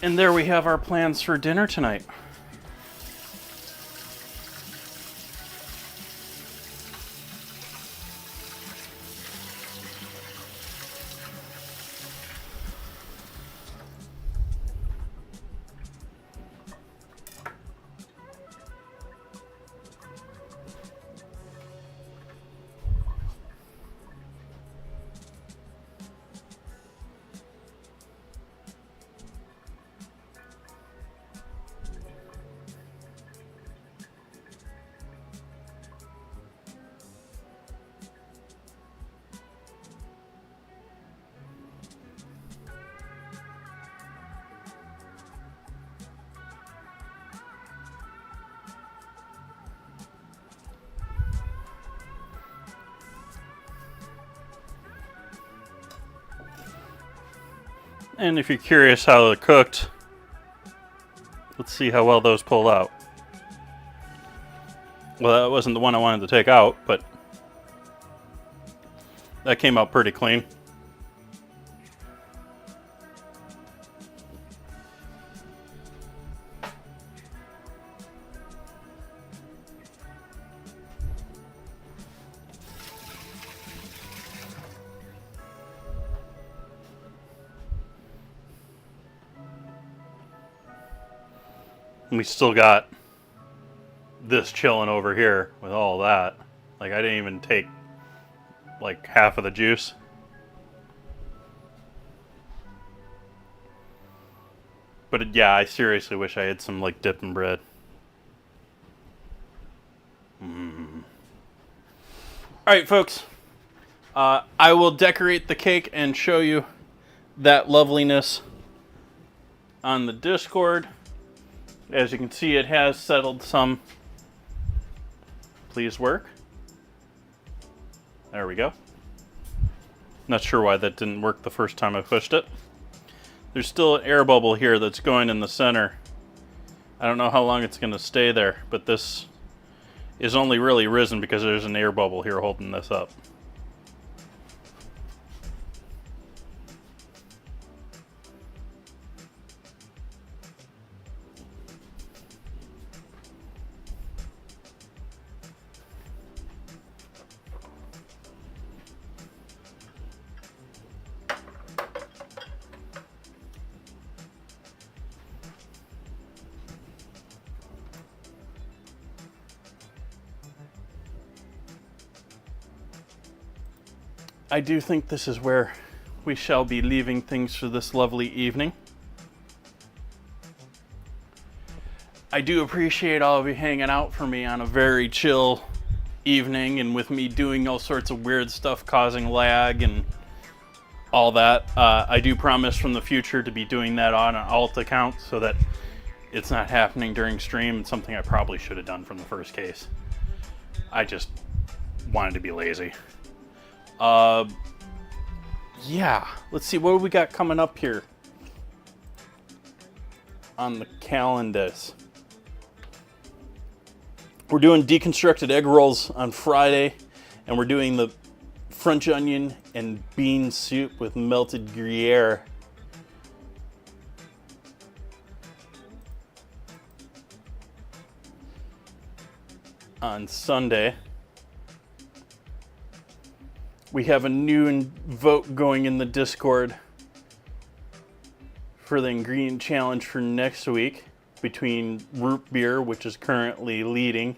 [SPEAKER 1] And there we have our plans for dinner tonight. And if you're curious how they're cooked, let's see how well those pull out. Well, that wasn't the one I wanted to take out, but that came out pretty clean. We still got this chilling over here with all that. Like, I didn't even take like half of the juice. But yeah, I seriously wish I had some like dipping bread. Alright, folks. I will decorate the cake and show you that loveliness on the Discord. As you can see, it has settled some. Please work. There we go. Not sure why that didn't work the first time I pushed it. There's still an air bubble here that's going in the center. I don't know how long it's going to stay there, but this is only really risen because there's an air bubble here holding this up. I do think this is where we shall be leaving things for this lovely evening. I do appreciate all of you hanging out for me on a very chill evening, and with me doing all sorts of weird stuff causing lag and all that. I do promise from the future to be doing that on an alt account so that it's not happening during stream. It's something I probably should have done from the first case. I just wanted to be lazy. Yeah, let's see, what do we got coming up here on the calendars? We're doing deconstructed egg rolls on Friday, and we're doing the French onion and bean soup with melted Gruyere. On Sunday. We have a new vote going in the Discord for the ingredient challenge for next week between root beer, which is currently leading,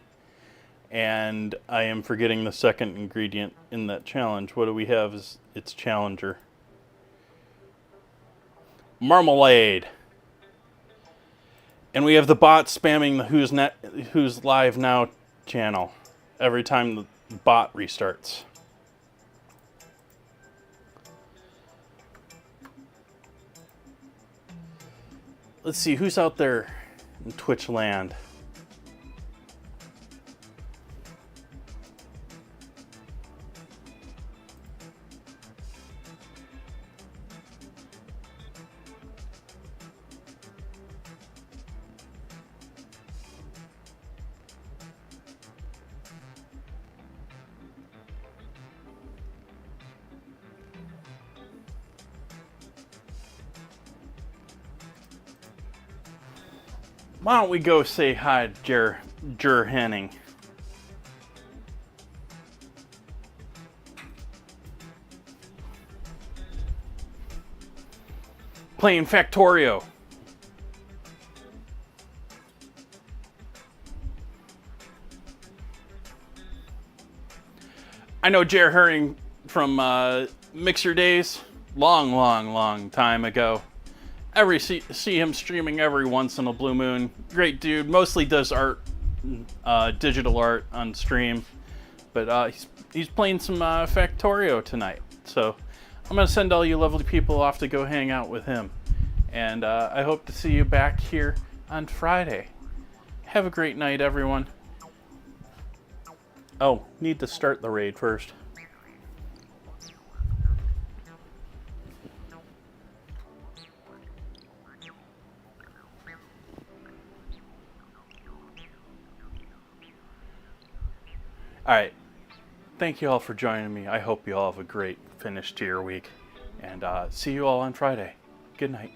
[SPEAKER 1] and I am forgetting the second ingredient in that challenge. What do we have as its challenger? Marmalade. And we have the bot spamming the Who's Live Now channel every time the bot restarts. Let's see, who's out there in Twitch land? Why don't we go say hi to Jer Henning? Playing Factorio. I know Jer Henning from Mixer days, long time ago. See him streaming every once in a blue moon. Great dude. Mostly does art, digital art on stream. But he's playing some Factorio tonight. So I'm going to send all you lovely people off to go hang out with him. And I hope to see you back here on Friday. Have a great night, everyone. Oh, need to start the raid first. All right. Thank you all for joining me. I hope you all have a great finish to your week. And see you all on Friday. Good night.